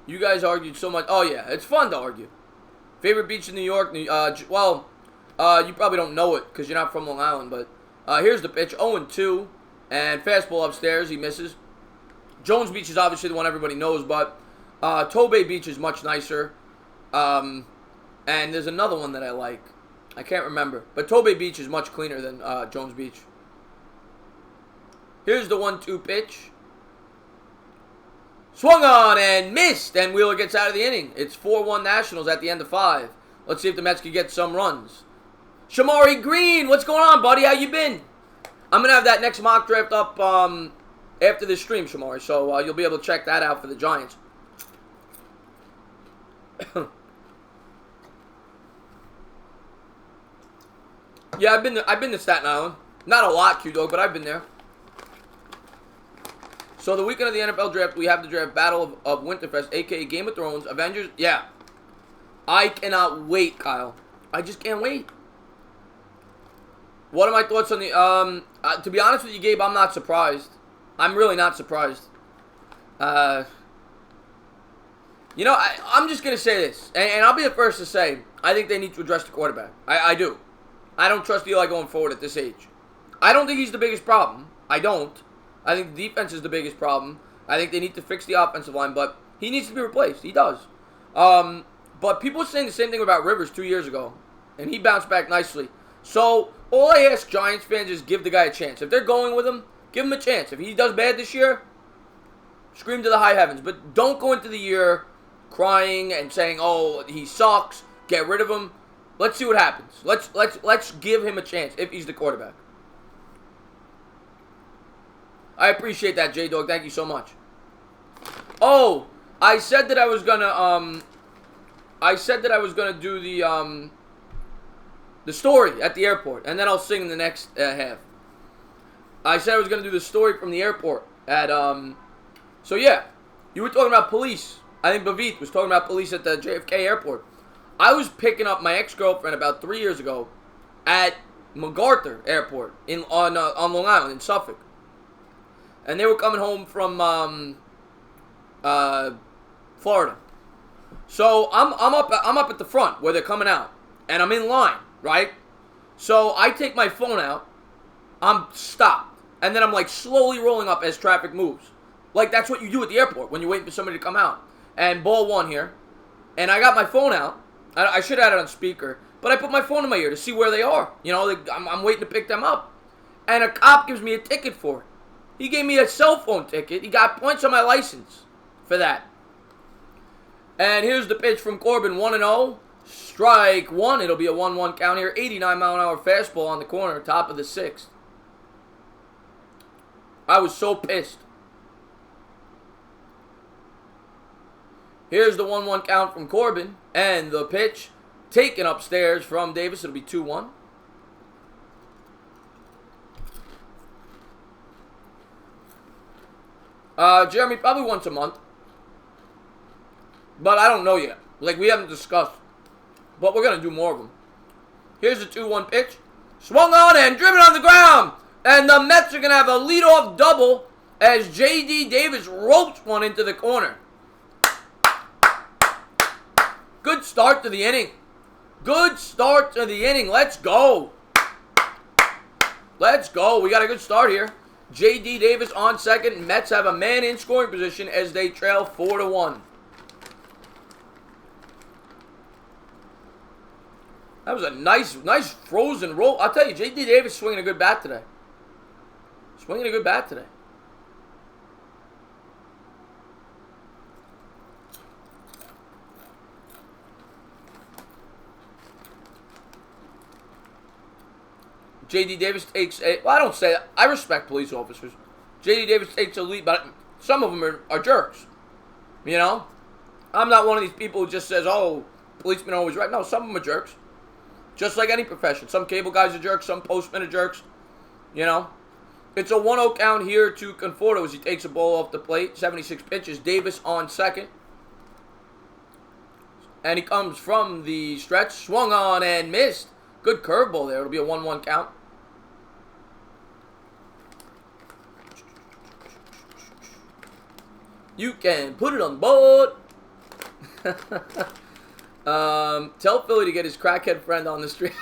You guys argued so much. Oh, yeah. It's fun to argue. Favorite beach in New York? You probably don't know it because you're not from Long Island. But here's the pitch. 0-2. And fastball upstairs. He misses. Jones Beach is obviously the one everybody knows. But Tobay Beach is much nicer. And there's another one that I like. I can't remember. But Tobay Beach is much cleaner than Jones Beach. Here's the 1-2 pitch. Swung on and missed. And Wheeler gets out of the inning. It's 4-1 Nationals at the end of 5. Let's see if the Mets can get some runs. Shamari Green, what's going on, buddy? How you been? I'm going to have that next mock draft up after this stream, Shamari. So you'll be able to check that out for the Giants. Yeah, I've been to Staten Island. Not a lot, Q-Dog, but I've been there. So the weekend of the NFL draft, we have the draft Battle of Winterfest, a.k.a. Game of Thrones, Avengers. Yeah. I cannot wait, Kyle. I just can't wait. What are my thoughts on the... to be honest with you, Gabe, I'm not surprised. I'm really not surprised. I'm just going to say this. And I'll be the first to say, I think they need to address the quarterback. I do. I don't trust Eli going forward at this age. I don't think he's the biggest problem. I don't. I think the defense is the biggest problem. I think they need to fix the offensive line, but he needs to be replaced. He does. But people were saying the same thing about Rivers 2 years ago, and he bounced back nicely. So all I ask Giants fans is give the guy a chance. If they're going with him, give him a chance. If he does bad this year, scream to the high heavens. But don't go into the year crying and saying, "Oh, he sucks. Get rid of him." Let's see what happens. Let's give him a chance if he's the quarterback. I appreciate that, J-Dog. Thank you so much. Oh, I said that I was gonna do the story at the airport, and then I'll sing in the next half. I said I was gonna do the story from the airport at So yeah, you were talking about police. I think Bavit was talking about police at the JFK airport. I was picking up my ex-girlfriend about 3 years ago at MacArthur Airport on Long Island in Suffolk. And they were coming home from Florida. So I'm up at the front where they're coming out, and I'm in line, right? So I take my phone out, I'm stopped, and then I'm like slowly rolling up as traffic moves. Like that's what you do at the airport when you're waiting for somebody to come out. And ball one here, and I got my phone out. I should have had it on speaker, but I put my phone in my ear to see where they are. You know, I'm waiting to pick them up, and a cop gives me a ticket for it. He gave me a cell phone ticket. He got points on my license for that. And here's the pitch from Corbin, 1-0. Strike 1. It'll be a 1-1 count here. 89-mile-an-hour fastball on the corner, top of the 6th. I was so pissed. Here's the 1-1 count from Corbin. And the pitch taken upstairs from Davis. It'll be 2-1. Jeremy, probably once a month. But I don't know yet. Like, we haven't discussed. But we're going to do more of them. Here's the 2-1 pitch. Swung on and driven on the ground. And the Mets are going to have a leadoff double. as J.D. Davis ropes one into the corner. Good start to the inning. Good start to the inning. Let's go. Let's go. We got a good start here. J.D. Davis on second. Mets have a man in scoring position as they trail 4-1. That was a nice frozen roll. I'll tell you, J.D. Davis swinging a good bat today. Swinging a good bat today. J.D. Davis takes a... Well, I don't say that. I respect police officers. J.D. Davis takes a lead, but some of them are jerks. You know? I'm not one of these people who just says, oh, policemen are always right. No, some of them are jerks. Just like any profession. Some cable guys are jerks. Some postmen are jerks. You know? It's a 1-0 count here to Conforto as he takes a ball off the plate. 76 pitches. Davis on second. And he comes from the stretch. Swung on and missed. Good curveball there. It'll be a 1-1 count. You can put it on the board. Tell Philly to get his crackhead friend on the street.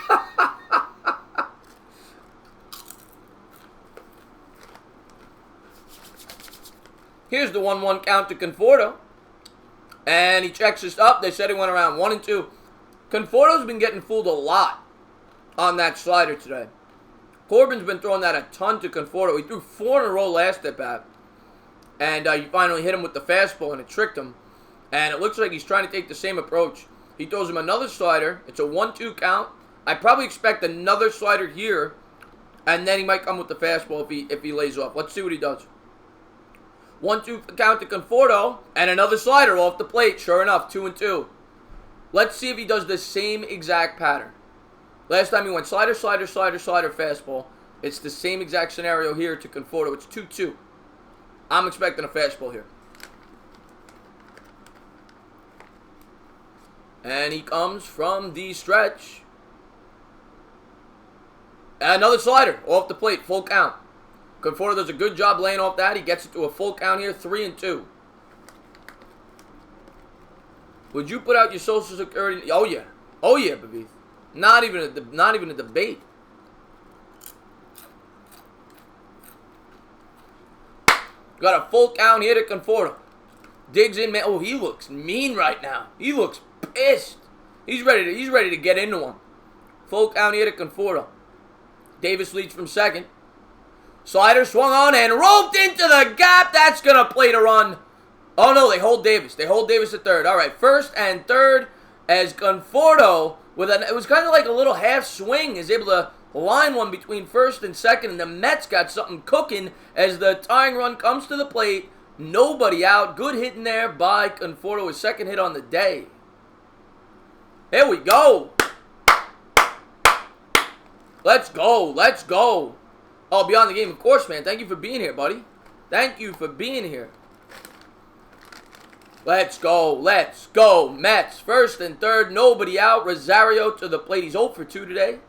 Here's the 1-1 count to Conforto. And he checks this up. They said he went around 1-2. Conforto's been getting fooled a lot on that slider today. Corbin's been throwing that a ton to Conforto. He threw 4 in a row last at bat. And you finally hit him with the fastball, and it tricked him. And it looks like he's trying to take the same approach. He throws him another slider. It's a 1-2 count. I probably expect another slider here. And then he might come with the fastball if he lays off. Let's see what he does. 1-2 count to Conforto. And another slider off the plate. Sure enough, 2-2. Let's see if he does the same exact pattern. Last time he went slider, slider, slider, slider, fastball. It's the same exact scenario here to Conforto. It's 2-2. I'm expecting a fastball here. And he comes from the stretch. And another slider off the plate, full count. Conforto does a good job laying off that. He gets it to a full count here, 3-2. Would you put out your Social Security? Oh yeah, Babith. Not even a debate. Got a full count here to Conforto. Digs in, man. Oh, he looks mean right now. He looks pissed. He's ready to get into one. Full count here to Conforto. Davis leads from second. Slider swung on and roped into the gap. That's gonna plate a run. Oh no, they hold Davis. They hold Davis at third. All right, first and third as Conforto it was kind of like a little half swing, is able to line one between first and second, and the Mets got something cooking as the tying run comes to the plate. Nobody out. Good hit in there by Conforto, his second hit on the day. There we go. Let's go. Let's go. Oh, Beyond the Game, of course, man. Thank you for being here, buddy. Thank you for being here. Let's go. Let's go. Mets, first and third. Nobody out. Rosario to the plate. He's 0 for 2 today.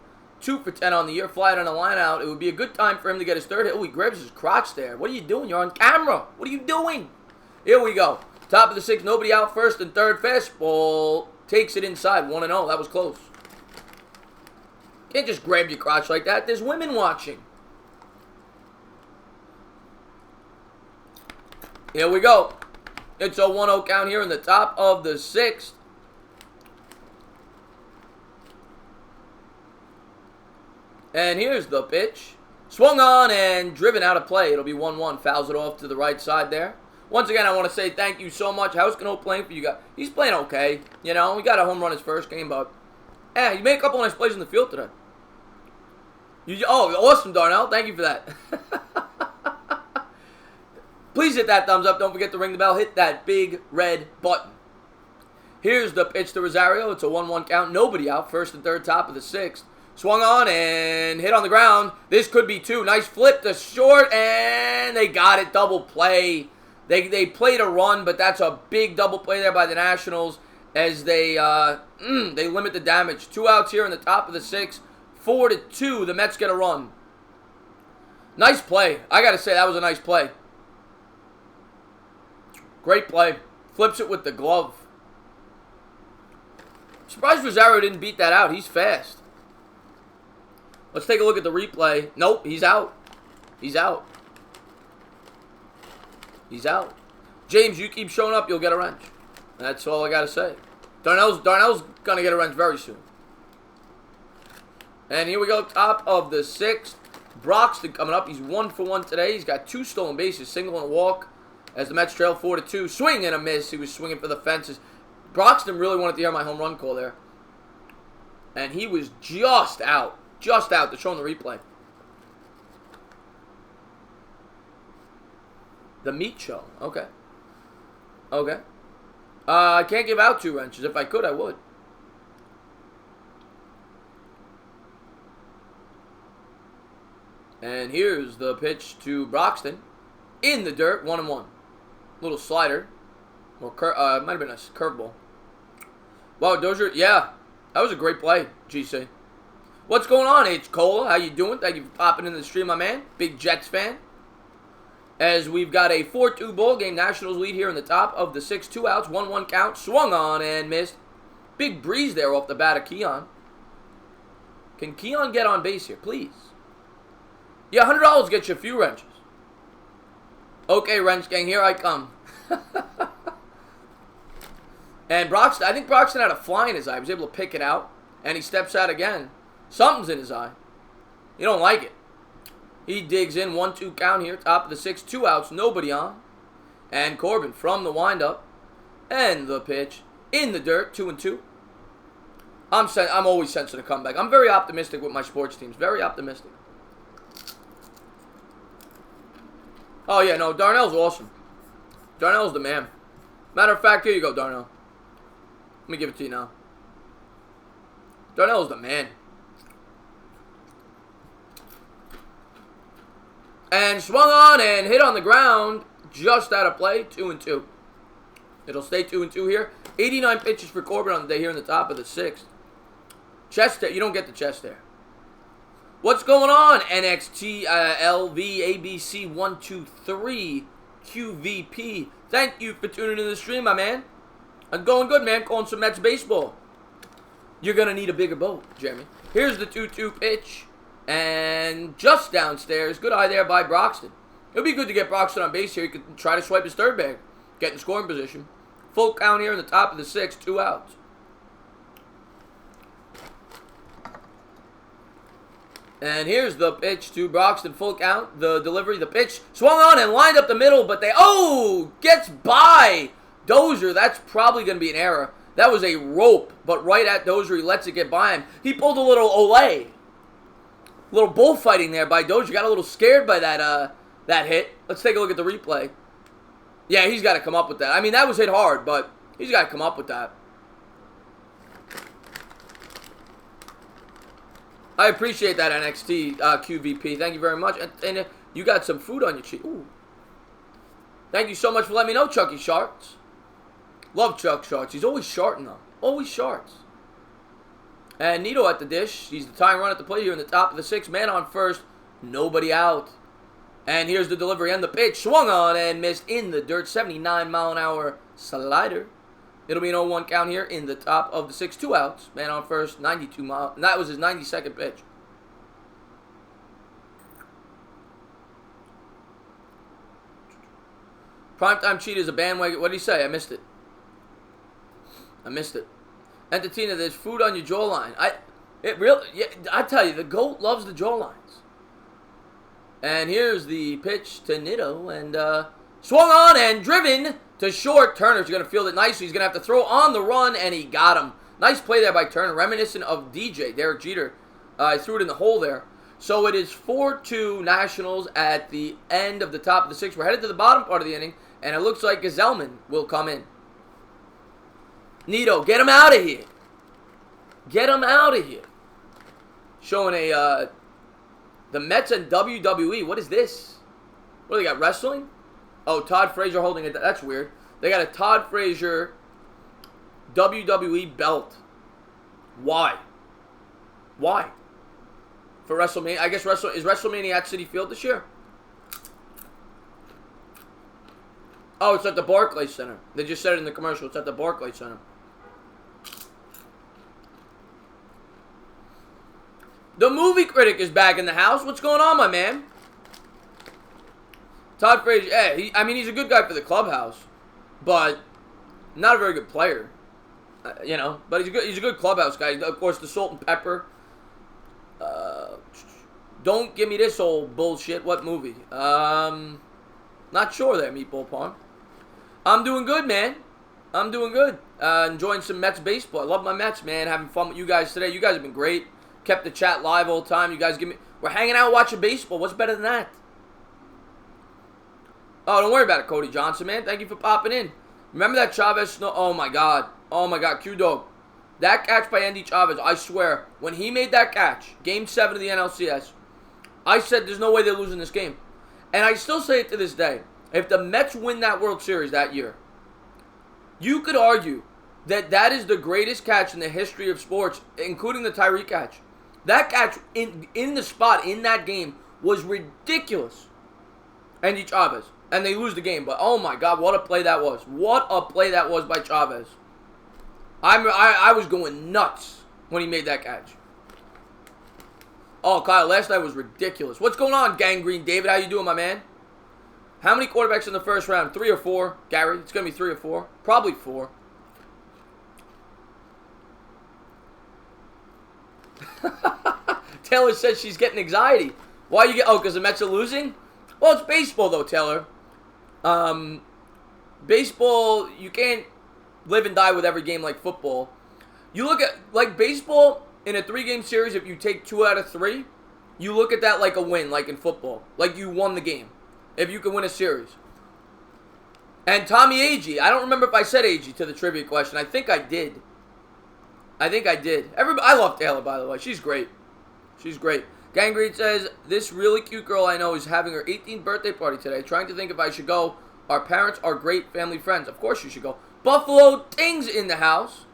2 for 10 on the year. Fly on a line out. It would be a good time for him to get his third hit. Oh, he grabs his crotch there. What are you doing? You're on camera. What are you doing? Here we go. Top of the 6th. Nobody out. First and third. Fastball. Takes it inside. 1-0. That was close. Can't just grab your crotch like that. There's women watching. Here we go. It's a 1-0 count here in the top of the 6th. And here's the pitch. Swung on and driven out of play. It'll be 1-1. Fouls it off to the right side there. Once again, I want to say thank you so much. How's Cano playing for you guys? He's playing okay. You know, we got a home run his first game, but he made a couple nice plays in the field today. Awesome, Darnell. Thank you for that. Please hit that thumbs up. Don't forget to ring the bell. Hit that big red button. Here's the pitch to Rosario. It's a 1-1 count. Nobody out. First and third, top of the 6th. Swung on and hit on the ground. This could be 2. Nice flip to short, and they got it. Double play. They played a run, but that's a big double play there by the Nationals as they limit the damage. 2 outs here in the top of the 6th. 4-2. The Mets get a run. Nice play. I got to say, that was a nice play. Great play. Flips it with the glove. Surprised Rosario didn't beat that out. He's fast. Let's take a look at the replay. Nope, he's out. He's out. He's out. James, you keep showing up, you'll get a wrench. That's all I got to say. Darnell's going to get a wrench very soon. And here we go, top of the 6th. Broxton coming up. He's 1 for 1 today. He's got 2 stolen bases, single and a walk, as the Mets trail 4-2. Swing and a miss. He was swinging for the fences. Broxton really wanted to hear my home run call there. And he was just out. Just out. They're showing the replay. The meat show. Okay. Okay. I can't give out 2 wrenches. If I could, I would. And here's the pitch to Broxton. In the dirt, 1-1. Little slider. Or might have been a curveball. Wow, Dozier, yeah. That was a great play, GC. What's going on, H. Cola? How you doing? Thank you for popping in the stream, my man. Big Jets fan. As we've got a 4-2 ball game. Nationals lead here in the top of the 6th. 2 outs, 1-1 count. Swung on and missed. Big breeze there off the bat of Keon. Can Keon get on base here, please? Yeah, $100 gets you a few wrenches. Okay, wrench gang, here I come. And Broxton, I think Broxton had a fly in his eye. He was able to pick it out. And he steps out again. Something's in his eye. You don't like it. He digs in, 1-2 count here. Top of the 6th, 2 outs, nobody on. And Corbin from the windup. And the pitch. In the dirt, 2-2. I'm always sensing a comeback. I'm very optimistic with my sports teams. Very optimistic. Oh, yeah, no, Darnell's awesome. Darnell's the man. Matter of fact, here you go, Darnell. Let me give it to you now. Darnell's the man. And swung on and hit on the ground. Just out of play, 2-2. It'll stay 2-2 here. 89 pitches for Corbin on the day here in the top of the 6th. Chest there. You don't get the chest there. What's going on? NXT, LV, ABC, 123, QVP. Thank you for tuning in the stream, my man. I'm going good, man. Calling some Mets baseball. You're going to need a bigger boat, Jeremy. Here's the 2-2 pitch. And just downstairs. Good eye there by Broxton. It would be good to get Broxton on base here. He could try to swipe his third bag. Get in scoring position. Full count here in the top of the 6th. 2 outs. And here's the pitch to Broxton. Full count. The delivery, the pitch. Swung on and lined up the middle, but gets by Dozier. That's probably going to be an error. That was a rope, but right at Dozier, he lets it get by him. He pulled a little Olay. A little bullfighting there by Dozier. Got a little scared by that hit. Let's take a look at the replay. Yeah, he's got to come up with that. I mean, that was hit hard, but he's got to come up with that. I appreciate that, NXT QVP. Thank you very much. And you got some food on your cheek. Ooh. Thank you so much for letting me know, Chucky Sharks. Love Chuck Sharks. He's always sharting them. Always sharts. And Nito at the dish. He's the tying run at the plate here in the top of the 6th. Man on first. Nobody out. And here's the delivery and the pitch. Swung on and missed in the dirt. 79-mile-an-hour slider. It'll be an 0-1 count here in the top of the 6th. 2 outs. Man on first. 92 mile. And that was his 92nd pitch. Primetime Cheat is a bandwagon. What did he say? I missed it. Entertainer, there's food on your jawline. I tell you, the GOAT loves the jawlines. And here's the pitch to Nito. And swung on and driven to short. Turner's going to field it nicely. He's going to have to throw on the run, and he got him. Nice play there by Turner. Reminiscent of DJ, Derek Jeter. He threw it in the hole there. So it is 4-2 Nationals at the end of the top of the 6th. We're headed to the bottom part of the inning, and it looks like Gazelman will come in. Nito, get him out of here. Get him out of here. Showing the Mets and WWE. What is this? What do they got, wrestling? Oh, Todd Frazier holding it. That's weird. They got a Todd Frazier WWE belt. Why? Why? For WrestleMania? I guess is WrestleMania at Citi Field this year? Oh, it's at the Barclays Center. They just said it in the commercial. It's at the Barclays Center. The movie critic is back in the house. What's going on, my man? Todd Frazier, yeah, he's a good guy for the clubhouse, but not a very good player. You know, but he's a good clubhouse guy. Of course, the salt and pepper. Don't give me this old bullshit. What movie? Not sure there, Meatball Pawn. I'm doing good, man. I'm doing good. Enjoying some Mets baseball. I love my Mets, man. Having fun with you guys today. You guys have been great. Kept the chat live all the time. You guys we're hanging out watching baseball. What's better than that? Oh, don't worry about it, Cody Johnson, man. Thank you for popping in. Remember that Chavez? Oh, my God. Oh, my God. Q-Dog. That catch by Andy Chavez, I swear, when he made that catch, Game 7 of the NLCS, I said there's no way they're losing this game. And I still say it to this day. If the Mets win that World Series that year, you could argue that that is the greatest catch in the history of sports, including the Tyree catch. That catch in the spot in that game was ridiculous. Andy Chavez. And they lose the game. But, oh, my God, what a play that was. What a play that was by Chavez. I was going nuts when he made that catch. Oh, Kyle, last night was ridiculous. What's going on, Gangrene David? How you doing, my man? How many quarterbacks in the first round? 3 or 4, Gary? It's going to be 3 or 4. Probably 4. Taylor says she's getting anxiety. Why you get? Oh, because the Mets are losing? Well, it's baseball, though, Taylor. Baseball, you can't live and die with every game like football. You look at, like, baseball in a 3-game series, if you take 2 out of 3, you look at that like a win, like in football. Like you won the game. If you can win a series. And Tommy Agee, I don't remember if I said Agee to the trivia question. I think I did. I love Taylor, by the way. She's great. She's great. Gangrene says, this really cute girl I know is having her 18th birthday party today. Trying to think if I should go. Our parents are great family friends. Of course you should go. Buffalo Tings in the house.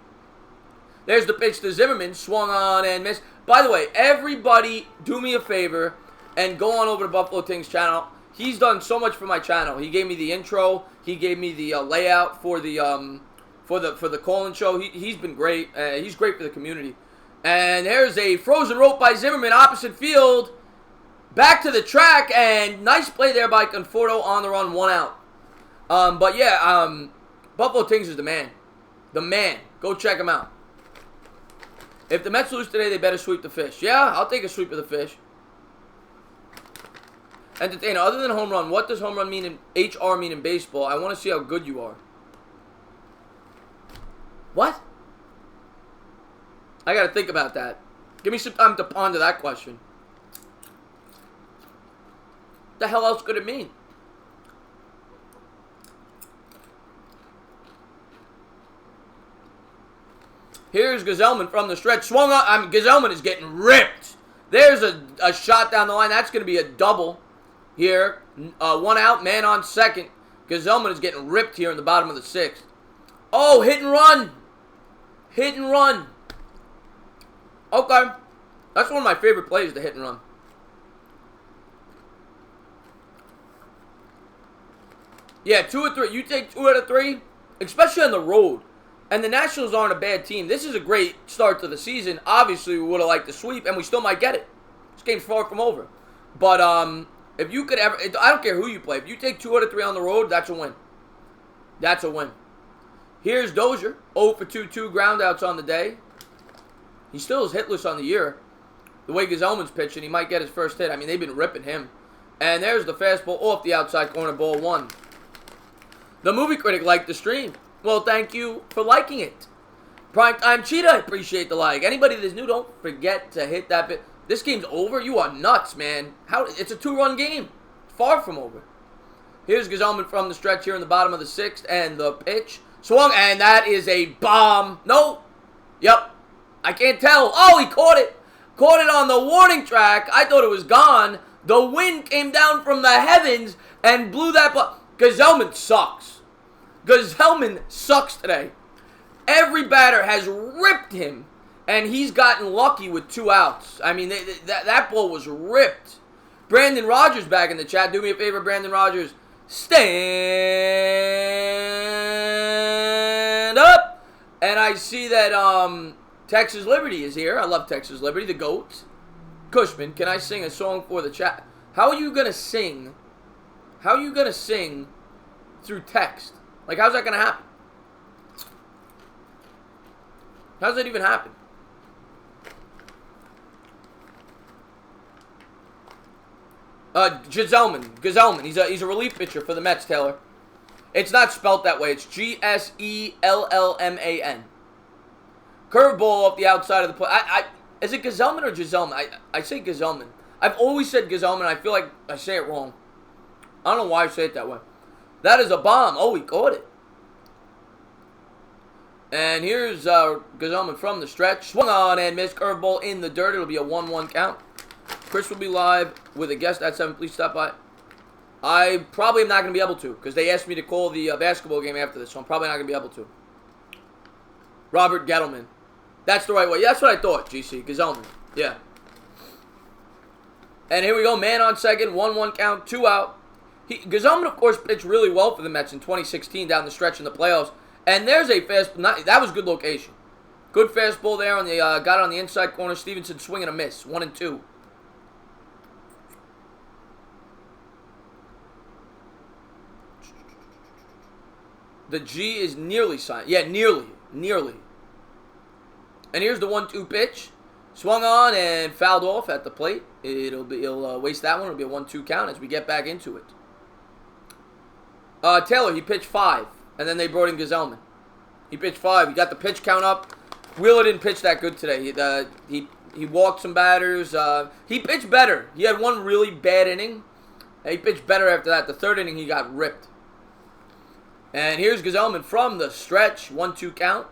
There's the pitch to Zimmerman. Swung on and missed. By the way, everybody do me a favor and go on over to Buffalo Tings channel. He's done so much for my channel. He gave me the intro. He gave me the layout for the call-in show. He's been great. He's great for the community. And there's a frozen rope by Zimmerman, opposite field. Back to the track, and nice play there by Conforto on the run, 1 out. But yeah, Buffalo Tings is the man. The man. Go check him out. If the Mets lose today, they better sweep the fish. Yeah, I'll take a sweep of the fish. Entertainer, other than home run, what does home run mean in HR mean in baseball? I want to see how good you are. What? I got to think about that. Give me some time to ponder that question. The hell else could it mean? Here's Gazelman from the stretch. Swung up. Gazelman is getting ripped. There's a shot down the line. That's going to be a double here. 1 out, man on second. Gazelman is getting ripped here in the bottom of the 6th. Oh, hit and run. Hit and run. Okay. That's one of my favorite plays, the hit and run. Yeah, 2 or 3. You take 2 out of 3, especially on the road. And the Nationals aren't a bad team. This is a great start to the season. Obviously, we would have liked to sweep, and we still might get it. This game's far from over. But if you could ever, I don't care who you play. If you take 2 out of 3 on the road, that's a win. That's a win. Here's Dozier, 0 for 2 groundouts on the day. He still is hitless on the year. The way Gazelman's pitching, he might get his first hit. I mean, they've been ripping him. And there's the fastball off the outside corner, ball 1. The movie critic liked the stream. Well, thank you for liking it. Primetime Cheetah, I appreciate the like. Anybody that's new, don't forget to hit that bit. This game's over? You are nuts, man. It's a 2-run game. Far from over. Here's Gazelman from the stretch here in the bottom of the 6th. And the pitch. Swung, and that is a bomb. No. Yep. I can't tell. Oh, he caught it. Caught it on the warning track. I thought it was gone. The wind came down from the heavens and blew that ball. Gazelman sucks. Gazelman sucks today. Every batter has ripped him, and he's gotten lucky with 2 outs. I mean, that ball was ripped. Brandon Rogers back in the chat. Do me a favor, Brandon Rogers. stand up. And I see that Texas Liberty is here. I love Texas Liberty, the GOAT. Cushman, can I sing a song for the chat? How are you going to sing? How are you going to sing through text? Like, how's that going to happen? How's that even happen? Gazelman. He's a relief pitcher for the Mets, Taylor. It's not spelt that way. It's G-S-E-L-L-M-A-N. Curveball off the outside of the plate. Is it Gazelman or Gizelman? I say Gazelman. I've always said Gazelman. I feel like I say it wrong. I don't know why I say it that way. That is a bomb. Oh, he caught it. And here's Gazelman from the stretch. Swung on and missed. Curveball in the dirt. It'll be a 1-1 count. Chris will be live with a guest at 7. Please stop by. I probably am not going to be able to because they asked me to call the basketball game after this, so I'm probably not going to be able to. Robert Gettleman. That's the right way. Yeah, that's what I thought, GC. Gazelman. Yeah. And here we go. Man on second. 1-1 count. 2 out. Gazelman, of course, pitched really well for the Mets in 2016 down the stretch in the playoffs. And there's a fastball. That was good location. Good fastball there. On the got it on the inside corner. Stevenson swing and a miss. 1-2. The G is nearly signed. Yeah, nearly. Nearly. And here's the 1-2 pitch. Swung on and fouled off at the plate. He'll waste that one. It'll be a 1-2 count as we get back into it. Taylor, he pitched 5. And then they brought in Gazelman. He pitched 5. He got the pitch count up. Wheeler didn't pitch that good today. He walked some batters. He pitched better. He had one really bad inning. He pitched better after that. The 3rd inning, he got ripped. And here's Gazelman from the stretch. 1-2 count.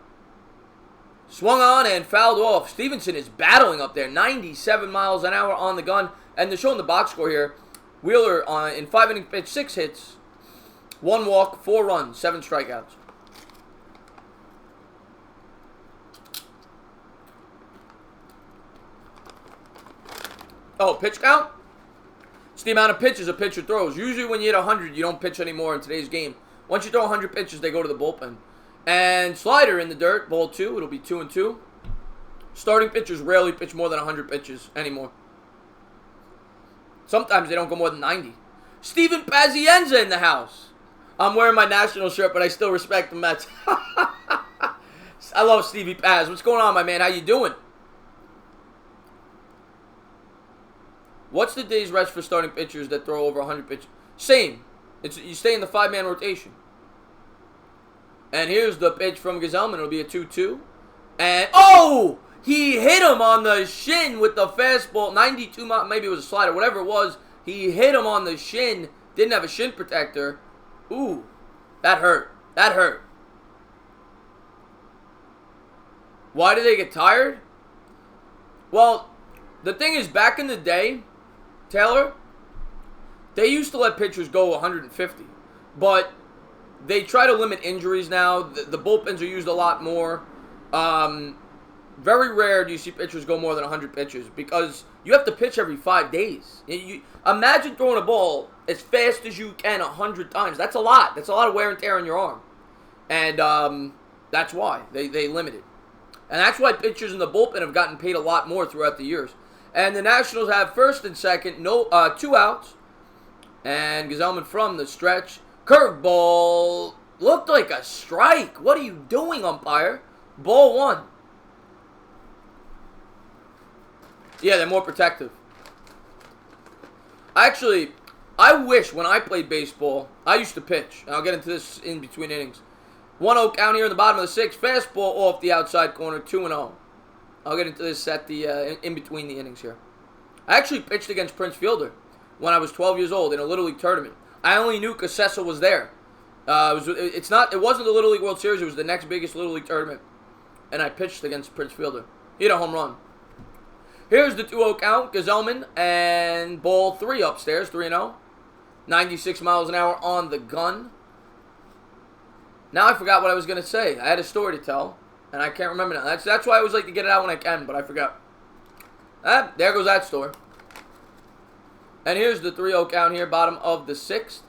Swung on and fouled off. Stevenson is battling up there. 97 miles an hour on the gun. And they're showing the box score here. Wheeler in 5 innings pitched, 6 hits. 1 walk, 4 runs, 7 strikeouts. Oh, pitch count? It's the amount of pitches a pitcher throws. Usually when you hit 100, you don't pitch anymore in today's game. Once you throw 100 pitches, they go to the bullpen. And slider in the dirt, ball 2. It'll be 2-2. Starting pitchers rarely pitch more than 100 pitches anymore. Sometimes they don't go more than 90. Steven Pazienza in the house. I'm wearing my national shirt, but I still respect the Mets. I love Stevie Paz. What's going on, my man? How you doing? What's the day's rest for starting pitchers that throw over 100 pitches? Same. You stay in the 5-man rotation. And here's the pitch from Gazelman. It'll be a 2-2. And, oh! He hit him on the shin with the fastball. 92 miles, maybe it was a slider, whatever it was. He hit him on the shin. Didn't have a shin protector. Ooh, that hurt. That hurt. Why did they get tired? Well, the thing is, back in the day, Taylor, they used to let pitchers go 150. But they try to limit injuries now. The bullpens are used a lot more. Very rare do you see pitchers go more than 100 pitches because you have to pitch every 5 days. You imagine throwing a ball as fast as you can 100 times. That's a lot. That's a lot of wear and tear on your arm. And that's why they limit it. And that's why pitchers in the bullpen have gotten paid a lot more throughout the years. And the Nationals have first and second, 2 outs. And Gazelman from the stretch. Curveball. Looked like a strike. What are you doing, umpire? Ball 1. Yeah, they're more protective. Actually, I wish when I played baseball, I used to pitch. And I'll get into this in between innings. 1-0 count here in the bottom of the 6th. Fastball off the outside corner, 2-0. I'll get into this at the in between the innings here. I actually pitched against Prince Fielder when I was 12 years old in a Little League tournament. I only knew because Cecil was there. It wasn't the Little League World Series. It was the next biggest Little League tournament. And I pitched against Prince Fielder. He hit a home run. Here's the 2-0 count. Gazelman and ball 3 upstairs, 3-0. 96 miles an hour on the gun. Now I forgot what I was going to say. I had a story to tell, and I can't remember now. That's why I always like to get it out when I can, but I forgot. There goes that story. And here's the 3-0 count here, bottom of the 6th.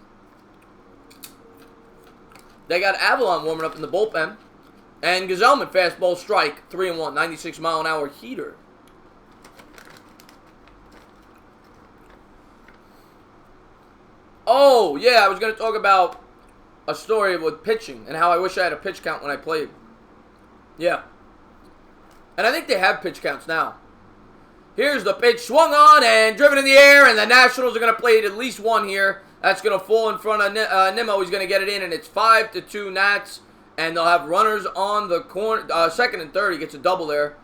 They got Avalon warming up in the bullpen. And Gazelman, fastball strike, 3-1, 96-mile-an-hour heater. Oh, yeah, I was going to talk about a story with pitching and how I wish I had a pitch count when I played. Yeah. And I think they have pitch counts now. Here's the pitch, swung on and driven in the air, and the Nationals are going to play at least one here. That's going to fall in front of Nimmo. He's going to get it in, and it's 5-2 Nats. And they'll have runners on the corner, second and third. He gets a double there.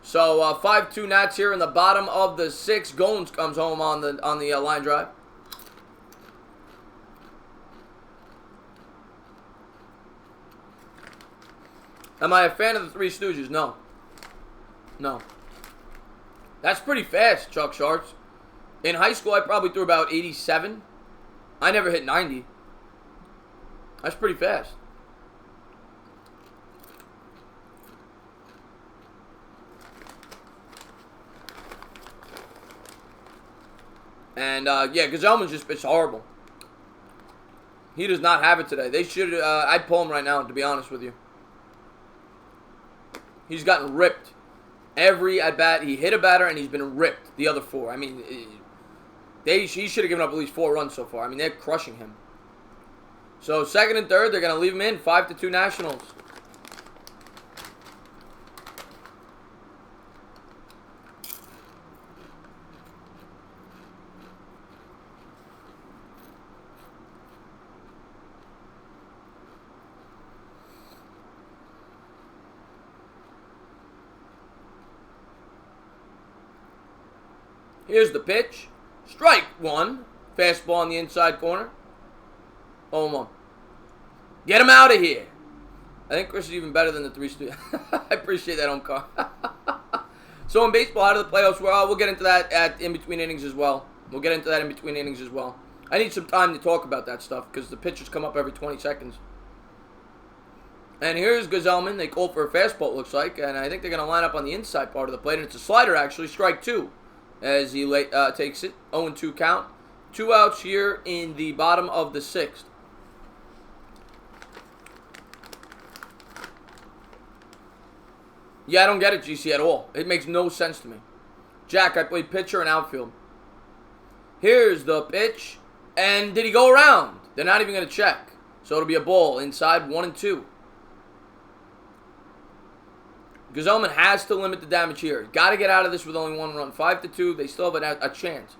So 5-2 Nats here in the bottom of the sixth. Goins comes home on the line drive. Am I a fan of the Three Stooges? No. No. That's pretty fast, Chuck Sharps. In high school, I probably threw about 87. I never hit 90. That's pretty fast. And, yeah, Gazelman's just pitched horrible. He does not have it today. They should, I'd pull him right now, to be honest with you. He's gotten ripped. Every at-bat, he hit a batter, and he's been ripped the other four. I mean, he should have given up at least 4 runs so far. I mean, they're crushing him. So, second and third, they're going to leave him in. 5-2 Nationals. Here's the pitch. Strike one. Fastball on the inside corner. 0-1. Get him out of here. I think Chris is even better than the Three Stooges. I appreciate that, Omkar. So in baseball, out of the playoffs, we'll get into that at in between innings as well. We'll get into that in between innings as well. I need some time to talk about that stuff because the pitchers come up every 20 seconds. And here's Gazelman. They call for a fastball, it looks like. And I think they're going to line up on the inside part of the plate. And it's a slider, actually. Strike 2. As he takes it, 0-2 count. 2 outs here in the bottom of the sixth. Yeah, I don't get it, GC, at all. It makes no sense to me. Jack, I played pitcher and outfield. Here's the pitch. And did he go around? They're not even going to check. So it'll be a ball inside 1-2. Gazelman has to limit the damage here. Got to get out of this with only 1 run. 5-2. They still have a chance.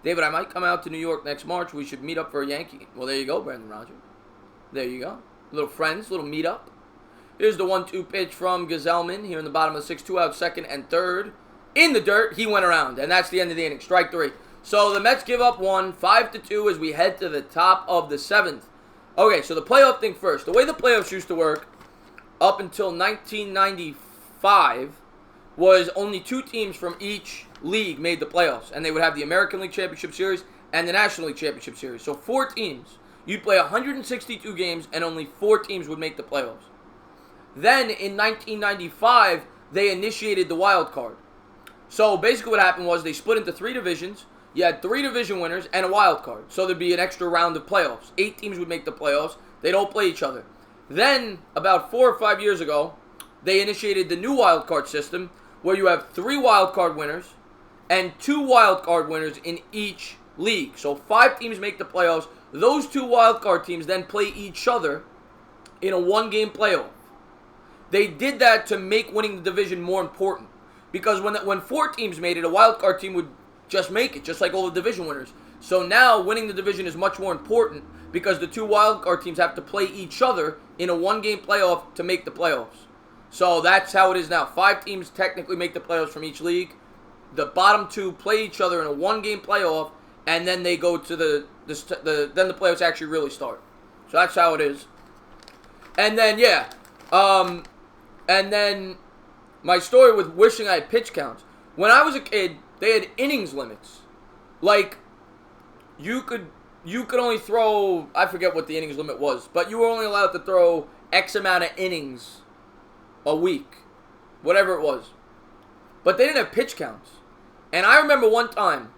David, I might come out to New York next March. We should meet up for a Yankee. Well, there you go, Brandon Roger. There you go. Little friends, little meet up. Here's the 1-2 pitch from Gazelman here in the bottom of the sixth. 2 out, second and third. In the dirt, he went around. And that's the end of the inning. Strike 3. So the Mets give up 1. 5-2 as we head to the top of the seventh. Okay, so the playoff thing first. The way the playoffs used to work up until 1995 was only 2 teams from each league made the playoffs, and they would have the American League Championship Series and the National League Championship Series. So 4 teams. You'd play 162 games, and only 4 teams would make the playoffs. Then in 1995, they initiated the wild card. So basically what happened was they split into 3 divisions. You had 3 division winners and a wild card. So there'd be an extra round of playoffs. 8 teams would make the playoffs. They'd all play each other. Then, about 4 or 5 years ago, they initiated the new wild card system where you have 3 wild card winners and 2 wild card winners in each league. So 5 teams make the playoffs. Those 2 wild card teams then play each other in a 1-game playoff. They did that to make winning the division more important. Because when 4 teams made it, a wild card team would just make it, just like all the division winners. So now winning the division is much more important because the 2 wild card teams have to play each other in a 1-game playoff to make the playoffs. So that's how it is now. 5 teams technically make the playoffs from each league. The bottom 2 play each other in a 1-game playoff, and then they go to then the playoffs actually really start. So that's how it is. And then and then my story with wishing I had pitch counts. When I was a kid, they had innings limits. Like you could only throw, I forget what the innings limit was, but you were only allowed to throw X amount of innings a week, whatever it was. But they didn't have pitch counts. And I remember one time,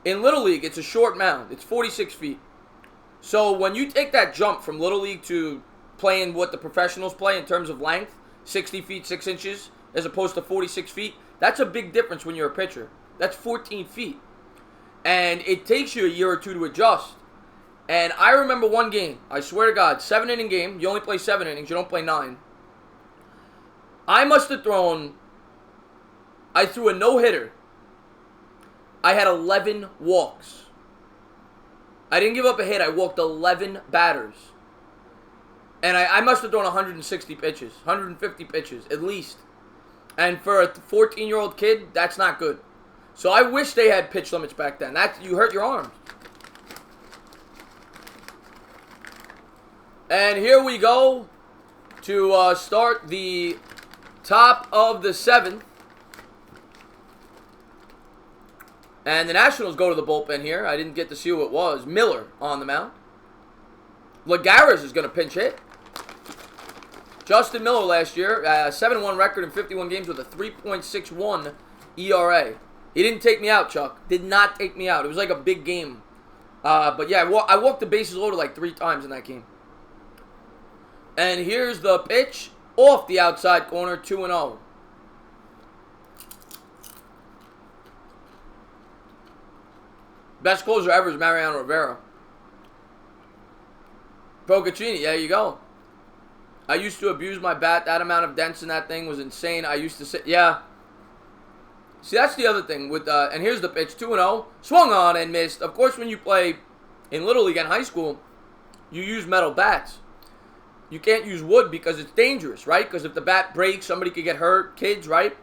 in Little League, it's a short mound. It's 46 feet. So when you take that jump from Little League to playing what the professionals play in terms of length, 60 feet, 6 inches, as opposed to 46 feet, that's a big difference when you're a pitcher. That's 14 feet. And it takes you a year or two to adjust. And I remember one game, I swear to God, 7-inning game. You only play 7 innings, you don't play 9. I threw a no-hitter. I had 11 walks. I didn't give up a hit. I walked 11 batters. And I must have thrown 160 pitches, 150 pitches, at least. And for a 14-year-old kid, that's not good. So I wish they had pitch limits back then. You hurt your arms. And here we go to start the top of the 7th. And the Nationals go to the bullpen here. I didn't get to see who it was. Miller on the mound. Lagares is going to pinch hit. Justin Miller last year, 7-1 record in 51 games with a 3.61 ERA. He didn't take me out, Chuck. Did not take me out. It was like a big game. But yeah, I walked the bases loaded like 3 times in that game. And here's the pitch off the outside corner, 2-0. Best closer ever is Mariano Rivera. Procaccini, there you go. I used to abuse my bat. That amount of dents in that thing was insane. I used to say, yeah. See, that's the other thing. And here's the pitch, 2-0. Swung on and missed. Of course, when you play in Little League and high school, you use metal bats. You can't use wood because it's dangerous, right? Because if the bat breaks, somebody could get hurt, kids, right?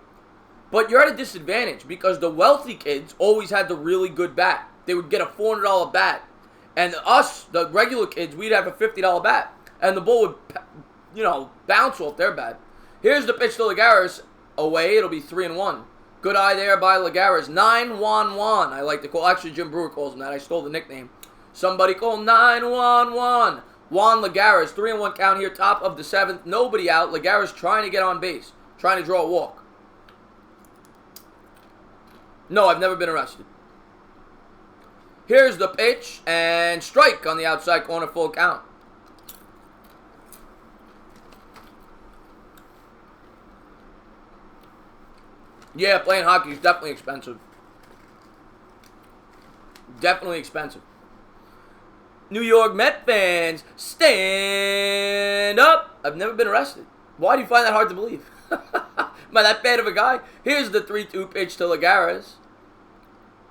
But you're at a disadvantage because the wealthy kids always had the really good bat. They would get a $400 bat. And us, the regular kids, we'd have a $50 bat. And the ball would, bounce off their bat. Here's the pitch to Lagares. Away, it'll be 3-1. Good eye there by Lagares. 9-1-1. I like to call. Actually, Jim Brewer calls him that. I stole the nickname. Somebody call 9-1-1. Juan Lagares. 3-1 count here. Top of the 7th. Nobody out. Lagares trying to get on base. Trying to draw a walk. No, I've never been arrested. Here's the pitch. And strike on the outside corner. Full count. Yeah, playing hockey is definitely expensive. Definitely expensive. New York Met fans, stand up. I've never been arrested. Why do you find that hard to believe? Am I that bad of a guy? Here's the 3-2 pitch to Lagares.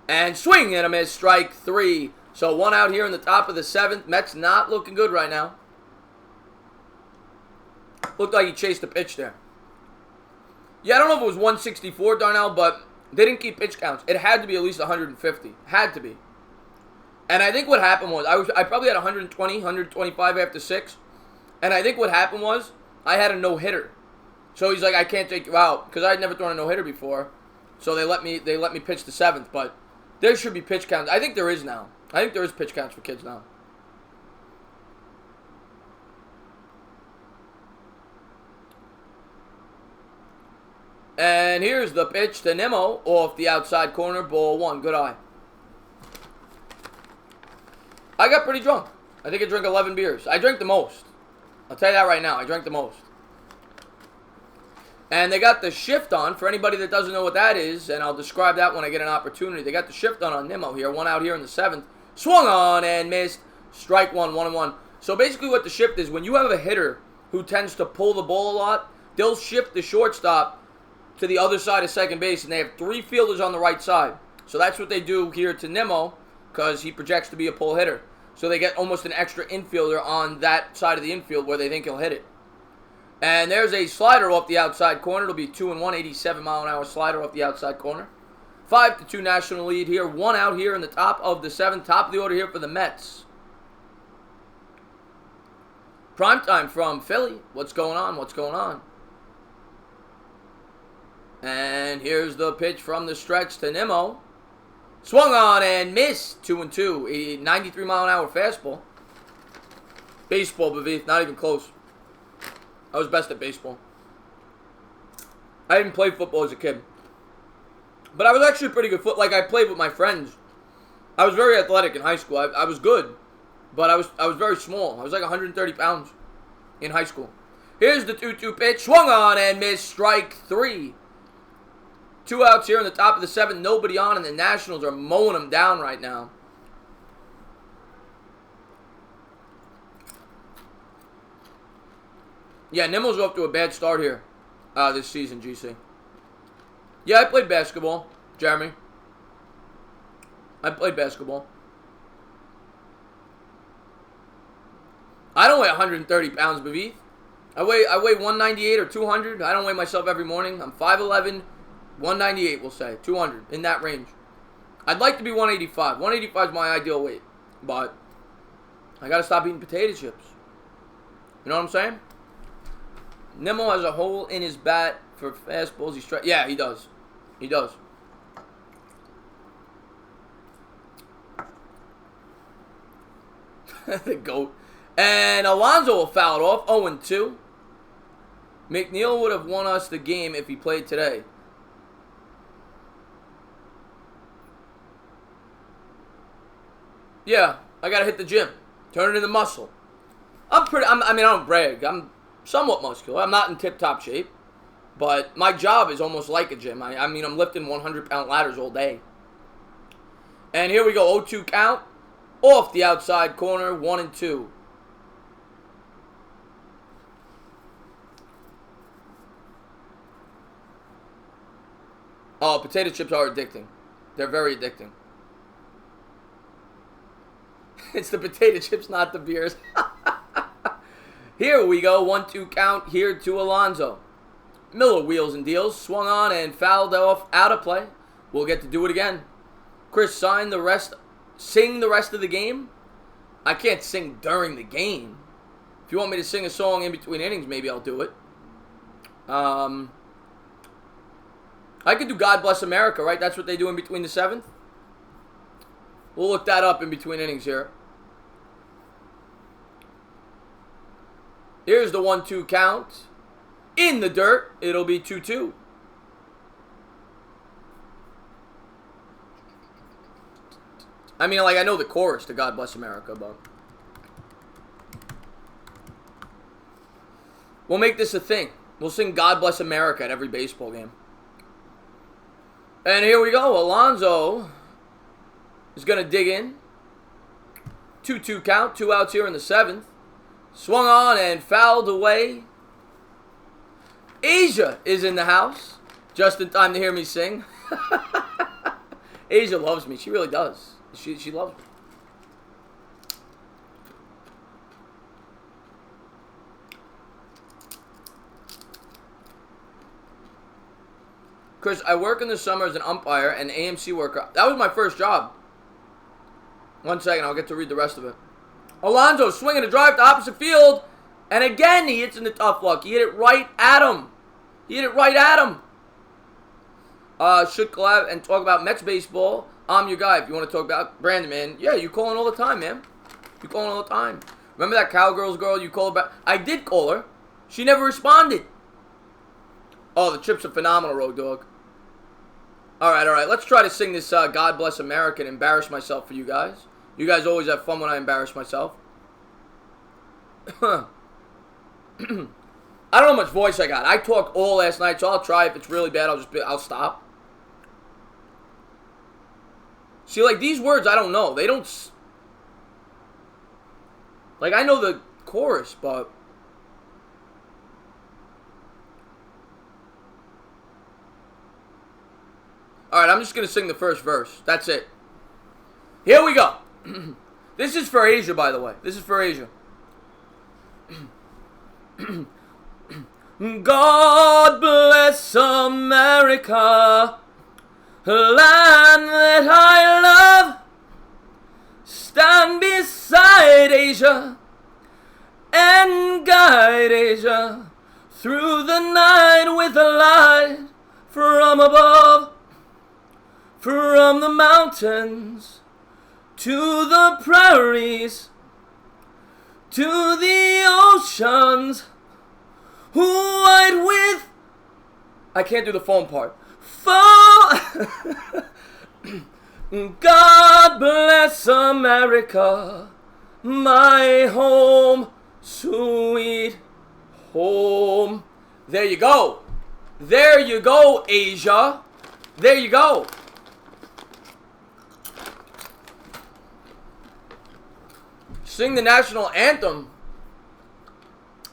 And swing and a miss, strike 3. So 1 out here in the top of the 7th. Mets not looking good right now. Looked like he chased the pitch there. Yeah, I don't know if it was 164, Darnell, but they didn't keep pitch counts. It had to be at least 150. Had to be. And I think what happened was, I probably had 120, 125 after 6. And I think what happened was, I had a no-hitter. So he's like, I can't take you out, because I had never thrown a no-hitter before. So they let me pitch the 7th, but there should be pitch counts. I think there is now. I think there is pitch counts for kids now. And here's the pitch to Nimmo off the outside corner, ball 1. Good eye. I got pretty drunk. I think I drank 11 beers. I drank the most. I'll tell you that right now. I drank the most. And they got the shift on. For anybody that doesn't know what that is, and I'll describe that when I get an opportunity. They got the shift on Nimmo here. 1 out here in the 7th. Swung on and missed. Strike 1, 1-1. So basically what the shift is, when you have a hitter who tends to pull the ball a lot, they'll shift the shortstop to the other side of second base, and they have 3 fielders on the right side. So that's what they do here to Nimmo, because he projects to be a pull hitter. So they get almost an extra infielder on that side of the infield where they think he'll hit it. And there's a slider off the outside corner. It'll be 2-1, 87-mile-an-hour slider off the outside corner. 5-2 national lead here. 1 out here in the top of the 7th. Top of the order here for the Mets. Primetime from Philly. What's going on? What's going on? And here's the pitch from the stretch to Nimmo. Swung on and missed. 2-2. A 93-mile-an-hour fastball. Baseball, Bavith. Not even close. I was best at baseball. I didn't play football as a kid. But I was actually pretty good. Like, I played with my friends. I was very athletic in high school. I was good. But I was very small. I was like 130 pounds in high school. Here's the 2-2 pitch. Swung on and missed. Strike 3. 2 outs here in the top of the 7th. Nobody on, and the Nationals are mowing them down right now. Yeah, Nimmo's off to a bad start here this season, GC. Yeah, I played basketball, Jeremy. I played basketball. I don't weigh 130 pounds, Bavith. I weigh 198 or 200. I don't weigh myself every morning. I'm 5'11", 198, we'll say. 200, in that range. I'd like to be 185. 185 is my ideal weight. But I got to stop eating potato chips. You know what I'm saying? Nimmo has a hole in his bat for fastballs. Yeah, he does. He does. The GOAT. And Alonso will foul it off. 0-2. McNeil would have won us the game if he played today. Yeah, I gotta hit the gym. Turn it into muscle. I don't brag. I'm somewhat muscular. I'm not in tip-top shape. But my job is almost like a gym. I mean, I'm lifting 100-pound ladders all day. And here we go. 0-2 count. Off the outside corner. 1-2. Oh, potato chips are addicting. They're very addicting. It's the potato chips, not the beers. Here we go. 1-2 count here to Alonso. Miller wheels and deals. Swung on and fouled off. Out of play. We'll get to do it again. Chris, sing the rest of the game? I can't sing during the game. If you want me to sing a song in between innings, maybe I'll do it. I could do God Bless America, right? That's what they do in between the 7th. We'll look that up in between innings here. Here's the 1-2 count. In the dirt, it'll be 2-2. I mean, like, I know the chorus to God Bless America, but we'll make this a thing. We'll sing God Bless America at every baseball game. And here we go. Alonso is going to dig in. 2-2 count. 2 outs here in the 7th. Swung on and fouled away. Asia is in the house. Just in time to hear me sing. Asia loves me. She really does. She loves me. Chris, I work in the summer as an umpire and AMC worker. That was my first job. 1 second, I'll get to read the rest of it. Alonso swinging a drive to opposite field. And again, he hits in the tough luck. He hit it right at him. Should collab and talk about Mets baseball. I'm your guy if you want to talk about Brandon, man. Yeah, you calling all the time, man. You calling all the time. Remember that Cowgirls girl you called about? I did call her. She never responded. Oh, the chips are phenomenal, Road Dog. All right. Let's try to sing this God Bless America and embarrass myself for you guys. You guys always have fun when I embarrass myself. I don't know how much voice I got. I talked all last night, so I'll try. If it's really bad, I'll stop. See, like, these words I don't know. They don't... Like, I know the chorus, but... Alright, I'm just going to sing the first verse. That's it. Here we go. This is for Asia, by the way. This is for Asia. God bless America, land that I love. Stand beside Asia and guide Asia through the night with a light from above. From the mountains to the prairies to the oceans, white with... I can't do the phone part. God bless America, My home, sweet home. There you go. There you go, Asia. There you go. Sing the national anthem.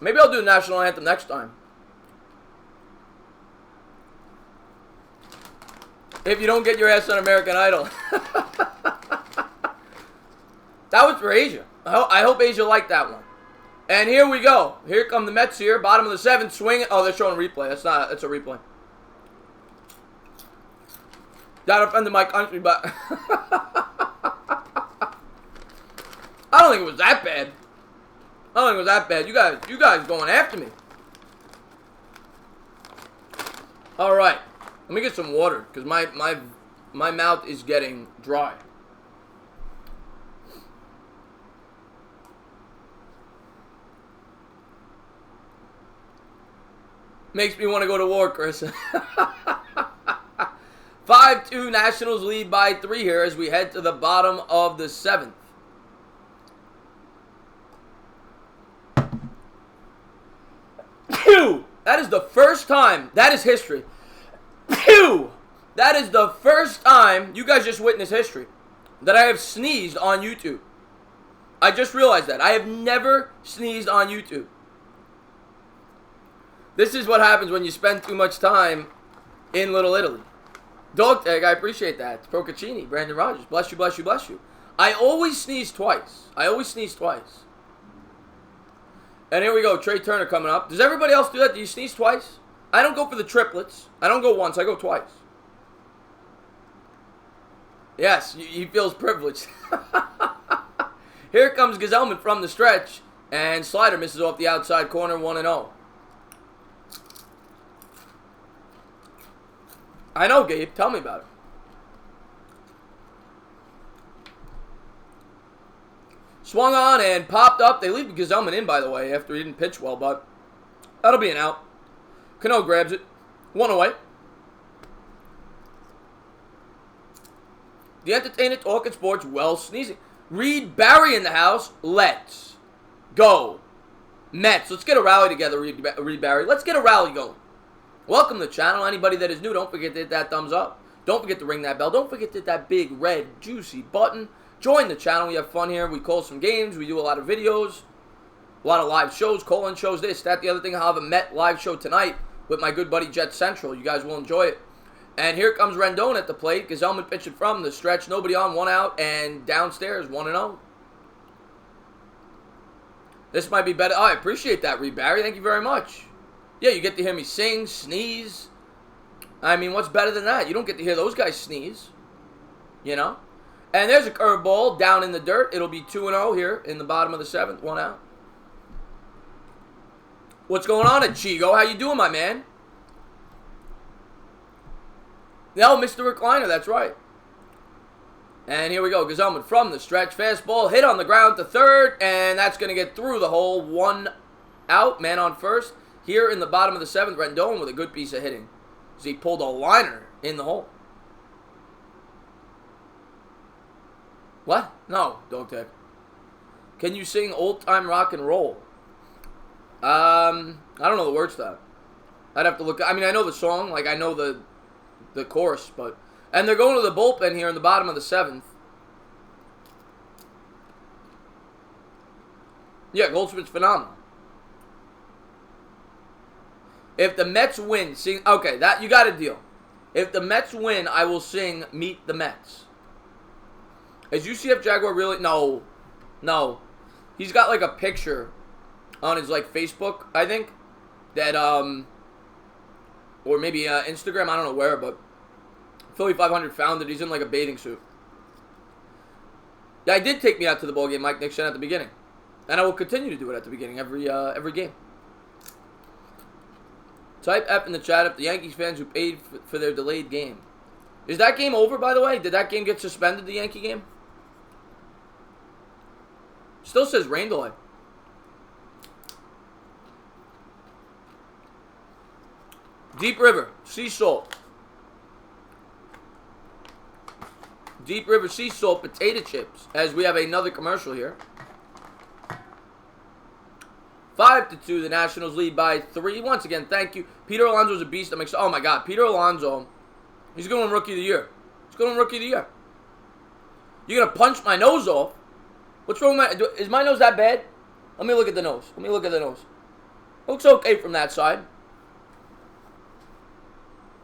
Maybe I'll do the national anthem next time. If you don't get your ass on American Idol. That was for Asia. I hope Asia liked that one. And here we go. Here come the Mets here. Bottom of the 7th. Swing. Oh, they're showing a replay. That's a replay. That offended my country, but I don't think it was that bad. I don't think it was that bad. You guys going after me. All right. Let me get some water because my mouth is getting dry. Makes me want to go to war, Chris. 5-2 Nationals lead by 3 here as we head to the bottom of the 7th. Phew! That is the first time. That is history. Phew! That is the first time you guys just witnessed history that I have sneezed on YouTube. I just realized that. I have never sneezed on YouTube. This is what happens when you spend too much time in Little Italy. Dog tag, I appreciate that. It's Procaccini, Brandon Rogers. Bless you, bless you, bless you. I always sneeze twice. And here we go, Trey Turner coming up. Does everybody else do that? Do you sneeze twice? I don't go for the triplets. I don't go once, I go twice. Yes, he feels privileged. Here comes Gazelman from the stretch. And Slider misses off the outside corner, 1-0. I know, Gabe. Tell me about it. Swung on and popped up. They leave Gazelman in, by the way, after he didn't pitch well, but that'll be an out. Cano grabs it. 1 away. The entertainer talking sports, well sneezing. Reed Barry in the house. Let's go. Mets. Let's get a rally together, Reed Barry. Let's get a rally going. Welcome to the channel. Anybody that is new, don't forget to hit that thumbs up. Don't forget to ring that bell. Don't forget to hit that big red juicy button. Join the channel. We have fun here. We call some games. We do a lot of videos. A lot of live shows. Call-in shows, this, that, the other thing. I'll have a Met live show tonight with my good buddy Jet Central. You guys will enjoy it. And here comes Rendon at the plate. Gazelman pitching from the stretch. Nobody on, 1 out. And downstairs, 1-0. This might be better. Oh, I appreciate that, Reed Barry. Thank you very much. Yeah, you get to hear me sing, sneeze. I mean, what's better than that? You don't get to hear those guys sneeze. You know? And there's a curveball down in the dirt. It'll be 2-0 here in the bottom of the 7th. 1 out. What's going on at Chigo? How you doing, my man? No, Mr. Recliner. That's right. And here we go. Gazelman from the stretch. Fastball hit on the ground to third. And that's going to get through the hole. 1 out. Man on first. Here in the bottom of the 7th, Rendon with a good piece of hitting. As he pulled a liner in the hole. What? No, Dog Tech. Can you sing Old Time Rock and Roll? I don't know the words to that. I'd have to look. I mean, I know the song. Like, I know the chorus. But and they're going to the bullpen here in the bottom of the 7th. Yeah, Goldschmidt's phenomenal. If the Mets win, sing. Okay, that you got a deal. If the Mets win, I will sing "Meet the Mets." Is UCF Jaguar really? No, no. He's got like a picture on his like Facebook, I think, that or maybe Instagram. I don't know where, but Philly 500 found it. He's in like a bathing suit. Yeah, I did take me out to the ball game, Mike Nixon, at the beginning, and I will continue to do it at the beginning every game. Type F in the chat if the Yankees fans who paid for their delayed game. Is that game over, by the way? Did that game get suspended, the Yankee game? Still says rain delay. Deep River, sea salt. Deep River sea salt potato chips. As we have another commercial here. 5-2. The Nationals lead by 3. Once again, thank you. Peter Alonso's a beast. I'm excited. Oh my God, Peter Alonso. He's going to win Rookie of the Year. He's going to win Rookie of the Year. You're going to punch my nose off? What's wrong with my... Is my nose that bad? Let me look at the nose. Let me look at the nose. Looks okay from that side.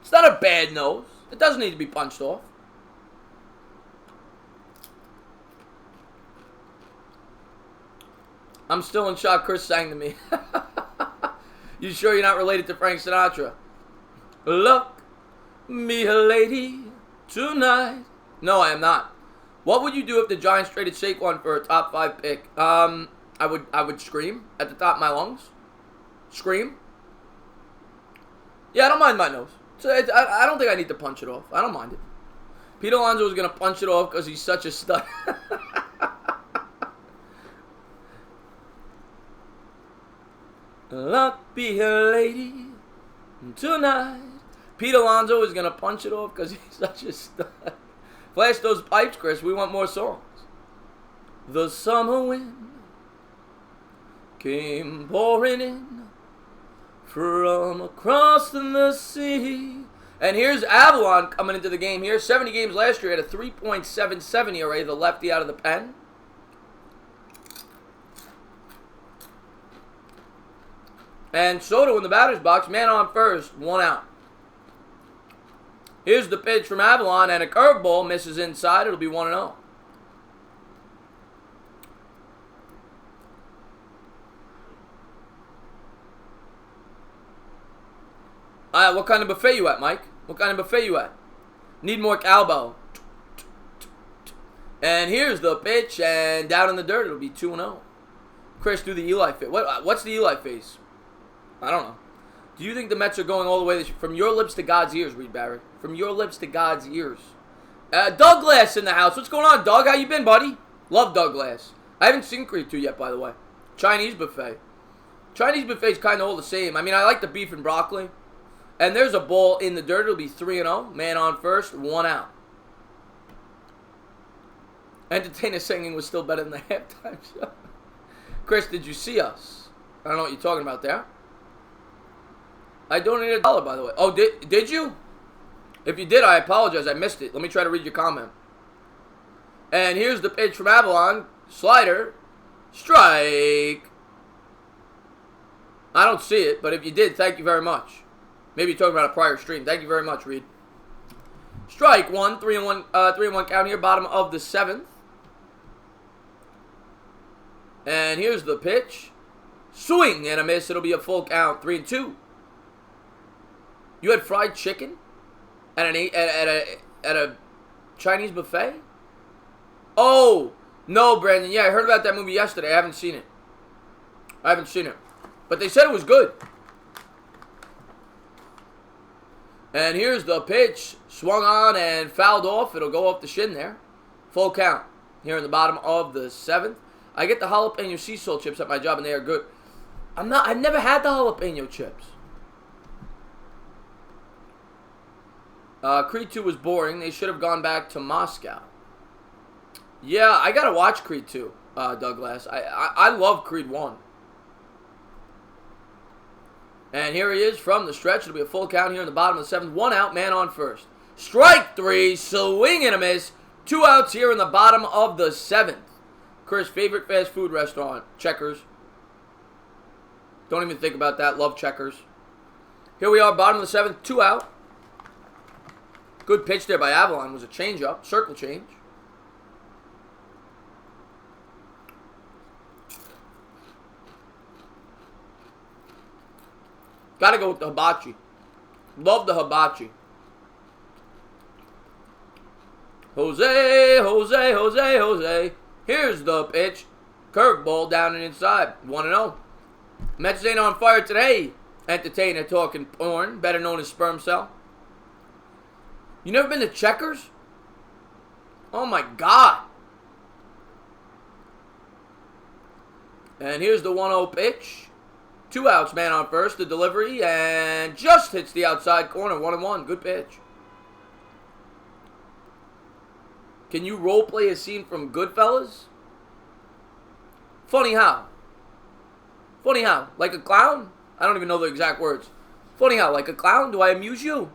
It's not a bad nose. It doesn't need to be punched off. I'm still in shock. Chris sang to me. You sure you're not related to Frank Sinatra? Look me a lady tonight. No, I am not. What would you do if the Giants traded Saquon for a top 5 pick? I would scream at the top of my lungs. Scream. Yeah, I don't mind my nose. So I don't think I need to punch it off. I don't mind it. Pete Alonso was going to punch it off because he's such a stud. Luck be a lady tonight. Pete Alonso is going to punch it off because he's such a stud. Flash those pipes, Chris. We want more songs. The summer wind came pouring in from across the sea. And here's Avalon coming into the game here. 70 games last year at a 3.77 ERA, the lefty out of the pen. And Soto in the batter's box, man on first, 1 out. Here's the pitch from Avalon, and a curveball misses inside. It'll be 1-0. What kind of buffet you at, Mike? What kind of buffet you at? Need more cowbell. And here's the pitch, and down in the dirt, it'll be 2-0. Chris, do the Eli face. What's the Eli face? I don't know. Do you think the Mets are going all the way this year? From your lips to God's ears, Reed Barrett. From your lips to God's ears. Doug Glass in the house. What's going on, Doug? How you been, buddy? Love Doug Glass. I haven't seen Creed 2 yet, by the way. Chinese buffet. Chinese buffet's kind of all the same. I mean, I like the beef and broccoli. And there's a ball in the dirt. It'll be 3-0. Man on first, 1 out. Entertainer singing was still better than the halftime show. Chris, did you see us? I don't know what you're talking about there. I donated $1, by the way. Oh, did you? If you did, I apologize. I missed it. Let me try to read your comment. And here's the pitch from Avalon. Slider. Strike. I don't see it, but if you did, thank you very much. Maybe you're talking about a prior stream. Thank you very much, Reed. Strike 1. 3-1 count here. Bottom of the 7th. And here's the pitch. Swing and a miss. It'll be a full count. 3-2. You had fried chicken at a Chinese buffet? Oh, no, Brandon. Yeah, I heard about that movie yesterday. I haven't seen it. But they said it was good. And here's the pitch. Swung on and fouled off. It'll go off the shin there. Full count. Here in the bottom of the 7th. I get the jalapeno sea salt chips at my job, and they are good. I've never had the jalapeno chips. Creed 2 was boring. They should have gone back to Moscow. Yeah, I gotta watch Creed 2, Douglas. I love Creed 1. And here he is from the stretch. It'll be a full count here in the bottom of the 7th. 1 out, man on first. Strike 3, swing and a miss. 2 outs here in the bottom of the 7th. Chris, favorite fast food restaurant? Checkers. Don't even think about that. Love Checkers. Here we are, bottom of the 7th. 2 out. Good pitch there by Avalon. Was a change-up. Circle change. Gotta go with the hibachi. Love the hibachi. Jose. Here's the pitch. Curveball down and inside. 1-0. Mets ain't on fire today. Entertainer talking porn, better known as Sperm Cell. You never been to Checkers? Oh my God. And here's the 1-0 pitch. 2 outs, man on first. The delivery and just hits the outside corner. 1-1. Good pitch. Can you role play a scene from Goodfellas? Funny how? Funny how? Like a clown? I don't even know the exact words. Funny how? Like a clown? Do I amuse you?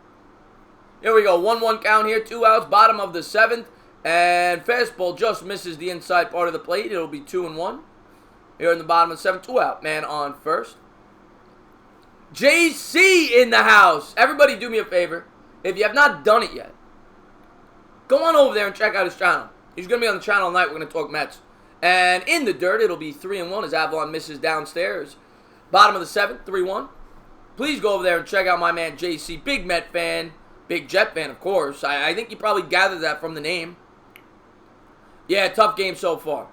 Here we go. 1-1 count here. 2 outs. Bottom of the 7th. And fastball just misses the inside part of the plate. It'll be 2-1. Here in the bottom of the 7th. 2 out. Man on first. JC in the house. Everybody do me a favor. If you have not done it yet, go on over there and check out his channel. He's going to be on the channel tonight. We're going to talk Mets. And in the dirt, it'll be 3-1 as Avalon misses downstairs. Bottom of the 7th, 3-1. Please go over there and check out my man JC. Big Met fan. Big Jet fan, of course. I think you probably gathered that from the name. Yeah, tough game so far.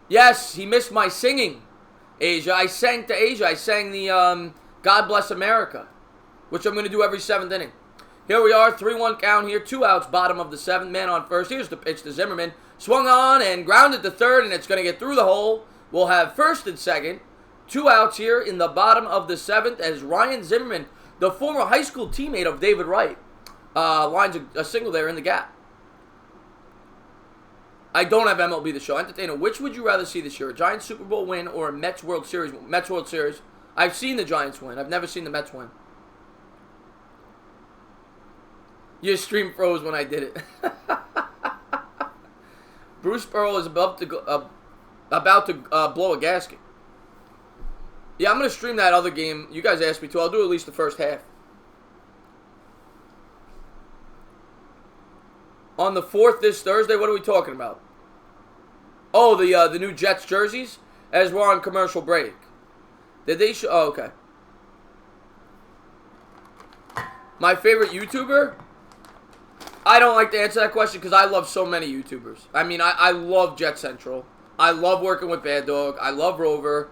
Yes, he missed my singing, Asia. I sang to Asia. I sang the God Bless America, which I'm going to do every 7th inning. Here we are, 3-1 count here. 2 outs, bottom of the 7th. Man on first. Here's the pitch to Zimmerman. Swung on and grounded to third, and it's going to get through the hole. We'll have first and second. 2 outs here in the bottom of the 7th as Ryan Zimmerman, the former high school teammate of David Wright, lines a single there in the gap. I don't have MLB The Show. Entertainer, which would you rather see this year? A Giants Super Bowl win or a Mets World Series? Mets World Series. I've seen the Giants win. I've never seen the Mets win. Your stream froze when I did it. Bruce Pearl is about to blow a gasket. Yeah, I'm going to stream that other game. You guys asked me to. I'll do at least the first half. On the 4th this Thursday, what are we talking about? Oh, the new Jets jerseys? As we're on commercial break. Did they show? Oh, okay. My favorite YouTuber? I don't like to answer that question because I love so many YouTubers. I mean, I love Jet Central. I love working with Bad Dog. I love Rover.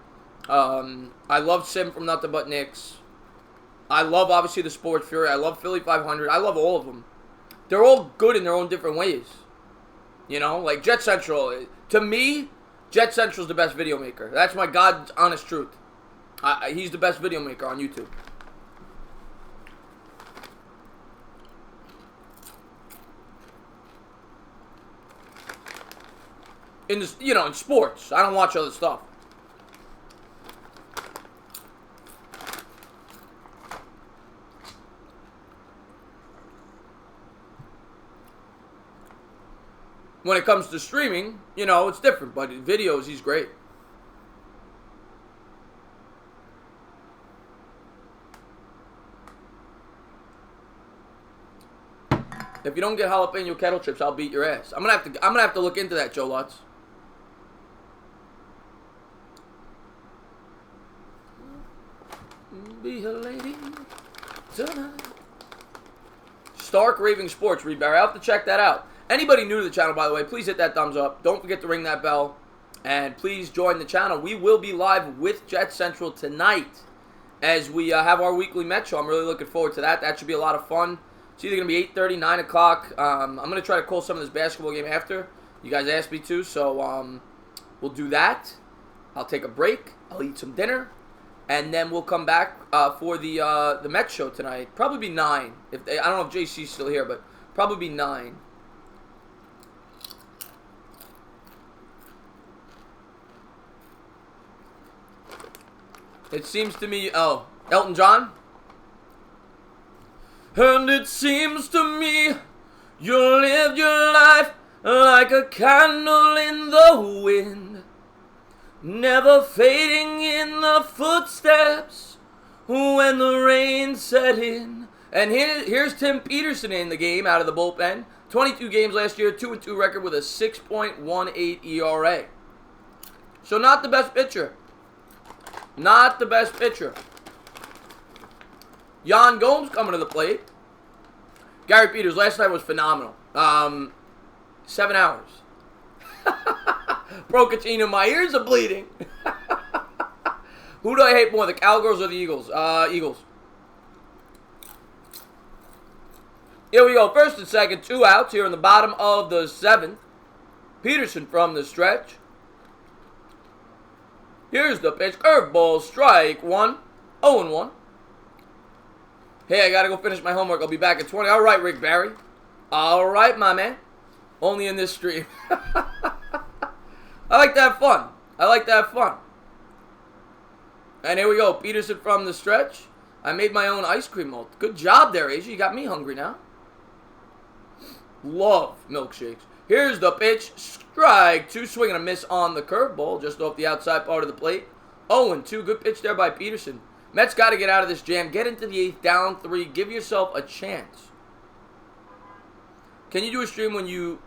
I love Sim from Nothing But Knicks. I love, obviously, the Sports Fury. I love Philly 500. I love all of them. They're all good in their own different ways. You know, like Jet Central. To me, Jet Central's the best video maker. That's my God's honest truth. He's the best video maker on YouTube. In this, you know, in sports. I don't watch other stuff. When it comes to streaming, you know, it's different. But in videos, he's great. If you don't get jalapeno kettle chips, I'll beat your ass. I'm gonna have to look into that, Joe Lutz. Be a lady tonight. Stark Raving Sports, Reed Barry. I'll have to check that out. Anybody new to the channel, by the way, please hit that thumbs up. Don't forget to ring that bell. And please join the channel. We will be live with Jet Central tonight as we have our weekly Met show. I'm really looking forward to that. That should be a lot of fun. It's either going to be 8:30, 9 o'clock. I'm going to try to call some of this basketball game after. You guys asked me to, so we'll do that. I'll take a break. I'll eat some dinner. And then we'll come back for the Met show tonight. Probably be 9. I don't know if JC's still here, but probably be 9. It seems to me... Oh, Elton John? And it seems to me you lived your life like a candle in the wind, never fading in the footsteps when the rain set in. And here's Tim Peterson in the game out of the bullpen. 22 games last year, 2-2 record with a 6.18 ERA. So not the best pitcher. Not the best pitcher. Yan Gomes coming to the plate. Gary Peters, last night was phenomenal. 7 hours. Bro, Katina, my ears are bleeding. Who do I hate more, the Cowgirls or the Eagles? Eagles. Here we go. First and second, 2 outs here in the bottom of the 7th. Peterson from the stretch. Here's the pitch. Curveball, strike 1. 0-1. Hey, I gotta go finish my homework. I'll be back at 20. All right, Rick Barry. All right, my man. Only in this stream. I like to have fun. I like to have fun. And here we go. Peterson from the stretch. I made my own ice cream mold. Good job there, Asia. You got me hungry now. Love milkshakes. Here's the pitch. Strike 2. Swing and a miss on the curveball. Just off the outside part of the plate. 0-2. Good pitch there by Peterson. Mets got to get out of this jam. Get into the 8th. Down 3. Give yourself a chance. Can you do a stream when you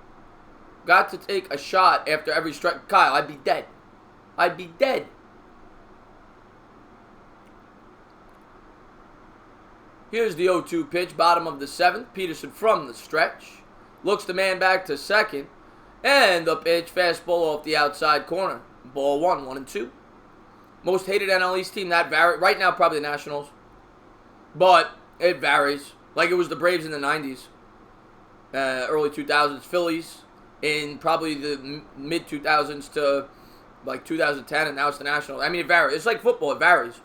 got to take a shot after every strike? Kyle, I'd be dead. I'd be dead. Here's the 0-2 pitch, bottom of the 7th. Peterson from the stretch. Looks the man back to second. And the pitch, fastball off the outside corner. Ball 1, 1-2. Most hated NL East team, that varies. Right now, probably the Nationals. But it varies. Like it was the Braves in the 90s. Early 2000s. Phillies in probably the mid-2000s to like 2010. And now it's the Nationals. I mean, it varies. It's like football. It varies.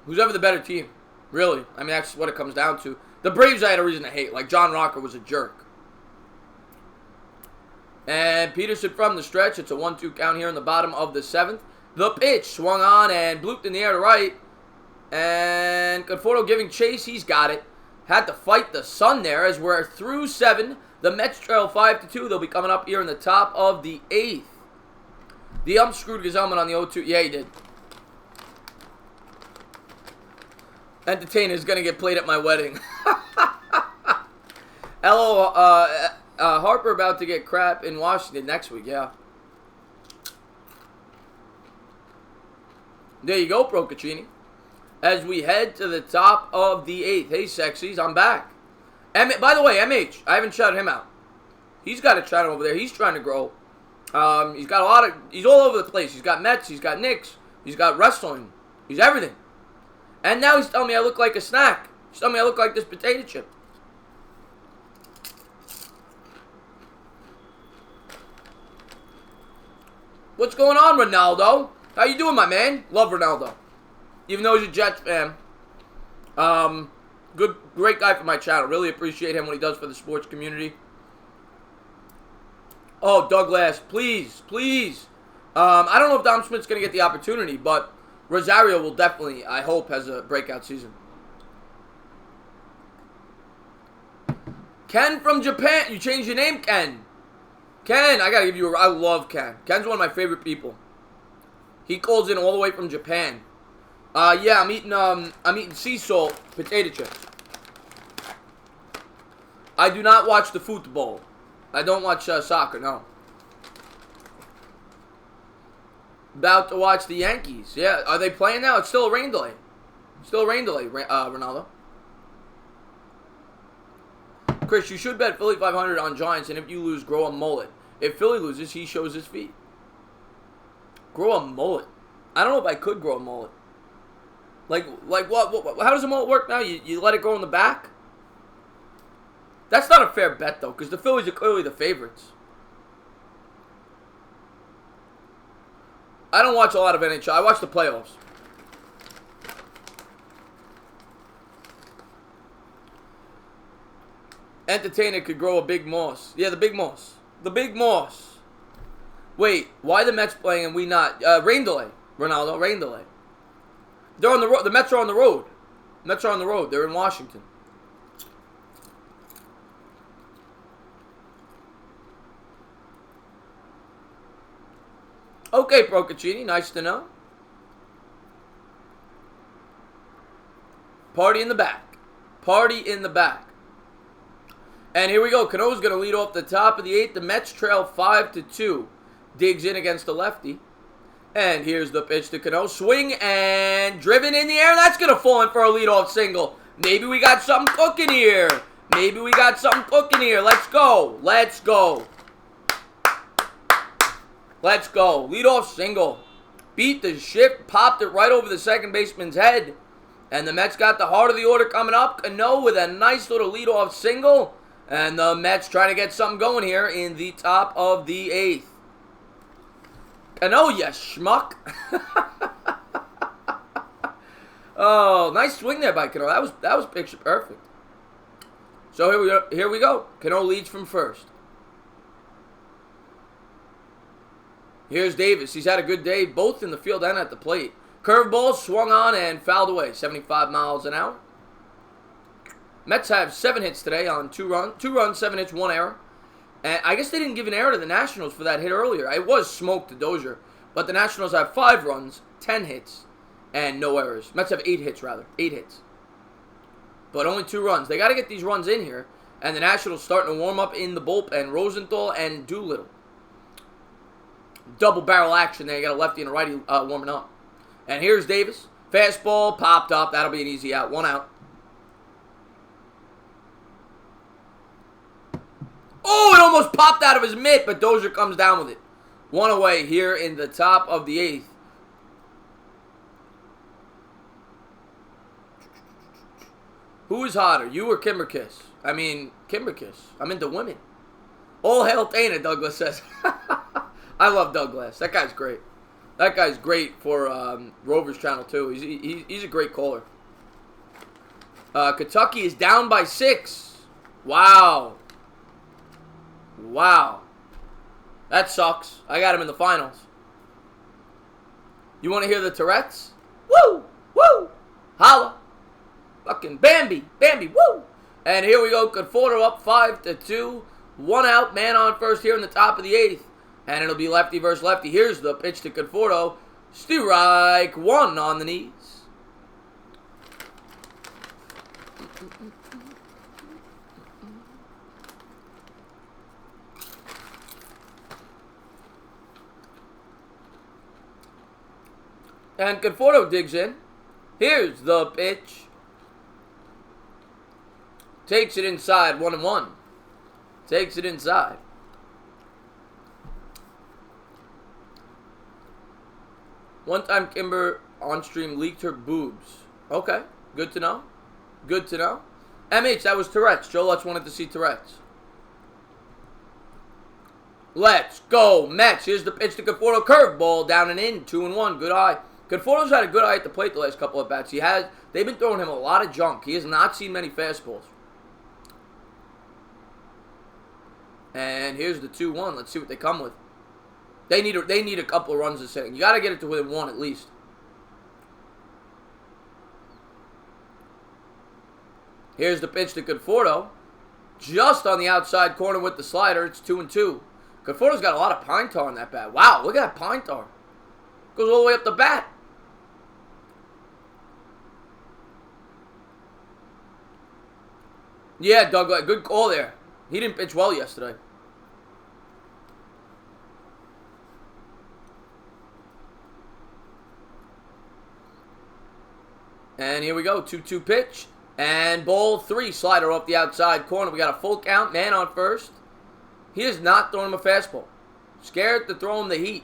Who's ever the better team? Really. I mean, that's what it comes down to. The Braves I had a reason to hate. Like, John Rocker was a jerk. And Peterson from the stretch. It's a 1-2 count here in the bottom of the 7th. The pitch swung on and blooped in the air to right. And Conforto giving chase. He's got it. Had to fight the sun there as we're through 7. The Mets trail 5-2. They'll be coming up here in the top of the 8th. The ump screwed his helmet on the 0-2. Yeah, he did. Entertainer's going to get played at my wedding. Hello, Harper about to get crap in Washington next week, yeah. There you go, Procaccini. As we head to the top of the 8th. Hey, sexies, I'm back. By the way, MH, I haven't shouted him out. He's got a channel over there. He's trying to grow. He's got a lot of... He's all over the place. He's got Mets. He's got Knicks. He's got wrestling. He's everything. And now he's telling me I look like a snack. He's telling me I look like this potato chip. What's going on, Ronaldo? How you doing, my man? Love Ronaldo. Even though he's a Jets fan. Great guy for my channel. Really appreciate him, what he does for the sports community. Oh, Douglas, please, please. I don't know if Dom Smith's going to get the opportunity, but Rosario will definitely, I hope, has a breakout season. Ken from Japan. You changed your name, Ken. Ken, I got to give you I love Ken. Ken's one of my favorite people. He calls in all the way from Japan. Yeah, I'm eating sea salt potato chips. I do not watch the football. I don't watch soccer, no. About to watch the Yankees. Yeah, are they playing now? It's still a rain delay. Still a rain delay, Ronaldo. Chris, you should bet Philly 500 on Giants, and if you lose, grow a mullet. If Philly loses, he shows his feet. Grow a mullet. I don't know if I could grow a mullet. Like what? How does a mullet work now? You let it grow in the back? That's not a fair bet, though, because the Phillies are clearly the favorites. I don't watch a lot of NHL. I watch the playoffs. Entertainer could grow a big moss. Yeah, the big moss. The big moss. Wait, why the Mets playing and we not? Rain delay, Ronaldo. Rain delay. They're on the road. The Mets are on the road. Mets are on the road. They're in Washington. Okay, Procaccini. Nice to know. Party in the back. Party in the back. And here we go. Cano's going to lead off the top of the 8th. The Mets trail 5-2. Digs in against the lefty. And here's the pitch to Cano. Swing and driven in the air. That's going to fall in for a leadoff single. Maybe we got something cooking here. Maybe we got something cooking here. Let's go. Let's go. Let's go. Leadoff single. Beat the ship. Popped it right over the second baseman's head. And the Mets got the heart of the order coming up. Cano with a nice little leadoff single. And the Mets trying to get something going here in the top of the 8th. Cano, you schmuck. Oh, nice swing there by Cano. That was picture perfect. So here we go. Cano leads from first. Here's Davis. He's had a good day, both in the field and at the plate. Curveball swung on and fouled away, 75 miles an hour. Mets have 7 hits today on 2 runs, 7 hits, 1 error. And I guess they didn't give an error to the Nationals for that hit earlier. It was smoke to Dozier. But the Nationals have 5 runs, 10 hits, and no errors. Mets have 8 hits, rather. 8 hits. But only 2 runs. They got to get these runs in here. And the Nationals starting to warm up in the bullpen. Rosenthal and Doolittle. Double barrel action there. You got a lefty and a righty warming up. And here's Davis. Fastball popped up. That'll be an easy out. 1 out. Oh, it almost popped out of his mitt, but Dozier comes down with it. 1 away here in the top of the 8th. Who is hotter, you or Kimberkiss? I mean, Kimberkiss. I'm into women. All hail Dana, Douglas says. I love Douglas. That guy's great. That guy's great for Rover's channel, too. He's a great caller. Kentucky is down by 6. Wow. Wow. That sucks. I got him in the finals. You want to hear the Tourette's? Woo! Woo! Holla! Fucking Bambi! Bambi! Woo! And here we go. Conforto up 5-2. 1 out. Man on first here in the top of the 8th. And it'll be lefty versus lefty. Here's the pitch to Conforto. Strike 1 on the knees. And Conforto digs in. Here's the pitch. Takes it inside, 1-1. Takes it inside. One time Kimber on stream leaked her boobs. Okay, good to know. Good to know. MH, that was Tourette's. Joe Lutz wanted to see Tourette's. Let's go, Mets. Here's the pitch to Conforto. Curveball down and in. 2-1. Good eye. Conforto's had a good eye at the plate the last couple of bats. They've been throwing him a lot of junk. He has not seen many fastballs. And here's the 2-1. Let's see what they come with. They need a couple of runs this inning. You got to get it to within 1 at least. Here's the pitch to Conforto. Just on the outside corner with the slider. It's 2-2. Conforto's got a lot of pine tar on that bat. Wow, look at that pine tar. Goes all the way up the bat. Yeah, Doug, good call there. He didn't pitch well yesterday. And here we go, 2-2 pitch. And ball 3, slider off the outside corner. We got a full count, man on first. He is not throwing him a fastball. Scared to throw him the heat.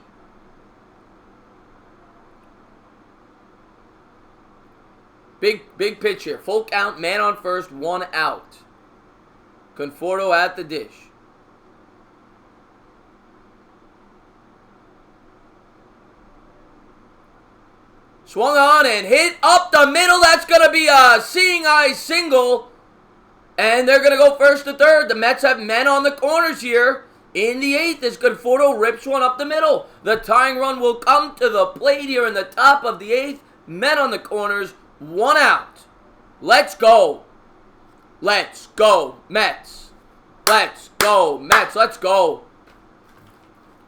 Big pitch here. Full count, man on first, 1 out. Conforto at the dish. Swung on and hit up the middle. That's going to be a seeing eye single. And they're going to go first to third. The Mets have men on the corners here. In the 8th, as Conforto rips one up the middle. The tying run will come to the plate here in the top of the 8th. Men on the corners, 1 out. Let's go. Let's go, Mets. Let's go, Mets. Let's go.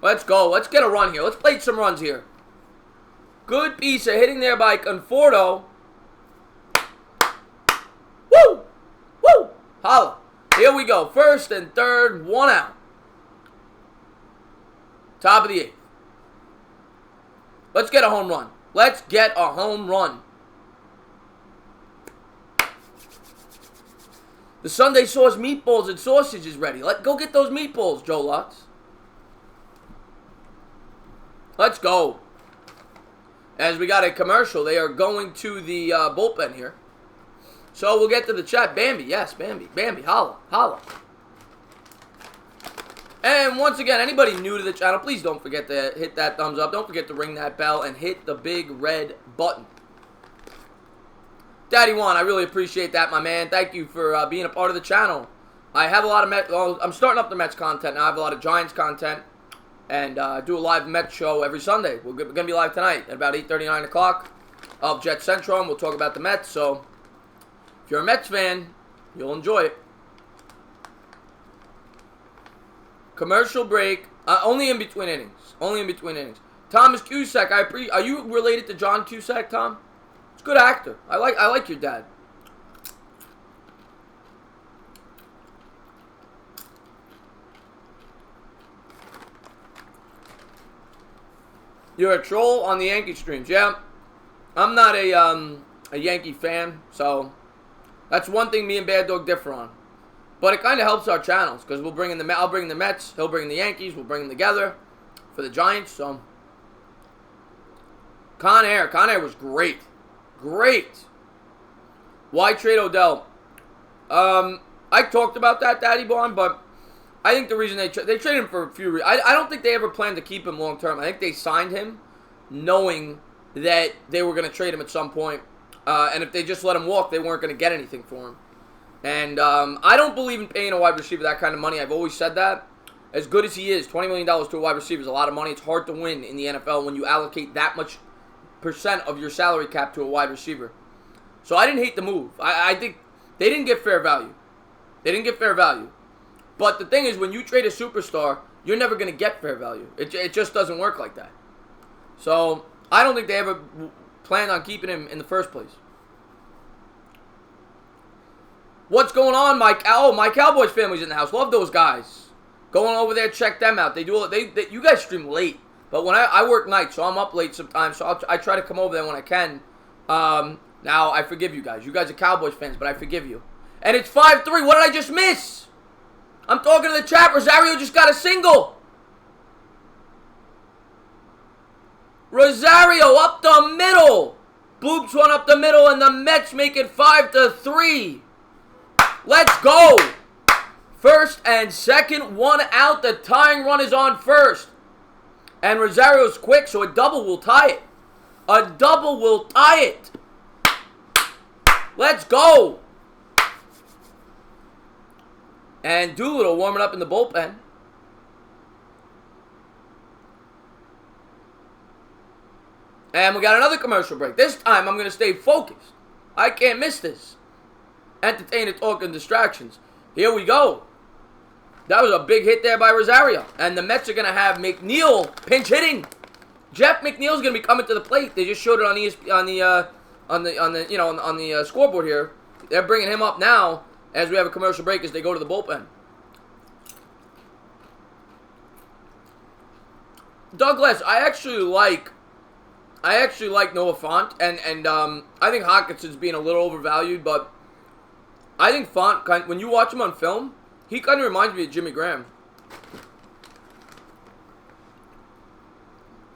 Let's go. Let's get a run here. Let's play some runs here. Good piece of hitting there by Conforto. Woo! Woo! Holla. Here we go. First and third, 1 out. Top of the 8th. Let's get a home run. Let's get a home run. The Sunday sauce meatballs and sausage is ready. Go get those meatballs, Joe Lutz. Let's go. As we got a commercial, they are going to the bullpen here. So we'll get to the chat. Bambi, yes, Bambi. Bambi, holla, holla. And once again, anybody new to the channel, please don't forget to hit that thumbs up. Don't forget to ring that bell and hit the big red button. Daddy Juan, I really appreciate that, my man. Thank you for being a part of the channel. I have a lot of Mets. Well, I'm starting up the Mets content now. I have a lot of Giants content. and do a live Mets show every Sunday. We're going to be live tonight at about 8:30, 9 o'clock of Jet Central, and we'll talk about the Mets. So if you're a Mets fan, you'll enjoy it. Commercial break. Only in between innings. Only in between innings. Thomas Cusack. Are you related to John Cusack, Tom? He's a good actor. I like your dad. You're a troll on the Yankee streams. Yeah, I'm not a Yankee fan, so that's one thing me and Bad Dog differ on. But it kind of helps our channels because I'll bring in the Mets, he'll bring in the Yankees, we'll bring them together for the Giants. So Con Air was great. Why trade Odell? I talked about that, Daddy Bond, but I think the reason they traded him for a few reasons. I don't think they ever planned to keep him long term. I think they signed him knowing that they were going to trade him at some point. And if they just let him walk, they weren't going to get anything for him. And I don't believe in paying a wide receiver that kind of money. I've always said that. As good as he is, $20 million to a wide receiver is a lot of money. It's hard to win in the NFL when you allocate that much percent of your salary cap to a wide receiver. So I didn't hate the move. I think they didn't get fair value. But the thing is, when you trade a superstar, you're never going to get fair value. It just doesn't work like that. So I don't think they ever planned on keeping him in the first place. What's going on, Mike? Oh, my Cowboys family's in the house. Love those guys. Going over there, check them out. You guys stream late, but when I work nights, so I'm up late sometimes. So I try to come over there when I can. Now I forgive you guys. You guys are Cowboys fans, but I forgive you. And it's 5-3. What did I just miss? I'm talking to the chat. Rosario just got a single. Rosario up the middle. Boops one up the middle, and the Mets make it 5-3. Let's go. First and second, one out. The tying run is on first. And Rosario's quick, so a double will tie it. Let's go. And Doolittle warming up in the bullpen. And we got another commercial break. This time I'm going to stay focused. I can't miss this. Entertainer talk and distractions. Here we go. That was a big hit there by Rosario. And the Mets are going to have McNeil pinch hitting. Jeff McNeil's going to be coming to the plate. They just showed it on the scoreboard here. They're bringing him up now as we have a commercial break as they go to the bullpen. Douglas, I actually like Noah Font, and I think Hawkinson's being a little overvalued, but I think Font, when you watch him on film, he kind of reminds me of Jimmy Graham.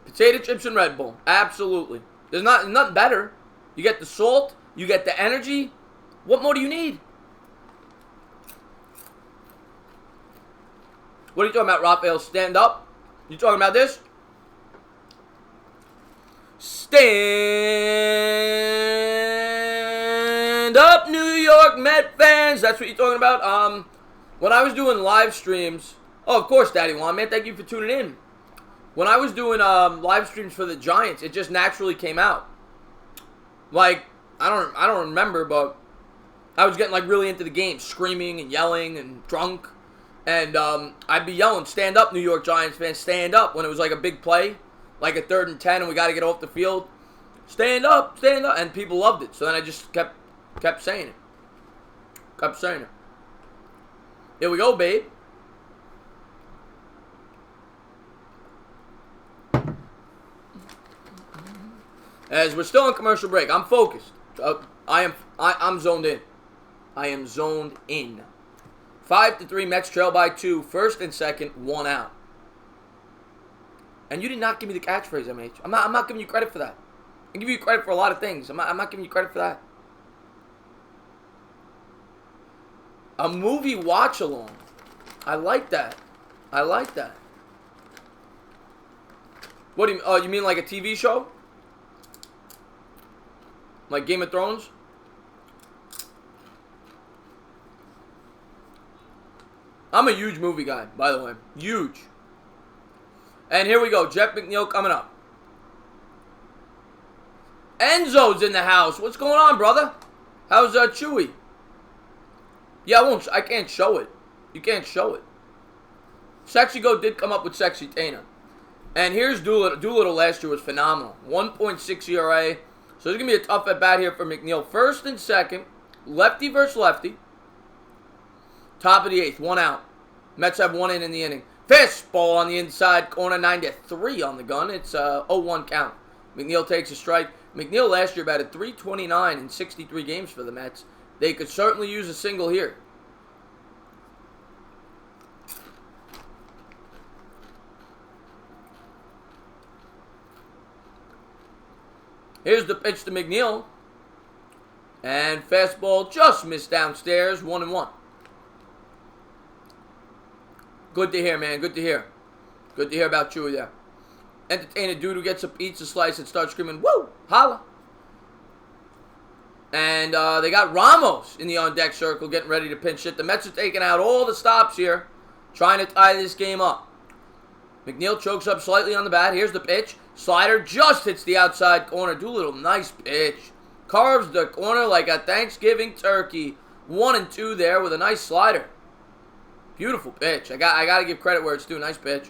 Potato chips and Red Bull, absolutely. There's nothing better. You get the salt, you get the energy. What more do you need? What are you talking about, Raphael? Stand up? You talking about this? Stand up, New York Met fans. That's what you're talking about. When I was doing live streams, oh, of course, Daddy Juan, man, thank you for tuning in. When I was doing live streams for the Giants, it just naturally came out. Like, I don't remember, but I was getting like really into the game, screaming and yelling and drunk. And I'd be yelling, stand up, New York Giants fans, stand up, when it was like a big play, like a 3rd and 10 and we got to get off the field. Stand up, and people loved it. So then I just kept saying it. Here we go, babe. As we're still on commercial break, I'm focused. I'm zoned in. I am zoned in. 5-3, Mets trail by 2. First and second, one out. And you did not give me the catchphrase, MH. I'm not giving you credit for that. I give you credit for a lot of things. I'm not giving you credit for that. A movie watch along. I like that. What do you? Oh, you mean like a TV show? Like Game of Thrones? I'm a huge movie guy, by the way. Huge. And here we go. Jeff McNeil coming up. Enzo's in the house. What's going on, brother? How's Chewy? Yeah, I can't show it. You can't show it. Sexy Go did come up with Sexy Tana. And here's Doolittle. Doolittle last year was phenomenal. 1.6 ERA. So there's going to be a tough at bat here for McNeil. First and second. Lefty versus lefty. Top of the 8th. 1 out. Mets have 1 in the inning. Fastball on the inside corner. 9-3 on the gun. It's a 0-1 count. McNeil takes a strike. McNeil last year batted .329 in 63 games for the Mets. They could certainly use a single here. Here's the pitch to McNeil. And fastball just missed downstairs. 1-1. Good to hear, man. Good to hear. Good to hear about Chewy there. Entertain a dude who gets a pizza slice and starts screaming, woo, holla. And they got Ramos in the on-deck circle getting ready to pinch hit. The Mets are taking out all the stops here, trying to tie this game up. McNeil chokes up slightly on the bat. Here's the pitch. Slider just hits the outside corner. Doolittle, nice pitch. Carves the corner like a Thanksgiving turkey. 1-2 there with a nice slider. Beautiful pitch. I got to give credit where it's due. Nice pitch.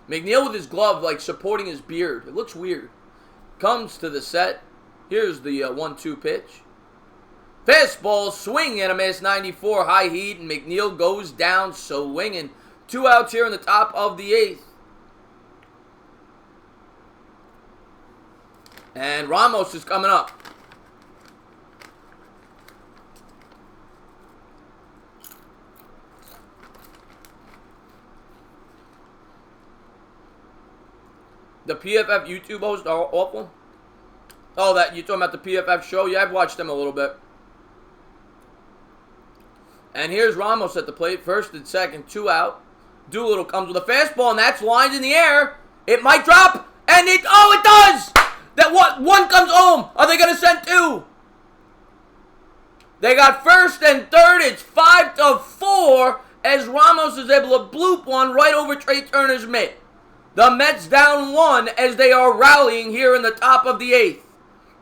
McNeil with his glove, like, supporting his beard. It looks weird. Comes to the set. Here's the 1-2 pitch. Fastball, swing and a miss, 94, high heat, and McNeil goes down swinging. 2 outs here in the top of the 8th. And Ramos is coming up. The PFF YouTube hosts are awful. Oh, that you're talking about the PFF show? Yeah, I've watched them a little bit. And here's Ramos at the plate. First and second, 2 out. Doolittle comes with a fastball, and that's lined in the air. It might drop, and it does! That one comes home. Are they going to send 2? They got first and third. It's 5-4 as Ramos is able to bloop one right over Trey Turner's mitt. The Mets down 1 as they are rallying here in the top of the 8th.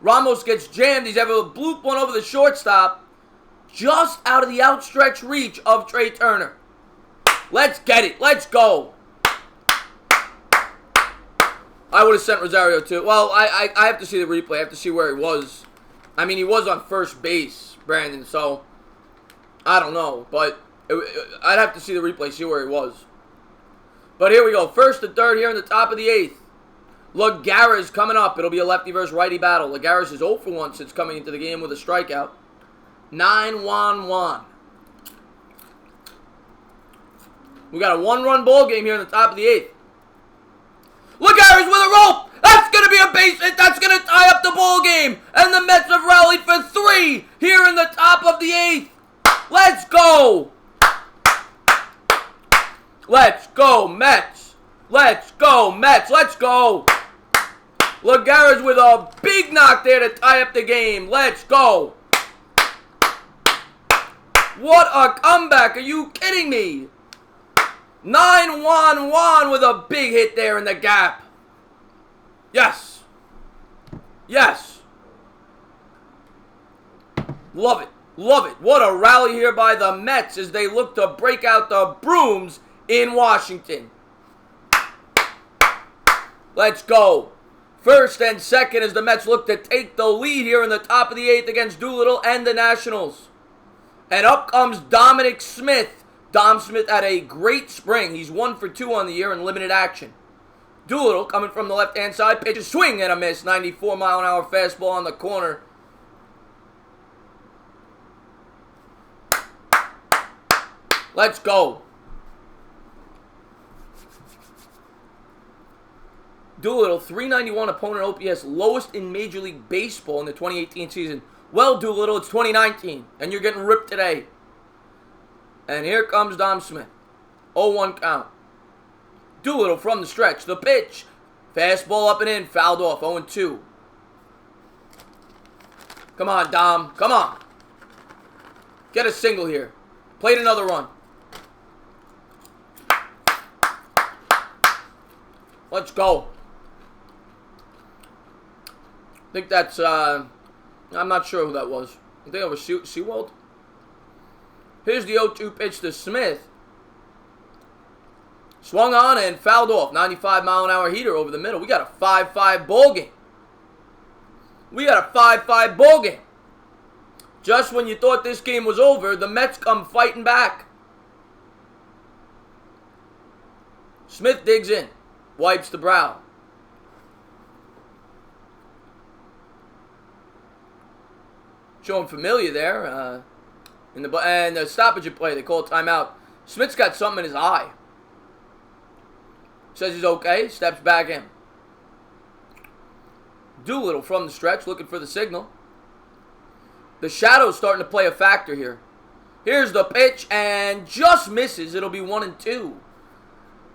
Ramos gets jammed. He's able to bloop one over the shortstop just out of the outstretched reach of Trey Turner. Let's get it. Let's go. I would have sent Rosario too. Well, I have to see the replay. I have to see where he was. I mean, he was on first base, Brandon, so I don't know. But I'd have to see the replay, see where he was. But here we go. First and third here in the top of the 8th. Lagares coming up. It'll be a lefty versus righty battle. Lagares is 0 for 1 since coming into the game with a strikeout. 9-1-1. We got a 1-run ball game here in the top of the 8th. Lagares with a rope. That's going to be a base hit. That's going to tie up the ball game. And the Mets have rallied for 3 here in the top of the 8th. Let's go. Let's go, Mets. Let's go, Mets. Let's go. Lagares with a big knock there to tie up the game. Let's go. What a comeback. Are you kidding me? 9-1-1 with a big hit there in the gap. Yes. Yes. Love it. Love it. What a rally here by the Mets as they look to break out the brooms in Washington. Let's go. First and second as the Mets look to take the lead here in the top of the 8th against Doolittle and the Nationals. And up comes Dominic Smith. Dom Smith had a great spring. He's 1 for 2 on the year in limited action. Doolittle coming from the left-hand side. Pitch a swing and a miss. 94-mile-an-hour fastball on the corner. Let's go. Doolittle, 391 opponent OPS, lowest in Major League Baseball in the 2018 season. Well, Doolittle, it's 2019, and you're getting ripped today. And here comes Dom Smith. 0-1 count. Doolittle from the stretch. The pitch. Fastball up and in. Fouled off. 0-2. Come on, Dom. Come on. Get a single here. Played another run. Let's go. I think that's, I'm not sure who that was. I think it was Seawald. Here's the 0-2 pitch to Smith. Swung on and fouled off. 95-mile-an-hour heater over the middle. We got a 5-5 ball game. We got a 5-5 ball game. Just when you thought this game was over, the Mets come fighting back. Smith digs in. Wipes the brow. Showing familiar there. And the stoppage of play. They call it timeout. Smith's got something in his eye. Says he's okay. Steps back in. Doolittle from the stretch looking for the signal. The shadow's starting to play a factor here. Here's the pitch and just misses. It'll be 1-2.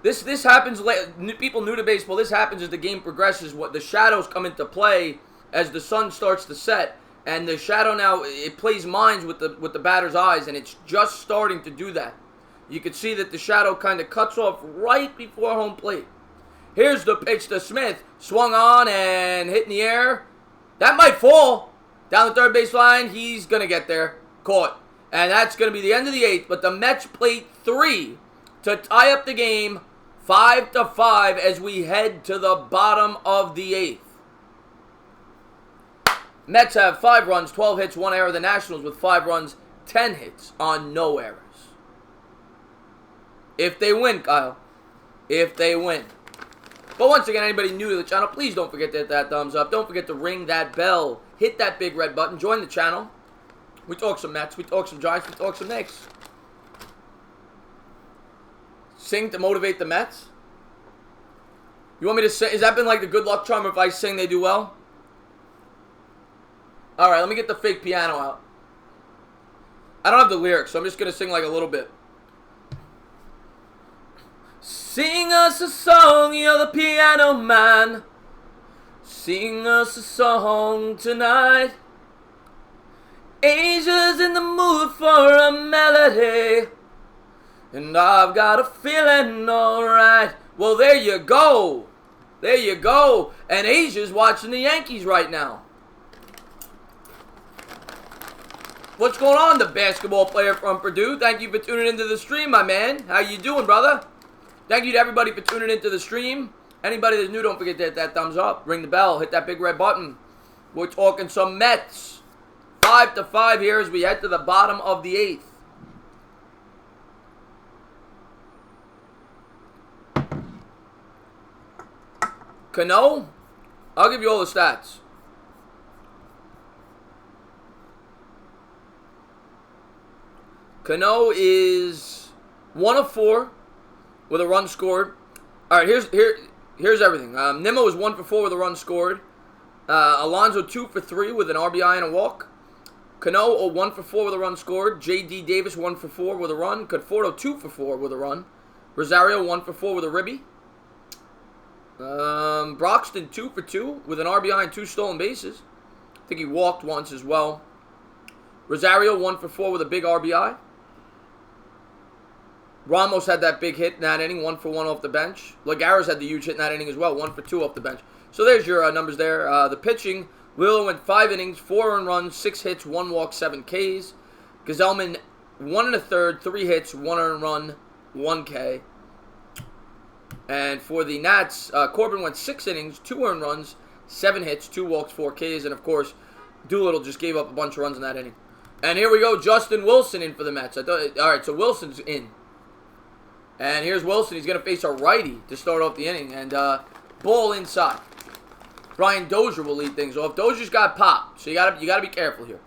This happens late. People new to baseball, this happens as the game progresses. What the shadows come into play as the sun starts to set. And the shadow now, it plays minds with the batter's eyes, and it's just starting to do that. You can see that the shadow kind of cuts off right before home plate. Here's the pitch to Smith. Swung on and hit in the air. That might fall. Down the third base line. He's going to get there. Caught. And that's going to be the end of the 8th. But the Mets plate 3 to tie up the game 5-5 as we head to the bottom of the 8th. Mets have 5 runs, 12 hits, 1 error. The Nationals with 5 runs, 10 hits on no errors. If they win, Kyle. If they win. But once again, anybody new to the channel, please don't forget to hit that thumbs up. Don't forget to ring that bell. Hit that big red button. Join the channel. We talk some Mets. We talk some Giants. We talk some Knicks. Sing to motivate the Mets. You want me to sing? Has that been like the good luck charm if I sing they do well? Alright, let me get the fake piano out. I don't have the lyrics, so I'm just going to sing like a little bit. Sing us a song, you're the piano man. Sing us a song tonight. Asia's in the mood for a melody. And I've got a feeling alright. Well, there you go. There you go. And Asia's watching the Yankees right now. What's going on, the basketball player from Purdue? Thank you for tuning into the stream, my man. How you doing, brother? Thank you to everybody for tuning into the stream. Anybody that's new, don't forget to hit that thumbs up. Ring the bell. Hit that big red button. We're talking some Mets. 5-5 here as we head to the bottom of the 8th. Cano, I'll give you all the stats. Cano is 1 of 4 with a run scored. All right, here's everything. Nimmo is 1 for 4 with a run scored. Alonso 2 for 3 with an RBI and a walk. Cano 1 for 4 with a run scored. J.D. Davis 1 for 4 with a run. Conforto 2 for 4 with a run. Rosario 1 for 4 with a ribby. Broxton 2 for 2 with an RBI and 2 stolen bases. I think he walked once as well. Rosario 1 for 4 with a big RBI. Ramos had that big hit in that inning, 1 for 1 off the bench. Lagares had the huge hit in that inning as well, 1 for 2 off the bench. So there's your numbers there. The pitching, Wheeler went 5 innings, 4 earned runs, 6 hits, 1 walk, 7 Ks. Gazelman 1 1/3, 3 hits, 1 earned run, 1 K. And for the Nats, Corbin went 6 innings, 2 earned runs, 7 hits, 2 walks, 4 Ks. And of course, Doolittle just gave up a bunch of runs in that inning. And here we go, Justin Wilson in for the Mets. All right, so Wilson's in. And here's Wilson. He's going to face a righty to start off the inning. And ball inside. Brian Dozier will lead things off. Dozier's got pop, so you got to be careful here.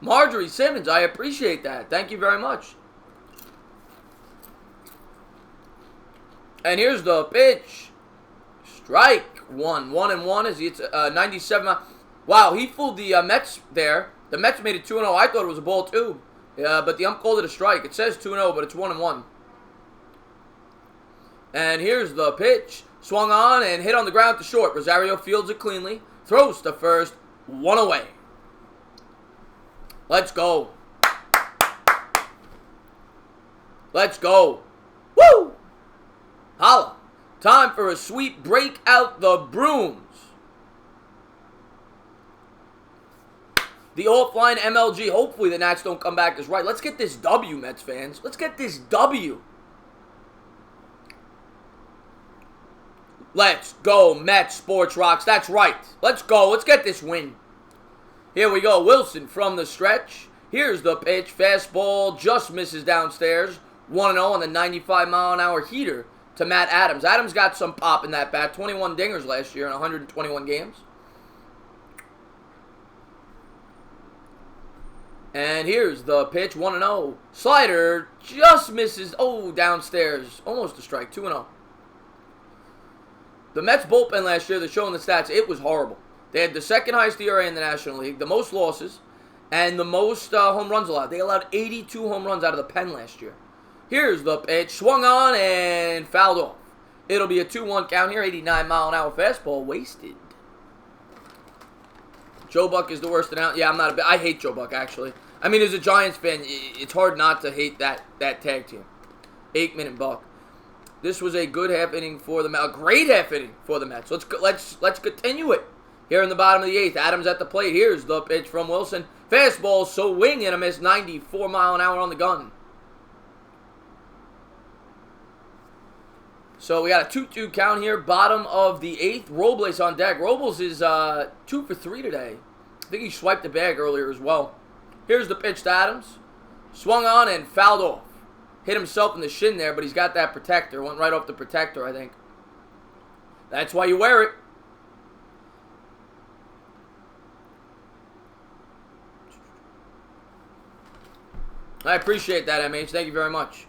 Marjorie Simmons, I appreciate that. Thank you very much. And here's the pitch. Strike one. 1-1 as it's 97. Wow, he fooled the Mets there. The Mets made it 2-0. I thought it was a ball too. But the ump called it a strike. It says 2-0, but it's 1-1. And here's the pitch. Swung on and hit on the ground to short. Rosario fields it cleanly. Throws to first. 1 away. Let's go. Let's go. Woo! Holla. Time for a sweep. Break out the brooms. The offline MLG. Hopefully the Nats don't come back as right. Let's get this W, Mets fans. Let's get this W. Let's go, Mets Sports Rocks. That's right. Let's go. Let's get this win. Here we go. Wilson from the stretch. Here's the pitch. Fastball just misses downstairs. 1-0 on the 95-mile-an-hour heater to Matt Adams. Adams got some pop in that bat. 21 dingers last year in 121 games. And here's the pitch, 1-0. Slider just misses, downstairs. Almost a strike, 2-0. The Mets bullpen last year, they're showing the stats, it was horrible. They had the second highest ERA in the National League, the most losses, and the most home runs allowed. They allowed 82 home runs out of the pen last year. Here's the pitch, swung on and fouled off. It'll be a 2-1 count here, 89-mile-an-hour fastball, wasted. Joe Buck is the worst out. Yeah, I hate Joe Buck, actually. I mean, as a Giants fan, it's hard not to hate that tag team. Aikman and Buck. This was a good half inning for the Mets. A great half inning for the Mets. Let's continue it. Here in the bottom of the 8th, Adams at the plate. Here's the pitch from Wilson. Fastball, swing and a miss. 94-mile-an-hour on the gun. So we got a 2-2 count here. Bottom of the 8th. Robles on deck. Robles is 2 for 3 today. I think he swiped the bag earlier as well. Here's the pitch to Adams. Swung on and fouled off. Hit himself in the shin there, but he's got that protector. Went right off the protector, I think. That's why you wear it. I appreciate that, MH. Thank you very much.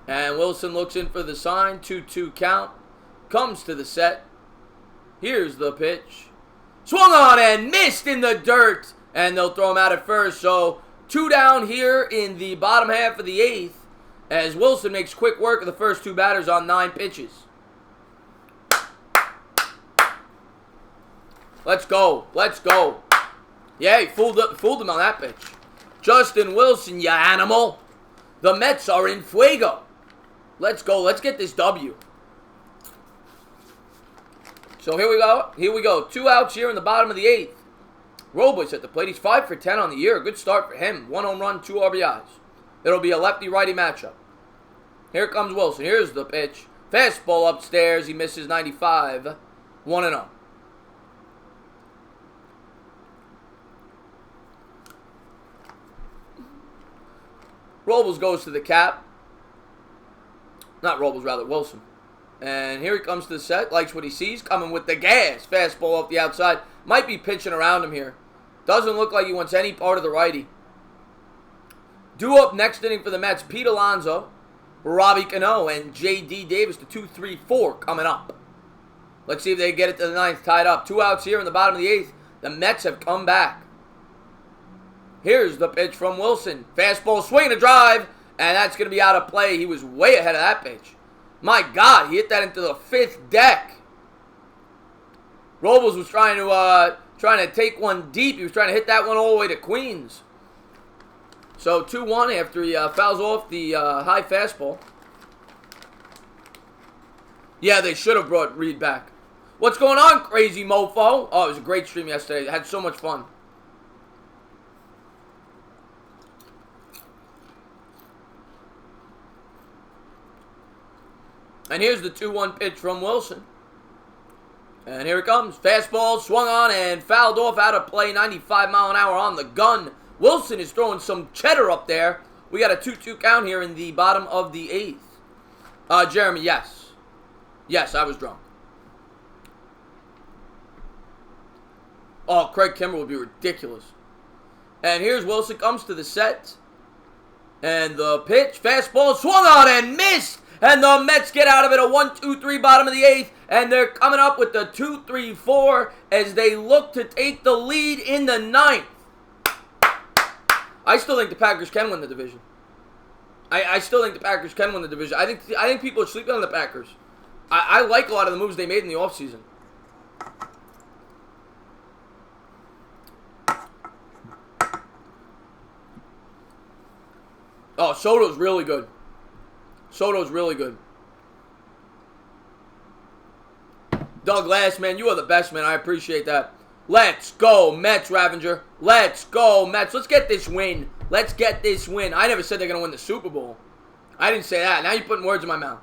And Wilson looks in for the sign. 2-2 count. Comes to the set. Here's the pitch. Swung on and missed in the dirt. And they'll throw him out at first. So 2 down here in the bottom half of the 8th. As Wilson makes quick work of the first 2 batters on 9 pitches. Let's go. Let's go. Yeah, he fooled him on that pitch. Justin Wilson, you animal. The Mets are in fuego. Let's go. Let's get this W. So here we go. Here we go. 2 outs here in the bottom of the 8th. Robles at the plate. He's 5 for 10 on the year. Good start for him. 1 home run, 2 RBIs. It'll be a lefty-righty matchup. Here comes Wilson. Here's the pitch. Fastball upstairs. He misses 95. 1-0. Robles goes to the cap. Not Robles, rather, Wilson. And here he comes to the set. Likes what he sees. Coming with the gas. Fastball off the outside. Might be pitching around him here. Doesn't look like he wants any part of the righty. Due up next inning for the Mets, Pete Alonso, Robbie Cano, and J.D. Davis, the 2-3-4 coming up. Let's see if they get it to the 9th, tied up. 2 outs here in the bottom of the 8th. The Mets have come back. Here's the pitch from Wilson. Fastball, swing and a drive, and that's going to be out of play. He was way ahead of that pitch. My God, he hit that into the 5th deck. Robles was trying to take one deep. He was trying to hit that one all the way to Queens. So 2-1 after he fouls off the high fastball. Yeah, they should have brought Reed back. What's going on, crazy mofo? Oh, it was a great stream yesterday. I had so much fun. And here's the 2-1 pitch from Wilson. And here it comes. Fastball swung on and fouled off out of play. 95-mile-an-hour on the gun. Wilson is throwing some cheddar up there. We got a 2-2 count here in the bottom of the 8th. Jeremy, yes. Yes, I was drunk. Oh, Craig Kimbrell would be ridiculous. And here's Wilson. Comes to the set. And the pitch. Fastball swung on and missed. And the Mets get out of it, a 1-2-3 bottom of the 8th. And they're coming up with the 2-3-4 as they look to take the lead in the 9th. I still think the Packers can win the division. I still think the Packers can win the division. I think people are sleeping on the Packers. I like a lot of the moves they made in the offseason. Oh, Soto's really good. Soto's really good. Doug Last, man, you are the best, man. I appreciate that. Let's go, Mets, Ravenger. Let's go, Mets. Let's get this win. Let's get this win. I never said they're going to win the Super Bowl. I didn't say that. Now you're putting words in my mouth.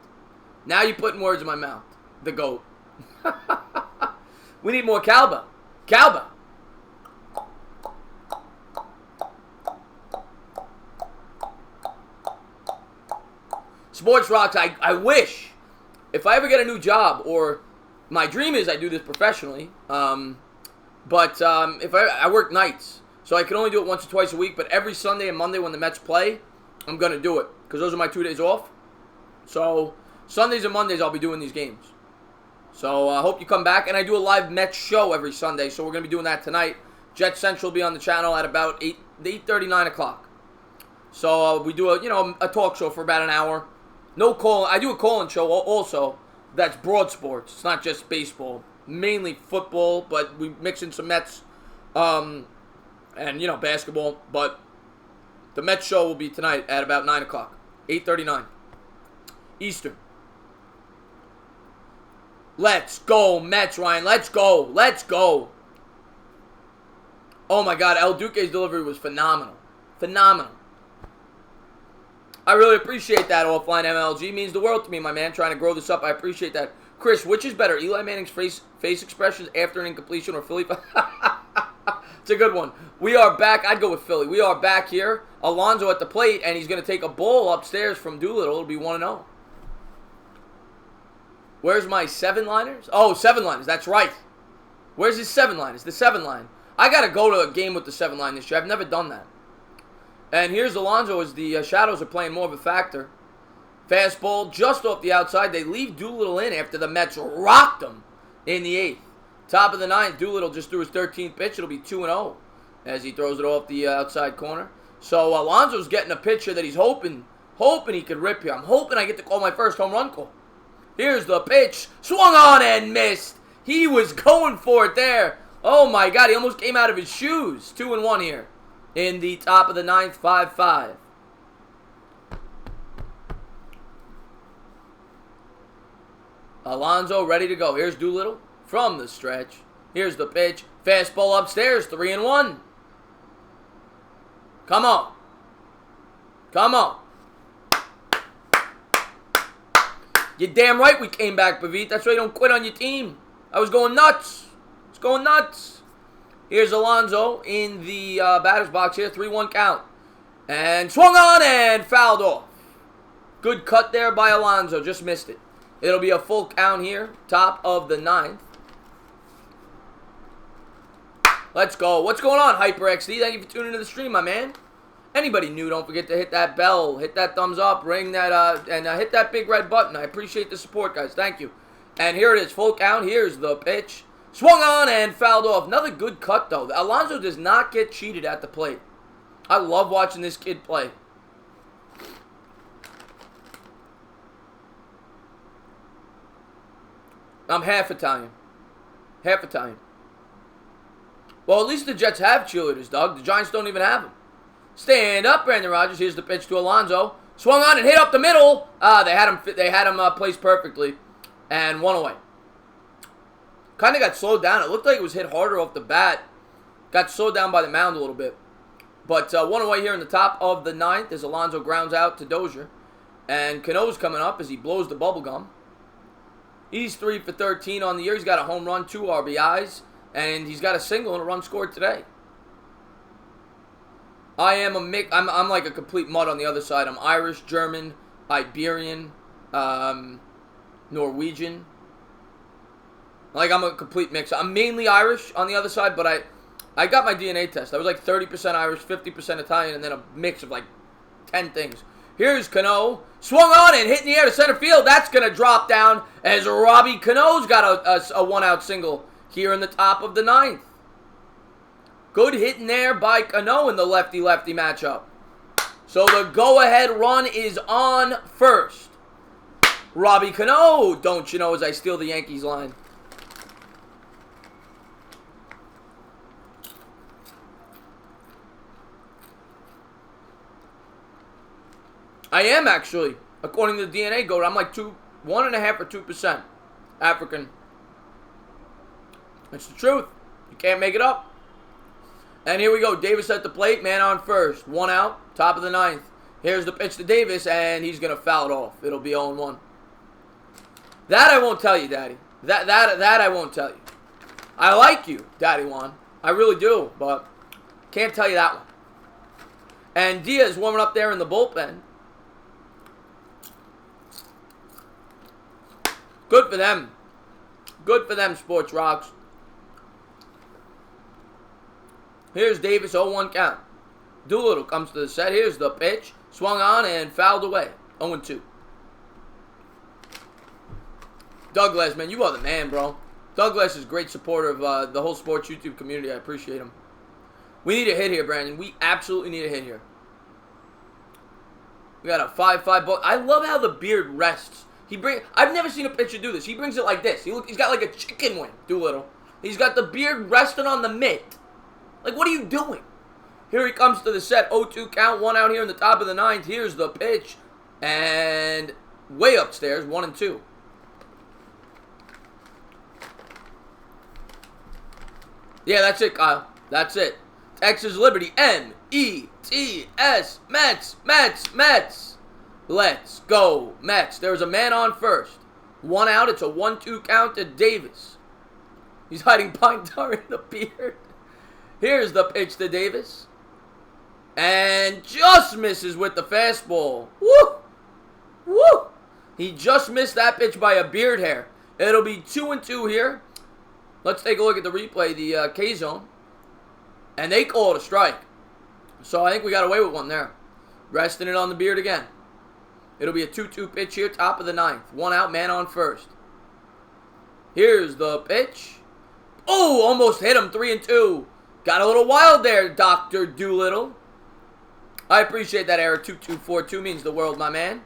Now you're putting words in my mouth. The GOAT. We need more cowbell. Cowbell. Sports rocks. I wish, if I ever get a new job, or my dream is I do this professionally, but if I work nights, so I can only do it once or twice a week, but every Sunday and Monday when the Mets play, I'm going to do it, because those are my 2 days off. So Sundays and Mondays I'll be doing these games. So I hope you come back, and I do a live Mets show every Sunday, so we're going to be doing that tonight. Jet Central will be on the channel at about 8:30, 9 o'clock. So we do a talk show for about an hour. No call. I do a call-in show also. That's broad sports. It's not just baseball. Mainly football, but we mix in some Mets, and basketball. But the Mets show will be tonight at about 9 o'clock, 8:39 Eastern. Let's go, Mets, Ryan. Let's go. Let's go. Oh my God, El Duque's delivery was phenomenal. Phenomenal. I really appreciate that, Offline MLG. Means the world to me, my man. Trying to grow this up. I appreciate that. Chris, which is better, Eli Manning's face expressions after an incompletion or Philly? It's a good one. We are back. I'd go with Philly. We are back here. Alonso at the plate, and he's going to take a ball upstairs from Doolittle. It'll be 1-0. Where's my 7-liners? Oh, 7-liners. That's right. Where's his 7-liners? The 7-line. I got to go to a game with the 7-line this year. I've never done that. And here's Alonso as the Shadows are playing more of a factor. Fastball just off the outside. They leave Doolittle in after the Mets rocked him in the 8th. Top of the 9th, Doolittle just threw his 13th pitch. It'll be 2-0 as he throws it off the outside corner. So Alonso's getting a pitcher that he's hoping he could rip here. I'm hoping I get to call my first home run call. Here's the pitch. Swung on and missed. He was going for it there. Oh my God, he almost came out of his shoes. 2-1 here in the top of the 9th, 5-5. Alonso ready to go. Here's Doolittle from the stretch. Here's the pitch. Fastball upstairs, 3-1. Come on. Come on. You're damn right we came back, Pavit. That's why you don't quit on your team. I was going nuts. I was going nuts. Here's Alonso in the batter's box here. 3-1 count. And swung on and fouled off. Good cut there by Alonso. Just missed it. It'll be a full count here. Top of the 9th. Let's go. What's going on, HyperXD? Thank you for tuning into the stream, my man. Anybody new, don't forget to hit that bell, hit that thumbs up, ring that, and hit that big red button. I appreciate the support, guys. Thank you. And here it is, full count. Here's the pitch. Swung on and fouled off. Another good cut, though. Alonso does not get cheated at the plate. I love watching this kid play. I'm half Italian. Half Italian. Well, at least the Jets have cheerleaders, Doug. The Giants don't even have them. Stand up, Brandon Rogers. Here's the pitch to Alonso. Swung on and hit up the middle. They had him placed perfectly. And 1 away. Kind of got slowed down. It looked like it was hit harder off the bat. Got slowed down by the mound a little bit. But 1 away here in the top of the 9th as Alonso grounds out to Dozier. And Cano's coming up as he blows the bubble gum. He's 3 for 13 on the year. He's got a home run, 2 RBIs. And he's got a single and a run scored today. I am a mix. I'm like a complete mutt on the other side. I'm Irish, German, Iberian, Norwegian. Like, I'm a complete mix. I'm mainly Irish on the other side, but I got my DNA test. I was like 30% Irish, 50% Italian, and then a mix of like 10 things. Here's Cano. Swung on and hit in the air to center field. That's going to drop down as Robbie Cano's got a one-out single here in the top of the 9th. Good hit in there by Cano in the lefty-lefty matchup. So the go-ahead run is on first. Robbie Cano, don't you know, as I steal the Yankees line. I am actually, according to the DNA goat, I'm like 1.5 or 2% African. It's the truth. You can't make it up. And here we go. Davis at the plate. Man on first. 1 out. Top of the 9th. Here's the pitch to Davis, and he's going to foul it off. It'll be 0-1. That I won't tell you, Daddy. That I won't tell you. I like you, Daddy Juan. I really do, but can't tell you that one. And Diaz warming up there in the bullpen. Good for them. Good for them, Sports Rocks. Here's Davis, 0-1 count. Doolittle comes to the set. Here's the pitch. Swung on and fouled away. 0-2. Douglas, man, you are the man, bro. Douglas is a great supporter of the whole sports YouTube community. I appreciate him. We need a hit here, Brandon. We absolutely need a hit here. We got a 5-5 ball. I love how the beard rests. I've never seen a pitcher do this. He brings it like this. He's got like a chicken wing, Doolittle. He's got the beard resting on the mitt. Like, what are you doing? Here he comes to the set. 0-2 count. 1 out here in the top of the 9th. Here's the pitch. And way upstairs. 1-2. Yeah, that's it, Kyle. That's it. Texas Liberty. M-E-T-S. Mets. Mets. Mets. Let's go, Mets. There's a man on first. 1 out. It's a 1-2 count to Davis. He's hiding pine tar in the beard. Here's the pitch to Davis. And just misses with the fastball. Woo! Woo! He just missed that pitch by a beard hair. It'll be 2-2 here. Let's take a look at the replay, the K-zone. And they call it a strike. So I think we got away with one there. Resting it on the beard again. It'll be a 2-2 pitch here, top of the 9th. 1 out, man on first. Here's the pitch. Oh, almost hit him, 3-2. Got a little wild there, Dr. Doolittle. I appreciate that error. 2-2-4-2 means the world, my man.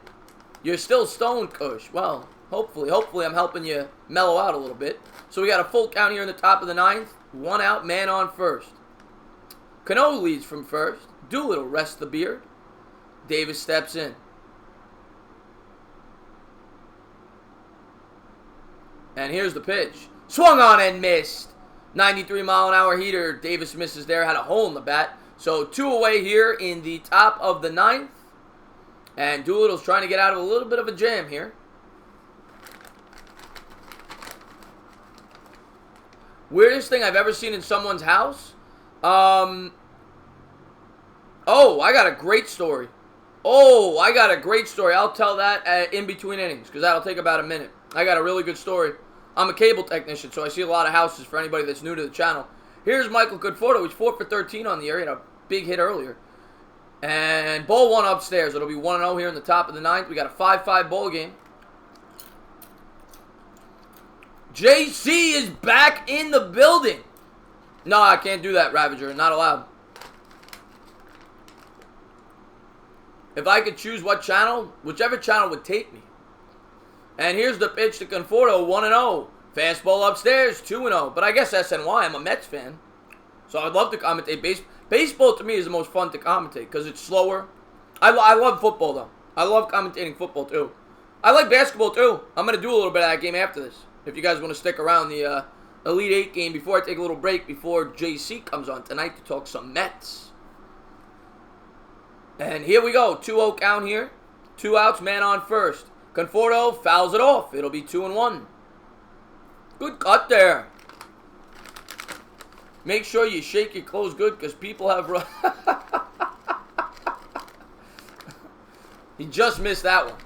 You're still stoned, Kush. Well, hopefully I'm helping you mellow out a little bit. So we got a full count here in the top of the 9th. 1 out, man on first. Cano leads from first. Doolittle rests the beard. Davis steps in. And here's the pitch. Swung on and missed. 93-mile-an-hour heater. Davis misses there. Had a hole in the bat. So 2 away here in the top of the 9th. And Doolittle's trying to get out of a little bit of a jam here. Weirdest thing I've ever seen in someone's house? Oh, I got a great story. I'll tell that in between innings because that'll take about a minute. I got a really good story. I'm a cable technician, so I see a lot of houses for anybody that's new to the channel. Here's Michael Conforto. He's 4 for 13 on the year. He had a big hit earlier. And ball 1 upstairs. It'll be 1-0 here in the top of the 9th. We got a 5-5 ball game. JC is back in the building. No, I can't do that, Ravager. Not allowed. If I could choose what channel, whichever channel would take me. And here's the pitch to Conforto, 1-0. Fastball upstairs, 2-0. But I guess SNY, I'm a Mets fan. So I'd love to commentate baseball. Baseball to me is the most fun to commentate because it's slower. I love football, though. I love commentating football, too. I like basketball, too. I'm going to do a little bit of that game after this. If you guys want to stick around the Elite 8 game before I take a little break before JC comes on tonight to talk some Mets. And here we go. 2-0 count here. 2 outs, man on first. Conforto fouls it off. It'll be 2-1. Good cut there. Make sure you shake your clothes good because people have run. He just missed that one.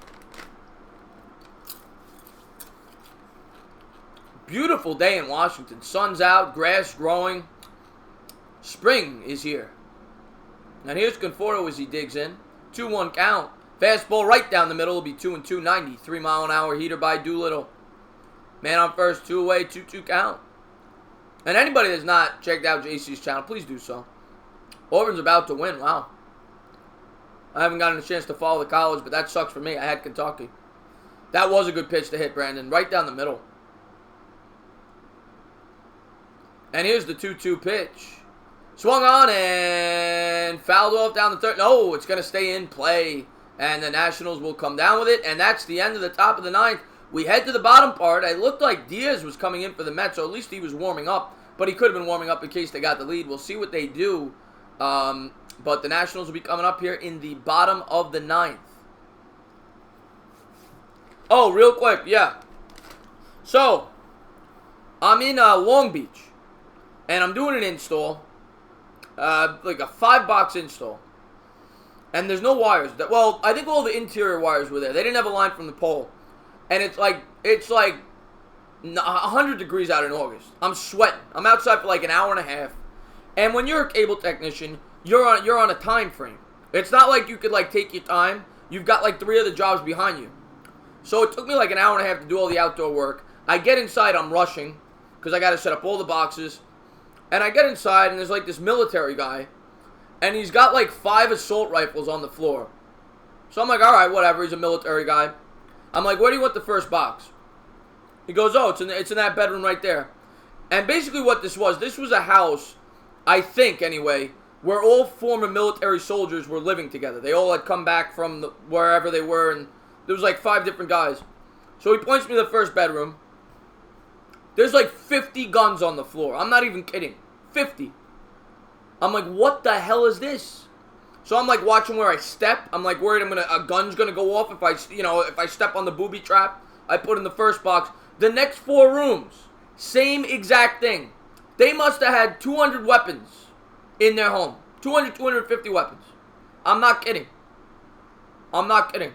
Beautiful day in Washington. Sun's out, grass growing. Spring is here. And here's Conforto as he digs in. 2-1 count. Fastball right down the middle. Will be 2-2. 93-mile-an-hour heater by Doolittle. Man on first. 2 away. 2-2 count. And anybody that's not checked out JC's channel, please do so. Auburn's about to win. Wow. I haven't gotten a chance to follow the college, but that sucks for me. I had Kentucky. That was a good pitch to hit, Brandon. Right down the middle. And here's the 2-2 pitch. Swung on and fouled off down the third. No, it's going to stay in play. And the Nationals will come down with it. And that's the end of the top of the 9th. We head to the bottom part. It looked like Diaz was coming in for the Mets, or at least he was warming up. But he could have been warming up in case they got the lead. We'll see what they do. But the Nationals will be coming up here in the bottom of the 9th. Oh, real quick, yeah. So, I'm in Long Beach. And I'm doing an install. Like a 5-box install. And there's no wires. Well, I think all the interior wires were there. They didn't have a line from the pole. And it's like 100 degrees out in August. I'm sweating. I'm outside for like an hour and a half. And when you're a cable technician, you're on a time frame. It's not like you could like take your time. You've got like 3 other jobs behind you. So it took me like an hour and a half to do all the outdoor work. I get inside, I'm rushing because I got to set up all the boxes. And I get inside and there's like this military guy. And he's got like 5 assault rifles on the floor. So I'm like, all right, whatever. He's a military guy. I'm like, where do you want the first box? He goes, oh, it's in that bedroom right there. And basically what this was a house, I think anyway, where all former military soldiers were living together. They all had come back from wherever they were, and there was like 5 different guys. So he points me to the first bedroom. There's like 50 guns on the floor. I'm not even kidding. 50. I'm like, what the hell is this? So I'm like watching where I step. I'm like worried a gun's gonna go off if I step on the booby trap I put in the first box. The next 4 rooms, same exact thing. They must have had 200 weapons in their home. 200, 250 weapons. I'm not kidding. I'm not kidding.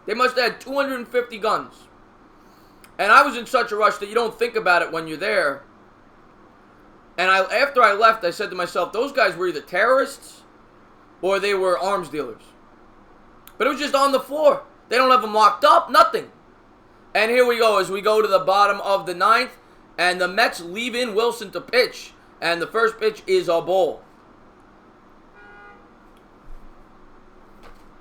They must have had 250 guns. And I was in such a rush that you don't think about it when you're there. And after I left, I said to myself, those guys were either terrorists or they were arms dealers. But it was just on the floor. They don't have them locked up, nothing. And here we go as we go to the bottom of the 9th. And the Mets leave in Wilson to pitch. And the first pitch is a ball.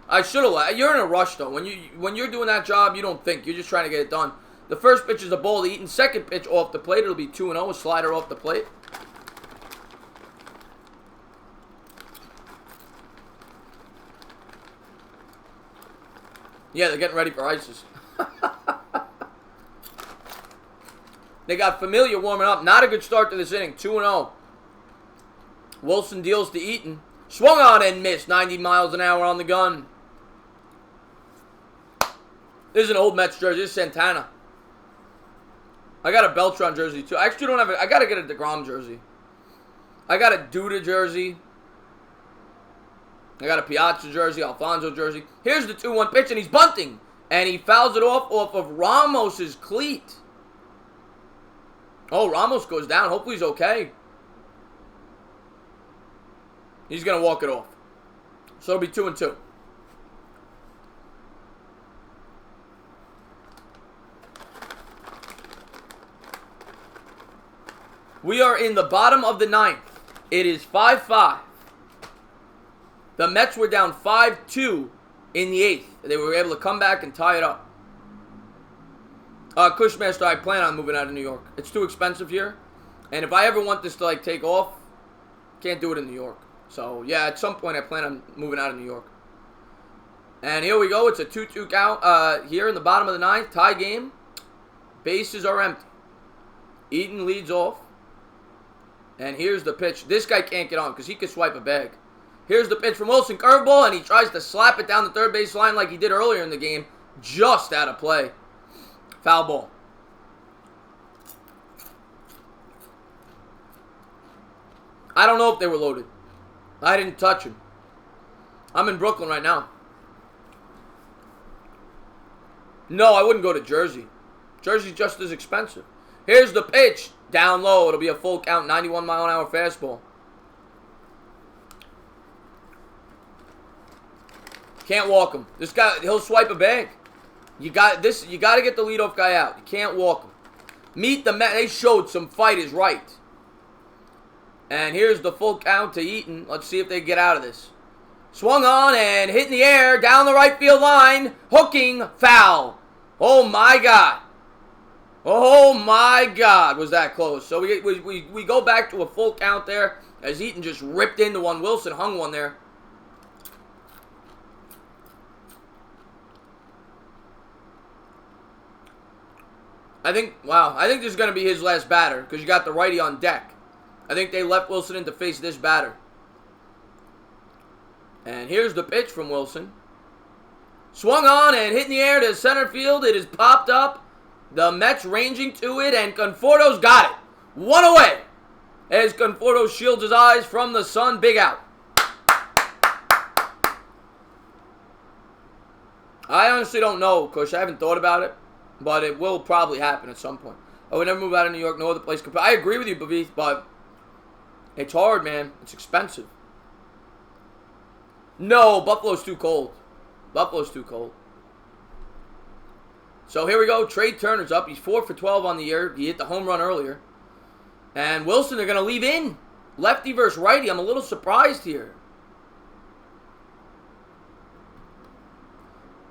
I should have. You're in a rush, though. When you're doing that job, you don't think. You're just trying to get it done. The first pitch is a ball to Eaton. Second pitch off the plate. It'll be 2-0. A slider off the plate. Yeah, they're getting ready for ISIS. They got Familia warming up. Not a good start to this inning. 2-0. Wilson deals to Eaton. Swung on and missed. 90 miles an hour on the gun. This is an old Mets jersey. This is Santana. I got a Beltran jersey, too. I actually don't have it. I got to get a DeGrom jersey. I got a Duda jersey. I got a Piazza jersey, Alfonso jersey. Here's the 2-1 pitch, and he's bunting. And he fouls it off of Ramos's cleat. Oh, Ramos goes down. Hopefully he's okay. He's going to walk it off. So it'll be 2-2. We are in the bottom of the 9th. It is 5-5. The Mets were down 5-2 in the 8th. They were able to come back and tie it up. Cushmaster, I plan on moving out of New York. It's too expensive here. And if I ever want this to like take off, can't do it in New York. So, yeah, at some point I plan on moving out of New York. And here we go. It's a 2-2 count here in the bottom of the 9th. Tie game. Bases are empty. Eaton leads off. And here's the pitch. This guy can't get on because he could swipe a bag. Here's the pitch from Wilson. Curveball, and he tries to slap it down the third base line like he did earlier in the game. Just out of play. Foul ball. I don't know if they were loaded. I didn't touch him. I'm in Brooklyn right now. No, I wouldn't go to Jersey. Jersey's just as expensive. Here's the pitch. Down low. It'll be a full count, 91 mile an hour fastball. Can't walk him. This guy, he'll swipe a bag. You got to get the leadoff guy out. You can't walk him. Meet the Mets. They showed some fight is right. And here's the full count to Eaton. Let's see if they get out of this. Swung on and hit in the air down the right field line. Hooking, foul. Oh my God. Oh my God, was that close. So we go back to a full count there as Eaton just ripped into one. Wilson hung one there. I think this is going to be his last batter because you got the righty on deck. I think they left Wilson in to face this batter. And here's the pitch from Wilson. Swung on and hit in the air to center field. It is popped up. The Mets ranging to it, and Conforto's got it. One away as Conforto shields his eyes from the sun. Big out. I honestly don't know, Kush. I haven't thought about it, but it will probably happen at some point. I would never move out of New York. No other place. I agree with you, Bavith, but it's hard, man. It's expensive. No, Buffalo's too cold. Buffalo's too cold. So here we go. Trey Turner's up. He's 4 for 12 on the year. He hit the home run earlier. And Wilson, they're going to leave in. Lefty versus righty. I'm a little surprised here.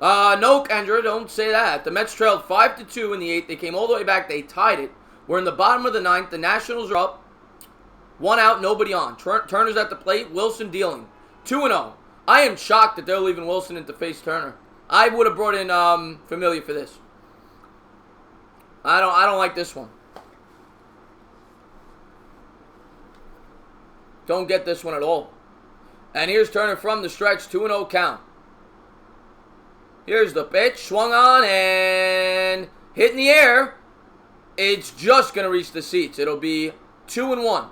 No, Kendra, don't say that. The Mets trailed 5-2 in the 8th. They came all the way back. They tied it. We're in the bottom of the 9th. The Nationals are up. 1 out, nobody on. Turner's at the plate. Wilson dealing. 2-0. I am shocked that they're leaving Wilson in to face Turner. I would have brought in Familia for this. I don't like this one. Don't get this one at all. And here's Turner from the stretch, 2-0 count. Here's the pitch, swung on and hit in the air. It's just going to reach the seats. It'll be 2-1.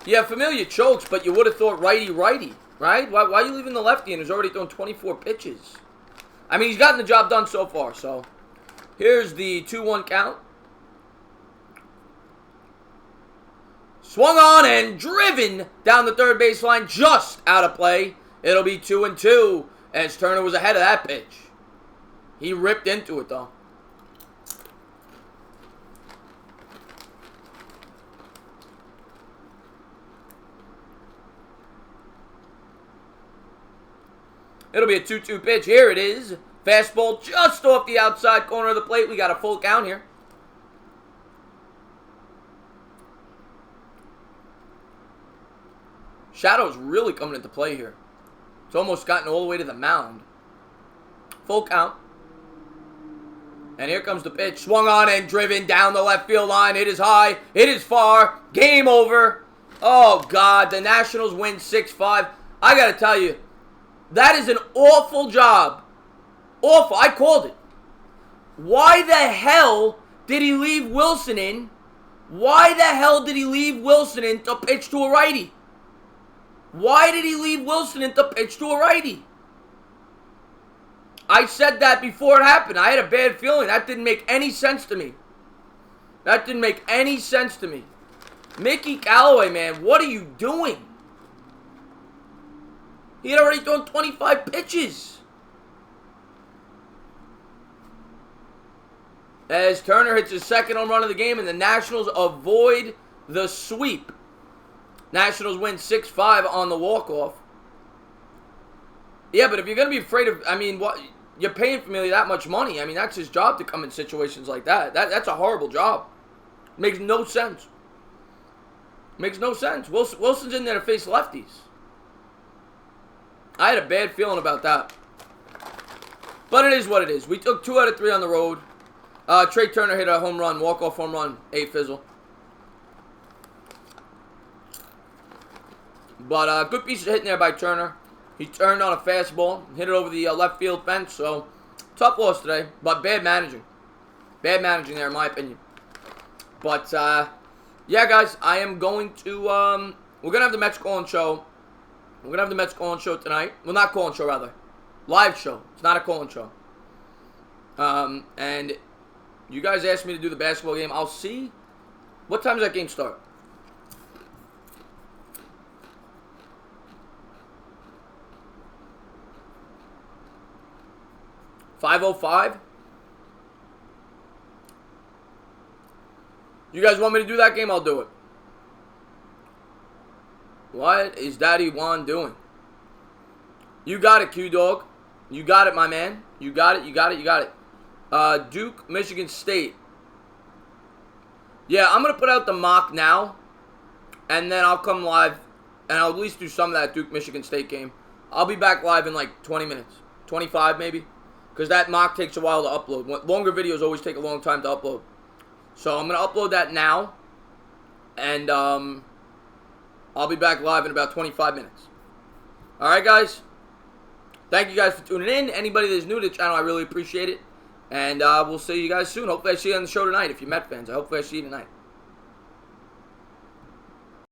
Yeah, Familia chokes, but you would have thought righty-righty, right? Why are you leaving the lefty and he's already thrown 24 pitches? I mean, he's gotten the job done so far, so. Here's the 2-1 count. Swung on and driven down the third baseline, just out of play. It'll be 2-2 as Turner was ahead of that pitch. He ripped into it, though. It'll be a 2-2 pitch. Here it is. Fastball just off the outside corner of the plate. We got a full count here. Shadow's really coming into play here. It's almost gotten all the way to the mound. Full count. And here comes the pitch. Swung on and driven down the left field line. It is high. It is far. Game over. Oh, God. The Nationals win 6-5. I got to tell you, that is an awful job. Awful. I called it. Why the hell did he leave Wilson in? Why the hell did he leave Wilson in to pitch to a righty? Why did he leave Wilson in to pitch to a righty? I said that before it happened. I had a bad feeling. That didn't make any sense to me. That didn't make any sense to me. Mickey Callaway, man, what are you doing? He had already thrown 25 pitches. As Turner hits his second home run of the game and the Nationals avoid the sweep. Nationals win 6-5 on the walk-off. Yeah, but if you're going to be afraid of, I mean, what you're paying Familia that much money. I mean, that's his job to come in situations like that. That's a horrible job. Makes no sense. Makes no sense. Wilson's in there to face lefties. I had a bad feeling about that. But it is what it is. We took 2 out of 3 on the road. Trey Turner hit a home run, walk-off home run, 8 fizzle. But good piece of hitting there by Turner. He turned on a fastball, hit it over the left field fence. So, tough loss today, but bad managing. Bad managing there, in my opinion. But, yeah, guys, I am going to, we're going to have the Mets call-in show. We're going to have the Mets call-in show tonight. Well, not call-in show, rather. Live show. It's not a call-in show. And you guys asked me to do the basketball game. I'll see. What time does that game start? 5:05. You guys want me to do that game? I'll do it. What is Daddy Juan doing? You got it, Q-Dog. You got it, my man. You got it, you got it, you got it. Duke, Michigan State. Yeah, I'm going to put out the mock now. And then I'll come live. And I'll at least do some of that Duke, Michigan State game. I'll be back live in like 20 minutes. 25 maybe. Because that mock takes a while to upload. Longer videos always take a long time to upload. So I'm going to upload that now. And I'll be back live in about 25 minutes. Alright, guys. Thank you guys for tuning in. Anybody that's new to the channel, I really appreciate it. And we'll see you guys soon. Hopefully I see you on the show tonight if you're Met fans. Hopefully I see you tonight.